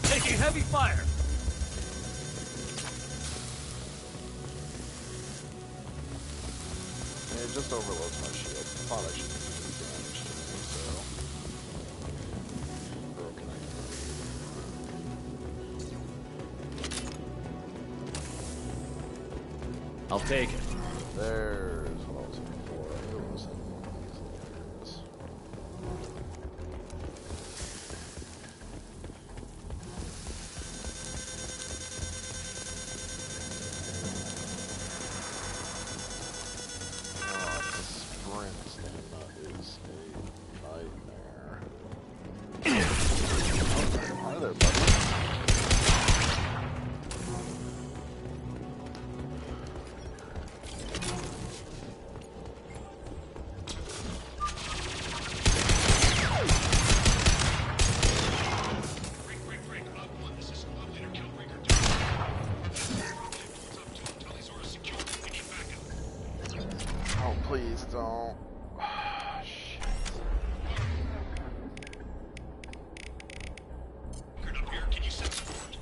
Taking heavy fire. It just overloads my shield. I thought I should do damage to me, so... Broken I'll take it. There's what I was looking for. I knew it was in one of these layers. Oh, please don't. Shit. Up here, can you send support?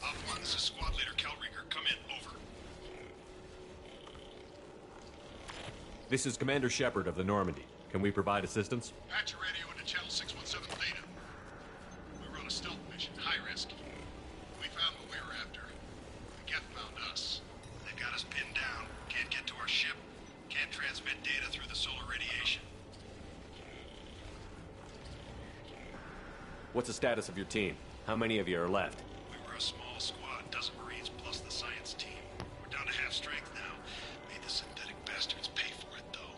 Op 1, this is Squad Leader Kelringer. Come in, over. This is Commander Shepard of the Normandy. Can we provide assistance? Patch your radio into Channel 617 Theta. We were on a stealth mission, high risk. We found what we were after. The Geth found us. They got us pinned down. Can't get to our ship. Can't transmit data through the solar radiation. What's the status of your team? How many of you are left? We were a small squad, dozen Marines plus the science team. We're down to half strength now. Made the synthetic bastards pay for it, though.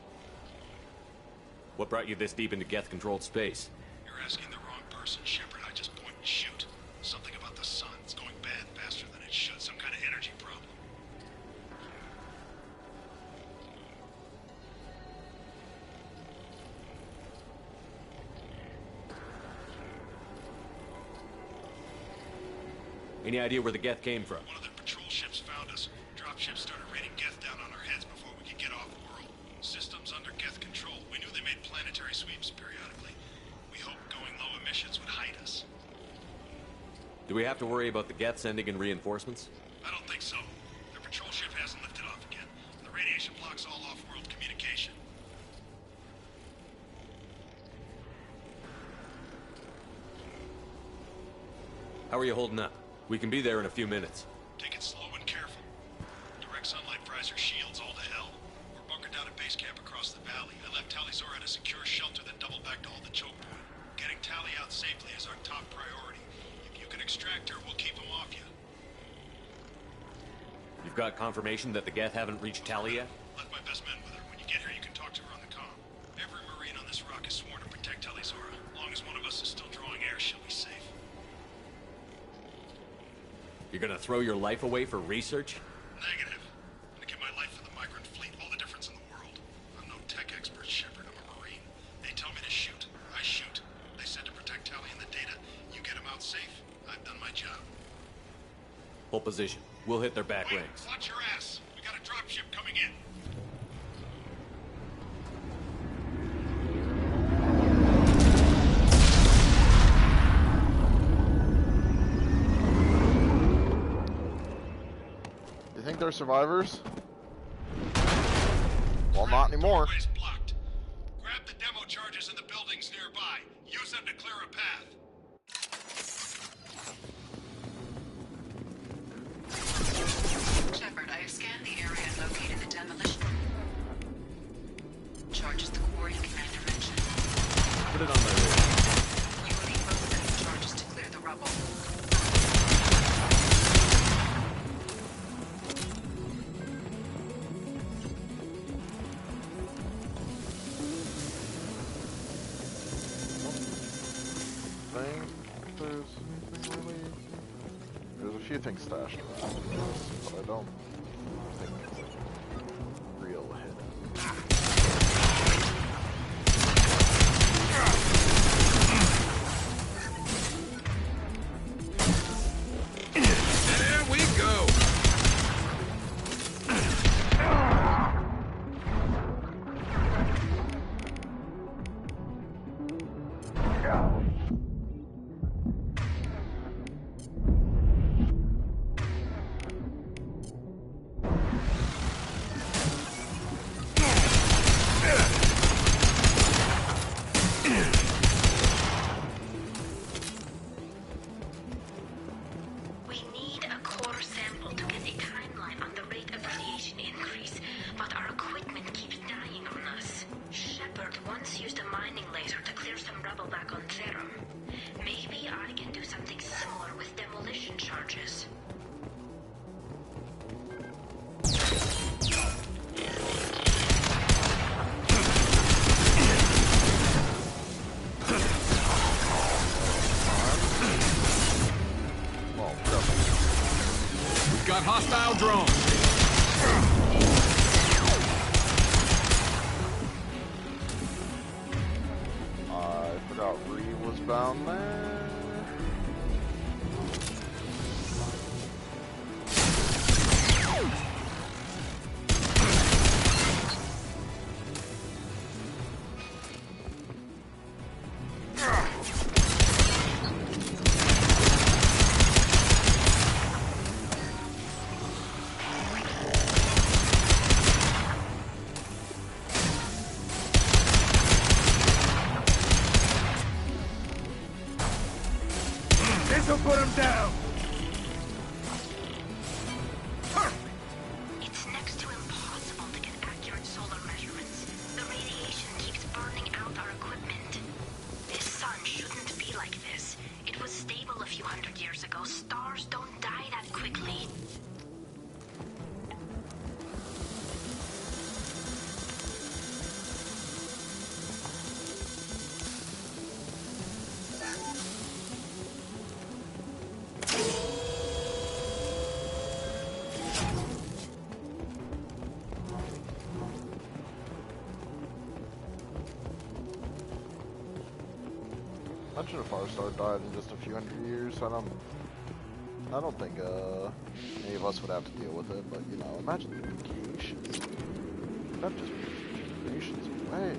What brought you this deep into Geth-controlled space? You're asking the wrong person, Shepard. I just point and shoot. Something about the sun. It's going bad Any idea where the Geth came from? One of the patrol ships found us. Dropships started raining Geth down on our heads before we could get off-world. Systems under Geth control. We knew they made planetary sweeps periodically. We hoped going low emissions would hide us. Do we have to worry about the Geth sending in reinforcements? I don't think so. Their patrol ship hasn't lifted off again. The radiation blocks all off-world communication. How are you holding up? We can be there in a few minutes. Take it slow and careful. Direct sunlight fries our shields all to hell. We're bunkered down at base camp across the valley. I left Talizor at a secure shelter that doubled back to hold the choke point. Getting Tali out safely is our top priority. If you can extract her, we'll keep him off you. You've got confirmation that the Geth haven't reached Tali yet? Left my best men with her. When you get here, you can talk to her on the comm. Every Marine on this rock is sworn to protect Talizora. As long as one of us is still drawing air, she'll be safe. You're gonna throw your life away for research? Negative. I'm gonna give my life for the migrant fleet. All the difference in the world. I'm no tech expert, Shepard. I'm a Marine. They tell me to shoot. I shoot. They said to protect Tali and the data. You get them out safe. I've done my job. Hold position. We'll hit their back ranks. Watch your ass. We got a dropship coming in. You think they're survivors? Well, not anymore. Blocked. Grab the demo charges in the buildings nearby. Use them to clear a path. Shepard, I have scanned the area and located the demolition charges the quarry commander mentioned. Put it on my list. You will need both sets of charges to clear the rubble. There's a few things stashed around, but I don't think it's like real hidden. There we go. We need a core sample to get a timeline on the rate of radiation increase, but our equipment keeps dying on us. Shepard once used a mining laser to clear some rubble back on Therum. Maybe I can do something similar with demolition charges. We've got hostile drones. I forgot Ree was bound there. This'll put him down. It's next to impossible to get accurate solar measurements. The radiation keeps burning out our equipment. This sun shouldn't be like this. It was stable a few hundred years ago. Stars don't die that quickly. Imagine if our star died in just a few hundred years. I I don't think any of us would have to deal with it, but you know, imagine the implications. Not just generations away.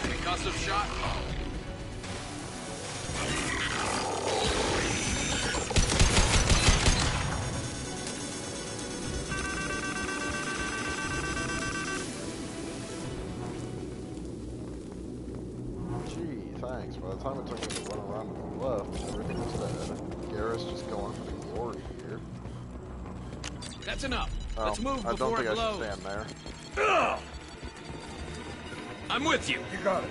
Concussive shot. Gee, thanks. By the time it took me to run around to the left, everything was dead. Garrus just going for the glory here. That's enough. Oh, Let's move I don't before think it I blows. should stand there. Ugh! I'm with you. You got it.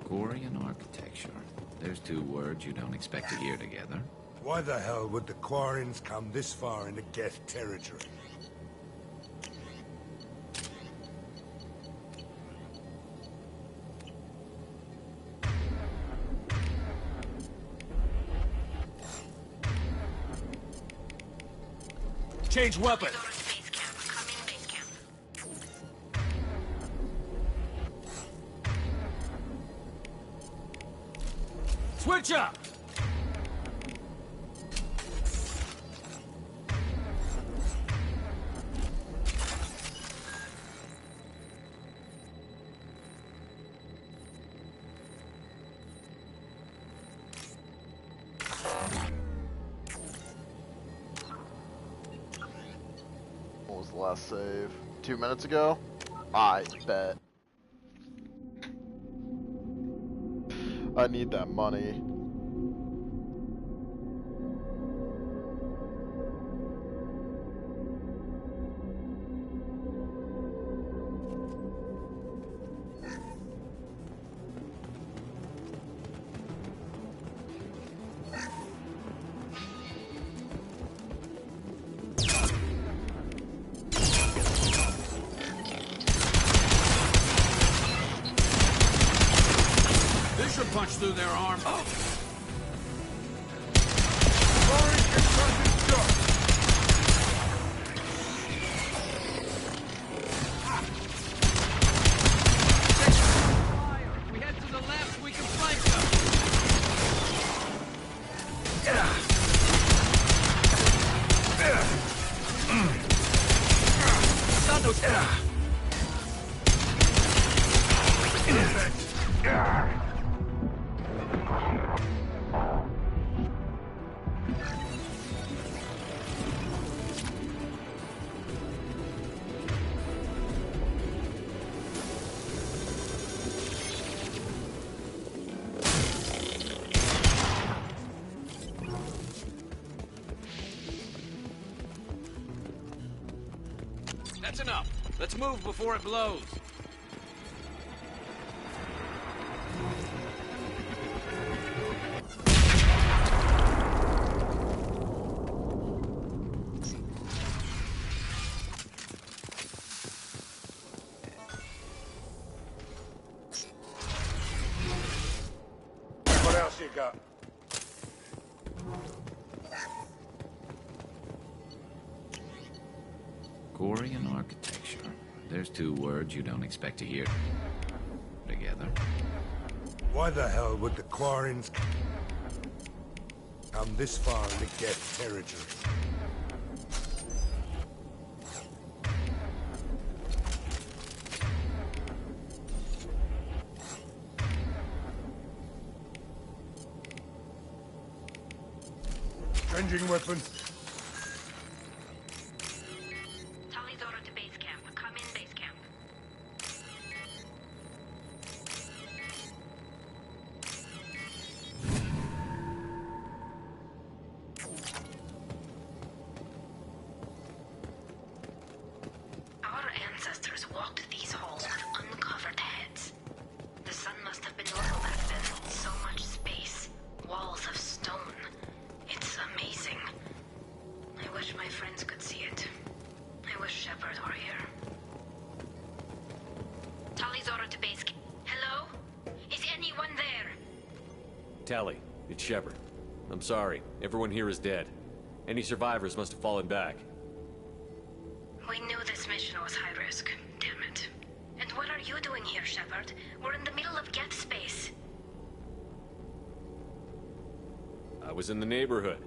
Quarian architecture. There's two words you don't expect to hear together. Why the hell would the Quarians come this far into Geth territory? Change weapon. Switch up. What was the last save? 2 minutes ago? I bet. I need that money. This should punch through their arm. If we head to the left, we can flank That's enough. Let's move before it blows. What else you got? Quarian architecture. There's two words you don't expect to hear together. Why the hell would the Quarrens come this far into Geth territory? Changing weapon. Tallyzora to base camp. Come in, base camp. Our ancestors walked these halls with uncovered heads. The sun must have been low back then. So much space. Walls of stone. It's amazing. I wish my friends could see it. I wish Shepard were here. Tallyzora to base camp. Hello? Is anyone there? Tally, it's Shepard. I'm sorry. Everyone here is dead. Any survivors must have fallen back. We knew this mission was high risk. Damn it. And what are you doing here, Shepard? We're in the middle of Geth space. I was in the neighborhood.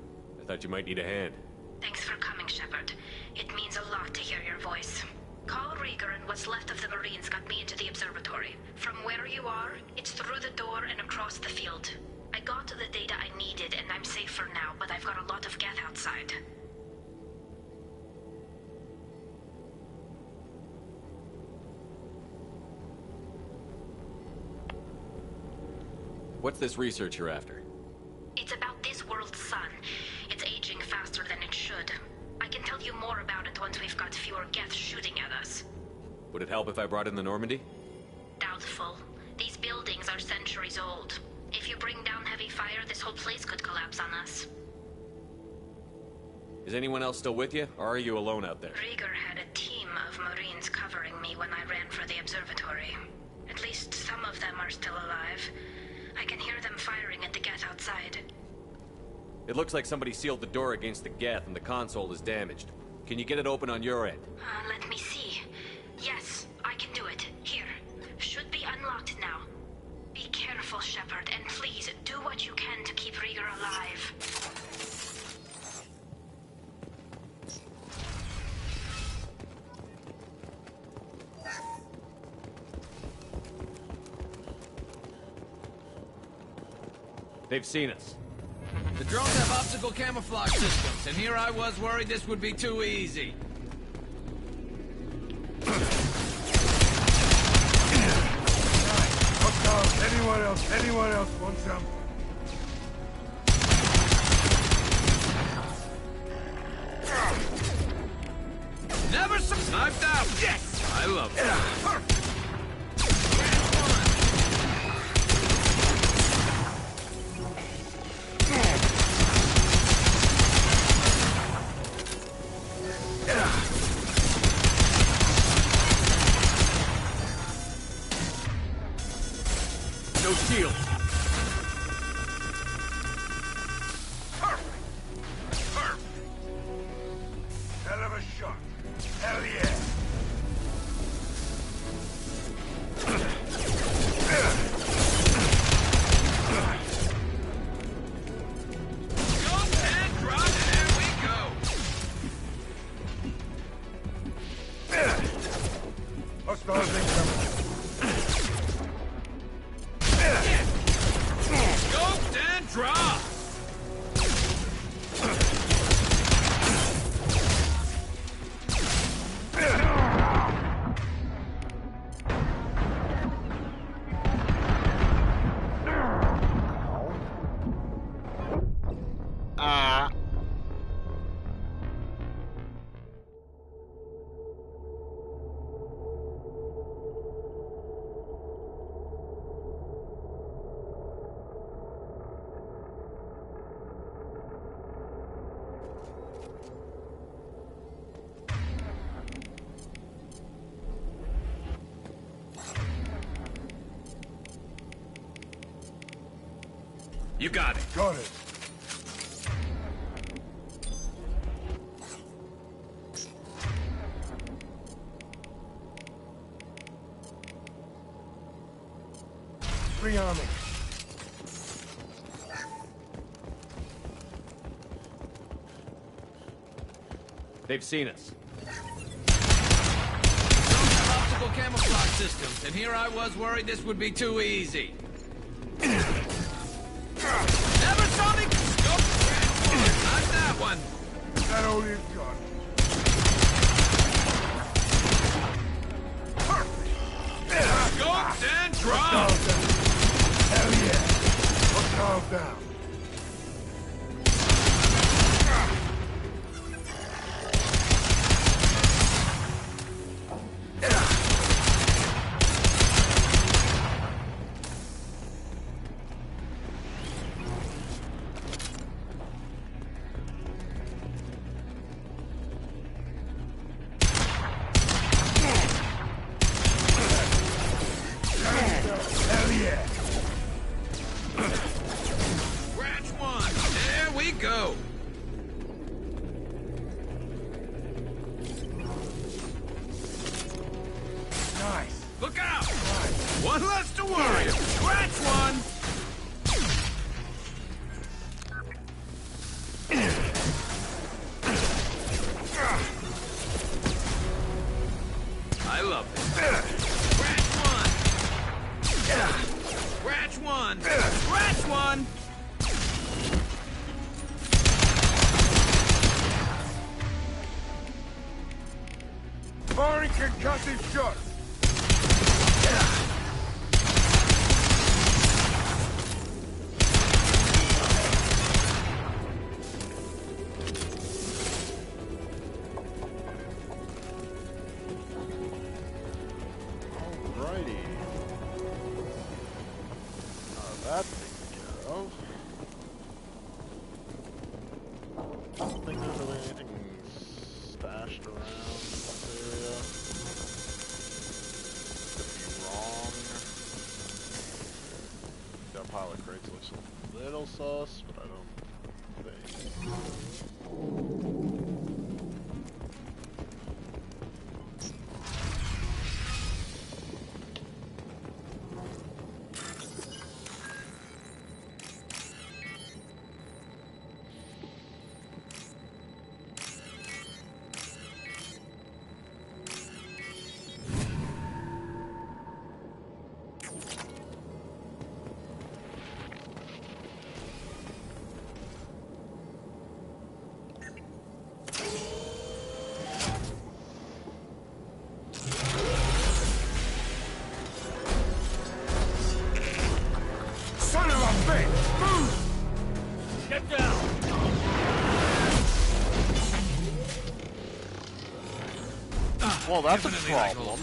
I thought you might need a hand. Thanks for coming, Shepard. It means a lot to hear your voice. Call Rieger and what's left of the Marines got me into the observatory. From where you are, it's through the door and across the field. I got the data I needed and I'm safe for now, but I've got a lot of Geth outside. What's this research you're after? It's about this world's sun. It's aging faster than it should. I can tell you more about it once we've got fewer Geth shooting at us. Would it help if I brought in the Normandy? Doubtful. These buildings are centuries old. If you bring down heavy fire, this whole place could collapse on us. Is anyone else still with you, or are you alone out there? Rieger had a team of Marines covering me when I ran for the observatory. At least some of them are still alive. I can hear them firing at the Geth outside. It looks like somebody sealed the door against the Geth and the console is damaged. Can you get it open on your end? Let me see. Yes, I can do it. Here. Should be unlocked now. Be careful, Shepard, and please do what you can to keep Rieger alive. They've seen us. The drones have optical camouflage systems, and here I was worried this would be too easy. Anyone else want some? Never sniped out! Yes! I love it. Perfect! No shield. Perfect. Hell of a shot. Hell yeah. Go and drop, there we go. Hostiles incoming. Scoped and drop! You got it. Got it. infantry army. They've seen us. Optical camouflage systems, and here I was worried this would be too easy. Never saw me. Go not that one. That all you've got. Perfect. Go and drop. Hell yeah. Let's calm down. Go! Nice. Look out! Nice. One less to worry. Scratch one! I love it. Scratch one! Scratch one! Scratch one! Firing concussive shot. Alrighty. That taken care of. I don't think there's really anything stashed around this area. Could be wrong. That pile of crates looks a little sus, but I don't think. Well, that's a problem.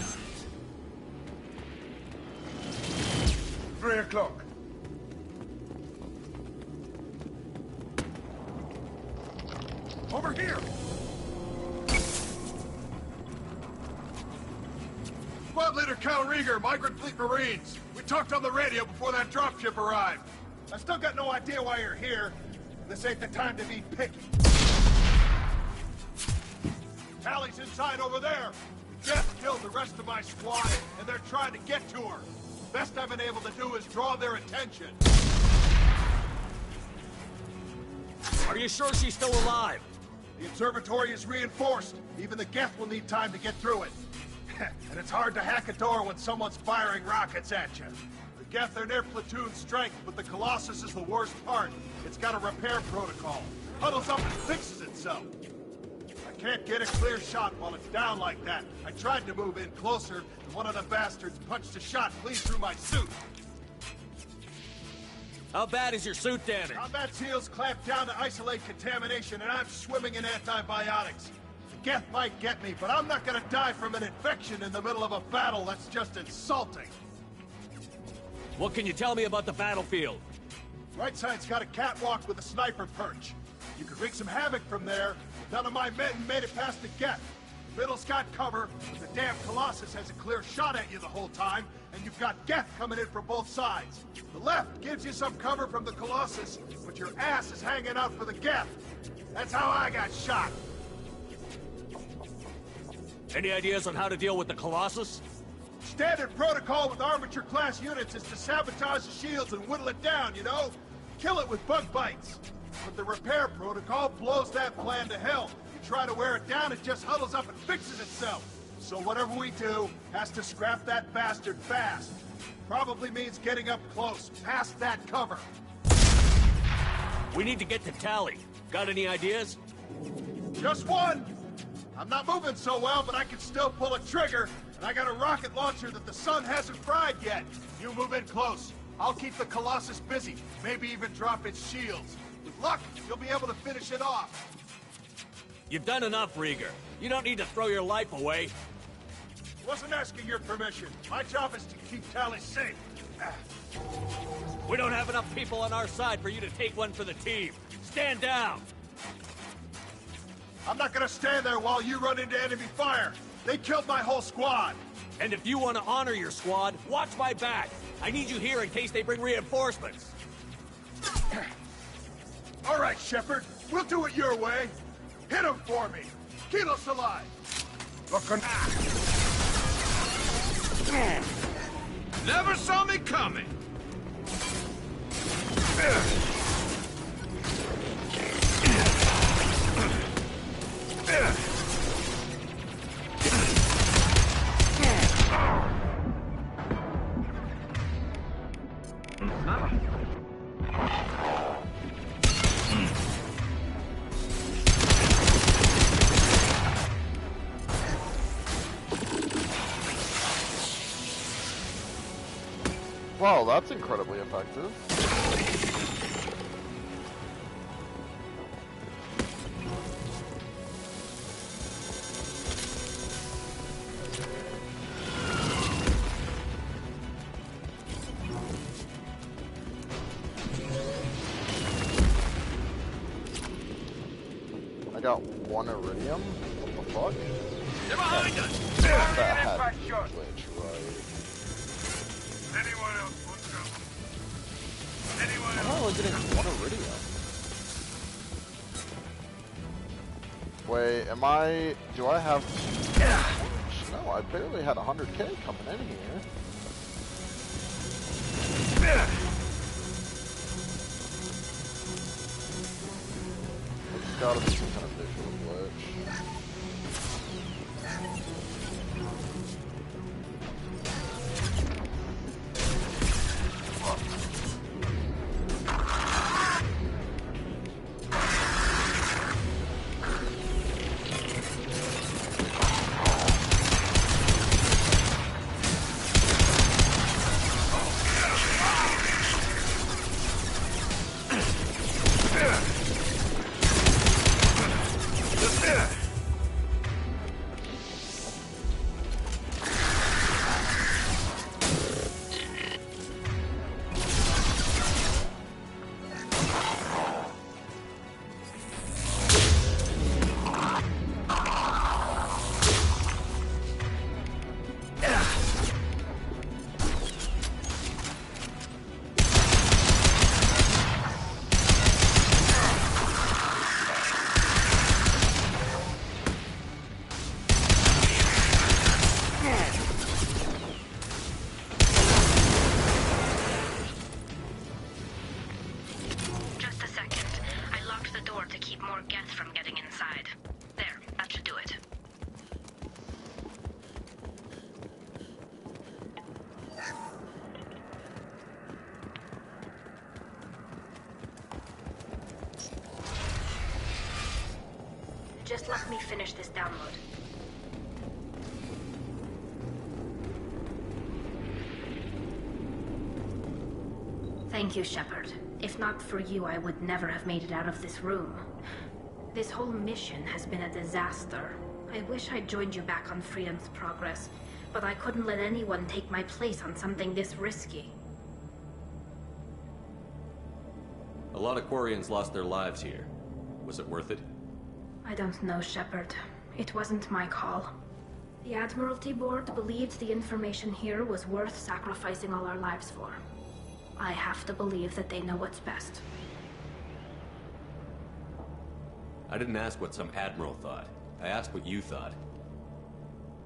3 o'clock. Over here! Squad Leader Cal Rieger, Migrant Fleet Marines. We talked on the radio before that dropship arrived. I still got no idea why you're here. This ain't the time to be picky. Tally's inside over there. Jeff killed the rest of my squad, and they're trying to get to her. Best I've been able to do is draw their attention. Are you sure she's still alive? The observatory is reinforced. Even the Geth will need time to get through it. And it's hard to hack a door when someone's firing rockets at you. The Geth are near platoon strength, but the Colossus is the worst part. It's got a repair protocol. Huddles up and fixes itself. Can't get a clear shot while it's down like that. I tried to move in closer, and one of the bastards punched a shot clean through my suit. How bad is your suit damaged? Combat SEALs clamped down to isolate contamination, and I'm swimming in antibiotics. The Geth might get me, but I'm not gonna die from an infection in the middle of a battle. That's just insulting. What can you tell me about the battlefield? Right side's got a catwalk with a sniper perch. You could wreak some havoc from there. None of my men made it past the Geth. The middle's got cover, but the damn Colossus has a clear shot at you the whole time, and you've got Geth coming in from both sides. The left gives you some cover from the Colossus, but your ass is hanging out for the Geth. That's how I got shot. Any ideas on how to deal with the Colossus? Standard protocol with armature-class units is to sabotage the shields and whittle it down, you know? Kill it with bug bites. But the repair protocol blows that plan to hell. You try to wear it down, it just huddles up and fixes itself. So whatever we do has to scrap that bastard fast. Probably means getting up close, past that cover. We need to get to Tally. Got any ideas? Just one! I'm not moving so well, but I can still pull a trigger, and I got a rocket launcher that the sun hasn't fried yet. You move in close. I'll keep the Colossus busy, maybe even drop its shields. With luck, you'll be able to finish it off. You've done enough, Rieger. You don't need to throw your life away. Wasn't asking your permission. My job is to keep Tally safe. We don't have enough people on our side for you to take one for the team. Stand down! I'm not gonna stand there while you run into enemy fire. They killed my whole squad. And if you want to honor your squad, watch my back. I need you here in case they bring reinforcements. All right, Shepard. We'll do it your way. Hit him for me. Kilos alive. Never saw me coming. Wow, that's incredibly effective. I got 1 iridium. What the fuck? They're behind us! That had glitch, right? Anyone else want to go? Anyone I'm only getting 1 iridium. Wait, am I... do I have... No, I barely had 100k coming in here. It's gotta be some kind of visual glitch. Just let me finish this download. Thank you, Shepard. If not for you, I would never have made it out of this room. This whole mission has been a disaster. I wish I'd joined you back on Freedom's Progress, but I couldn't let anyone take my place on something this risky. A lot of Quarians lost their lives here. Was it worth it? I don't know, Shepard. It wasn't my call. The Admiralty Board believed the information here was worth sacrificing all our lives for. I have to believe that they know what's best. I didn't ask what some admiral thought. I asked what you thought.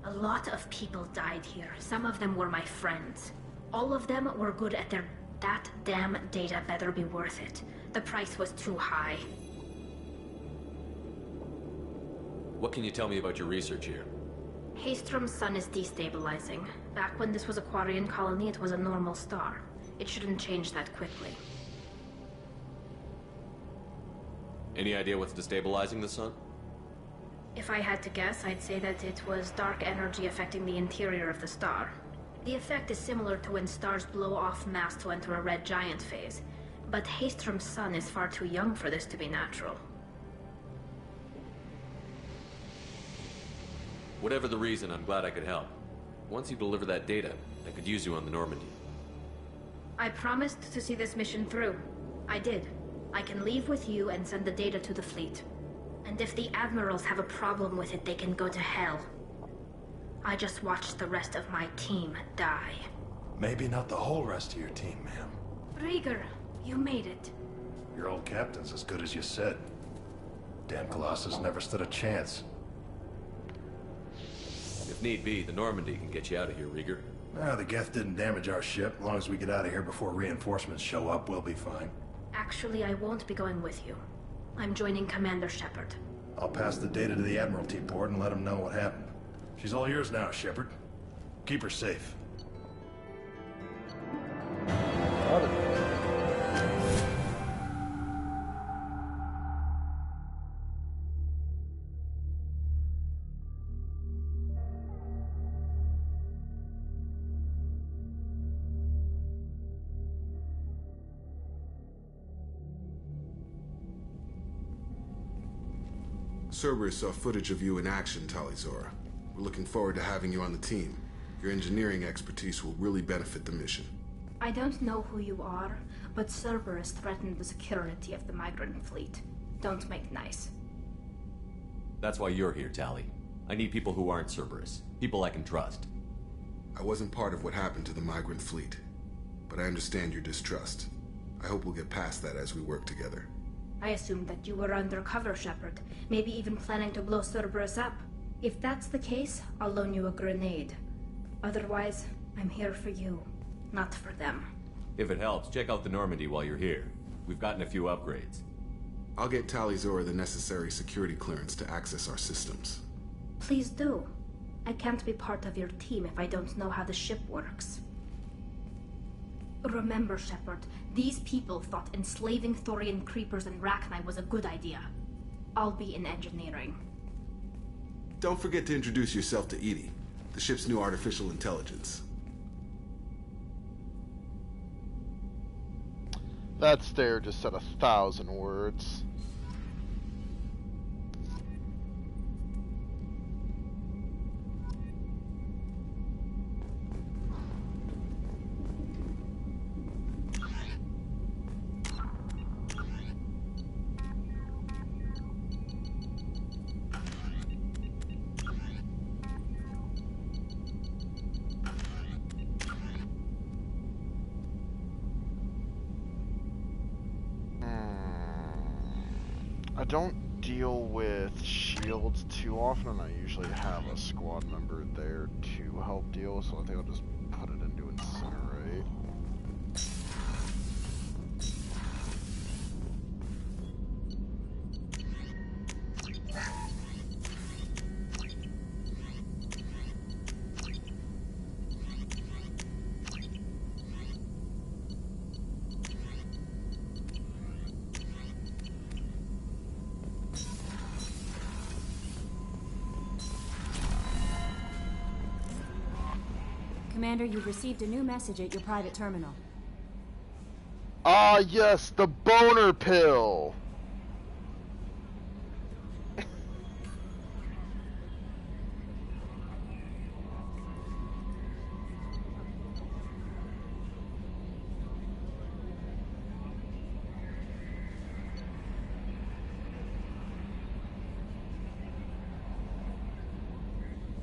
A lot of people died here. Some of them were my friends. All of them were good at their... That damn data better be worth it. The price was too high. What can you tell me about your research here? Haystrom's sun is destabilizing. Back when this was a Quarian colony, it was a normal star. It shouldn't change that quickly. Any idea what's destabilizing the sun? If I had to guess, I'd say that it was dark energy affecting the interior of the star. The effect is similar to when stars blow off mass to enter a red giant phase. But Haystrom's sun is far too young for this to be natural. Whatever the reason, I'm glad I could help. Once you deliver that data, I could use you on the Normandy. I promised to see this mission through. I did. I can leave with you and send the data to the fleet. And if the admirals have a problem with it, they can go to hell. I just watched the rest of my team die. Maybe not the whole rest of your team, ma'am. Rieger, you made it. Your old captain's as good as you said. Damn Colossus never stood a chance. If need be, the Normandy can get you out of here, Rieger. The Geth didn't damage our ship. As long as we get out of here before reinforcements show up, we'll be fine. Actually, I won't be going with you. I'm joining Commander Shepard. I'll pass the data to the Admiralty board and let them know what happened. She's all yours now, Shepard. Keep her safe. Cerberus saw footage of you in action, Tali'Zorah. We're looking forward to having you on the team. Your engineering expertise will really benefit the mission. I don't know who you are, but Cerberus threatened the security of the migrant fleet. Don't make nice. That's why you're here, Tali. I need people who aren't Cerberus. People I can trust. I wasn't part of what happened to the migrant fleet, but I understand your distrust. I hope we'll get past that as we work together. I assumed that you were undercover, Shepard. Maybe even planning to blow Cerberus up. If that's the case, I'll loan you a grenade. Otherwise, I'm here for you, not for them. If it helps, check out the Normandy while you're here. We've gotten a few upgrades. I'll get Tali'Zorah the necessary security clearance to access our systems. Please do. I can't be part of your team if I don't know how the ship works. Remember, Shepard, these people thought enslaving Thorian creepers and Rachni was a good idea. I'll be in engineering. Don't forget to introduce yourself to EDI, the ship's new artificial intelligence. That stare just said 1,000 words. I don't deal with shields too often, and I usually have a squad member there to help deal, so I think I'll just put it into Incinerate. Commander, you've received a new message at your private terminal. Ah, yes, the boner pill!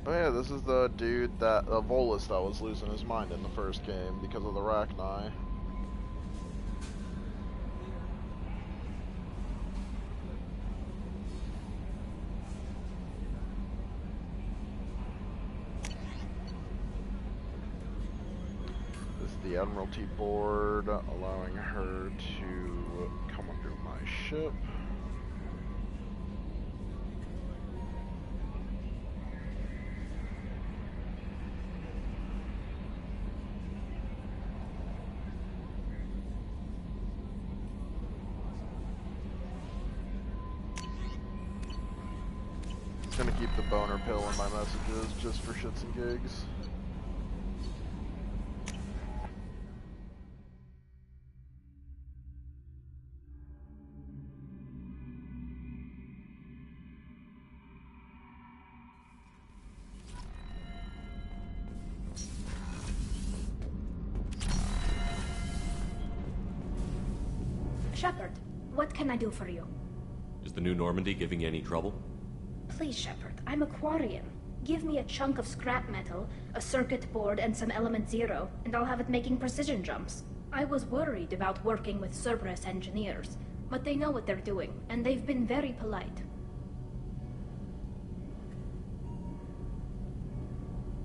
Oh yeah, this is the dude that, Volus, that was losing his mind in the first game because of the Rachni. the Admiralty board, allowing her to come under my ship. Gonna keep the boner pill in my messages just for shits and gigs. Shepard, what can I do for you? Is the new Normandy giving you any trouble? Please, Shepard, I'm a Quarian. Give me a chunk of scrap metal, a circuit board, and some Element Zero, and I'll have it making precision jumps. I was worried about working with Cerberus engineers, but they know what they're doing, and they've been very polite.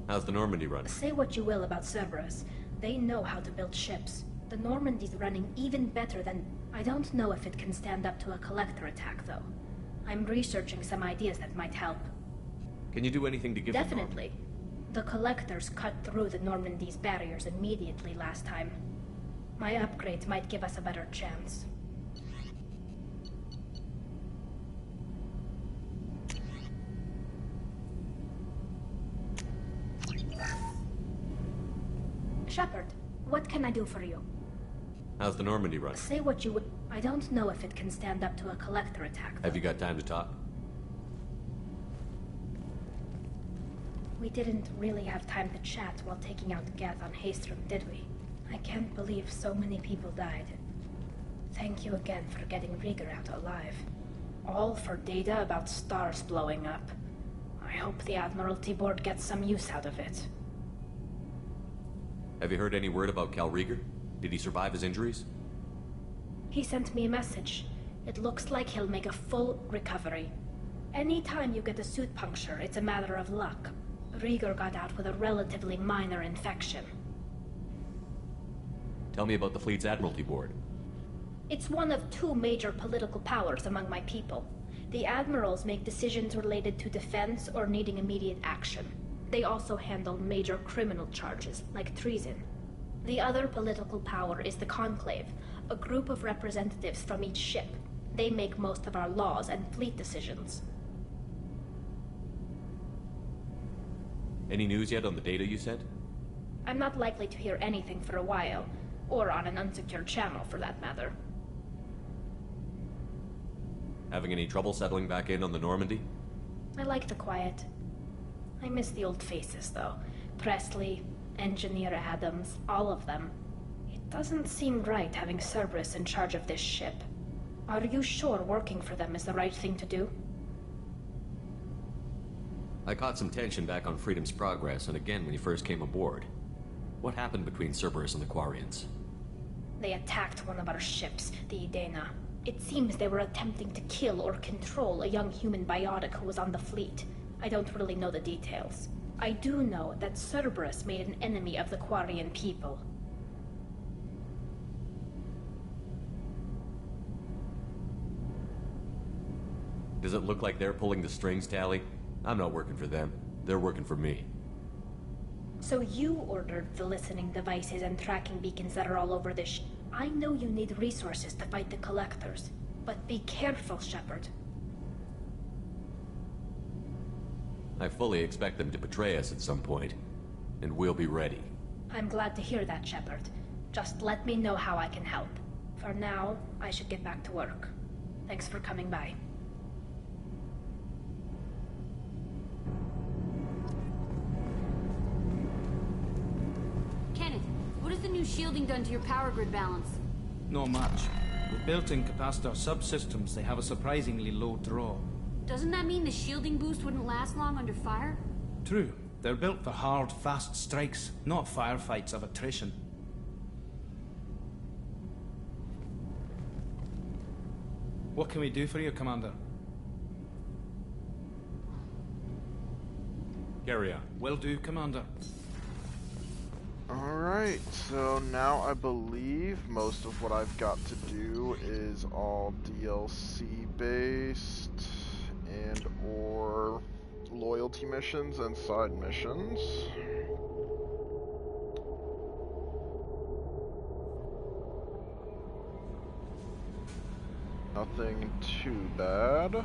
How's the Normandy running? Say what you will about Cerberus. They know how to build ships. The Normandy's running even better than... I don't know if it can stand up to a Collector attack, though. I'm researching some ideas that might help. Can you do anything to give Definitely. The Collectors cut through the Normandy's barriers immediately last time. My upgrades might give us a better chance. Shepard, what can I do for you? How's the Normandy running? Say what you would. I don't know if it can stand up to a Collector attack, though. Have you got time to talk? We didn't really have time to chat while taking out Geth on Haestrom, did we? I can't believe so many people died. Thank you again for getting Rieger out alive. All for data about stars blowing up. I hope the Admiralty board gets some use out of it. Have you heard any word about Cal Rieger? Did he survive his injuries? He sent me a message. It looks like he'll make a full recovery. Anytime you get a suit puncture, it's a matter of luck. Rieger got out with a relatively minor infection. Tell me about the fleet's Admiralty board. It's one of two major political powers among my people. The admirals make decisions related to defense or needing immediate action. They also handle major criminal charges, like treason. The other political power is the Conclave, a group of representatives from each ship. They make most of our laws and fleet decisions. Any news yet on the data you sent? I'm not likely to hear anything for a while, or on an unsecured channel for that matter. Having any trouble settling back in on the Normandy? I like the quiet. I miss the old faces, though. Presley, Engineer Adams, all of them. It doesn't seem right having Cerberus in charge of this ship. Are you sure working for them is the right thing to do? I caught some tension back on Freedom's Progress, and again when you first came aboard. What happened between Cerberus and the Quarians? They attacked one of our ships, the Edena. It seems they were attempting to kill or control a young human biotic who was on the fleet. I don't really know the details. I do know that Cerberus made an enemy of the Quarian people. Does it look like they're pulling the strings, Tali? I'm not working for them. They're working for me. So you ordered the listening devices and tracking beacons that are all over this I know you need resources to fight the Collectors, but be careful, Shepard. I fully expect them to betray us at some point, and we'll be ready. I'm glad to hear that, Shepard. Just let me know how I can help. For now, I should get back to work. Thanks for coming by. Kenneth, what has the new shielding done to your power grid balance? Not much. With built-in capacitor subsystems, they have a surprisingly low draw. Doesn't that mean the shielding boost wouldn't last long under fire? True. They're built for hard, fast strikes, not firefights of attrition. What can we do for you, Commander? Carry on. Will do, Commander. Alright, so now I believe most of what I've got to do is all DLC based and or loyalty missions and side missions. Nothing too bad.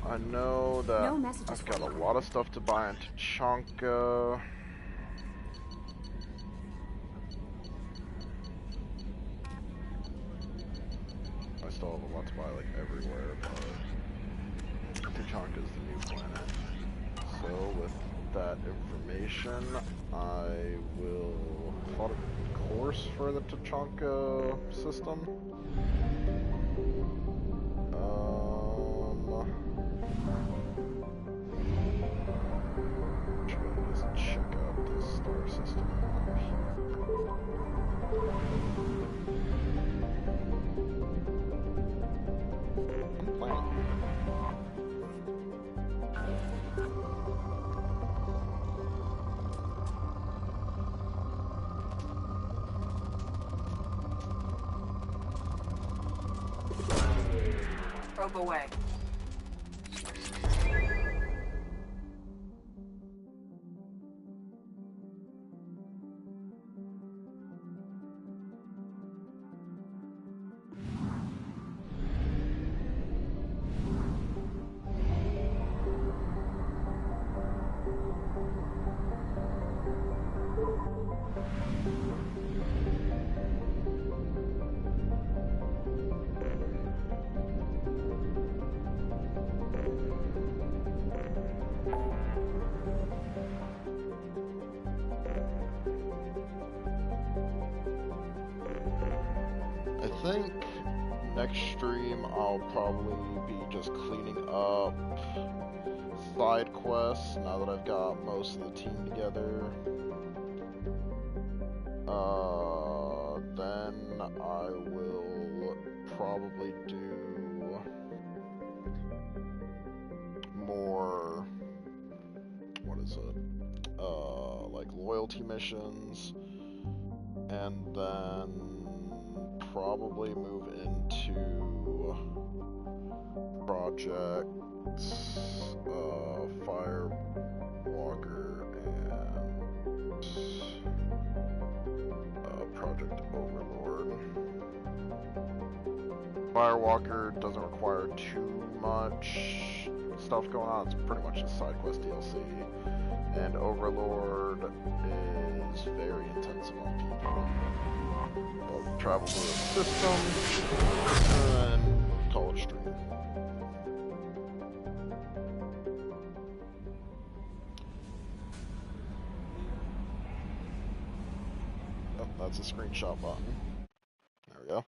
I know that I've got a lot of stuff to buy in Tuchanka. I still have a lot to buy like everywhere, but Tuchanka is the new planet. So with that information, I will plot a course for the Tuchanka system. Just check out this star system up here. I'm playing. Probe away. I think next stream I'll probably be just cleaning up side quests now that I've got most of the team together. Then I will probably do more, what is it, like loyalty missions, and then probably move into projects, Firewalker and Project Overlord. Firewalker doesn't require too much stuff going on, it's pretty much just side quest DLC. And Overlord is very intensive on people. I'll travel through the system and call it a stream. Oh, that's a screenshot button. There we go.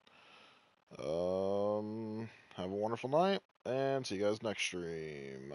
Have a wonderful night, and see you guys next stream.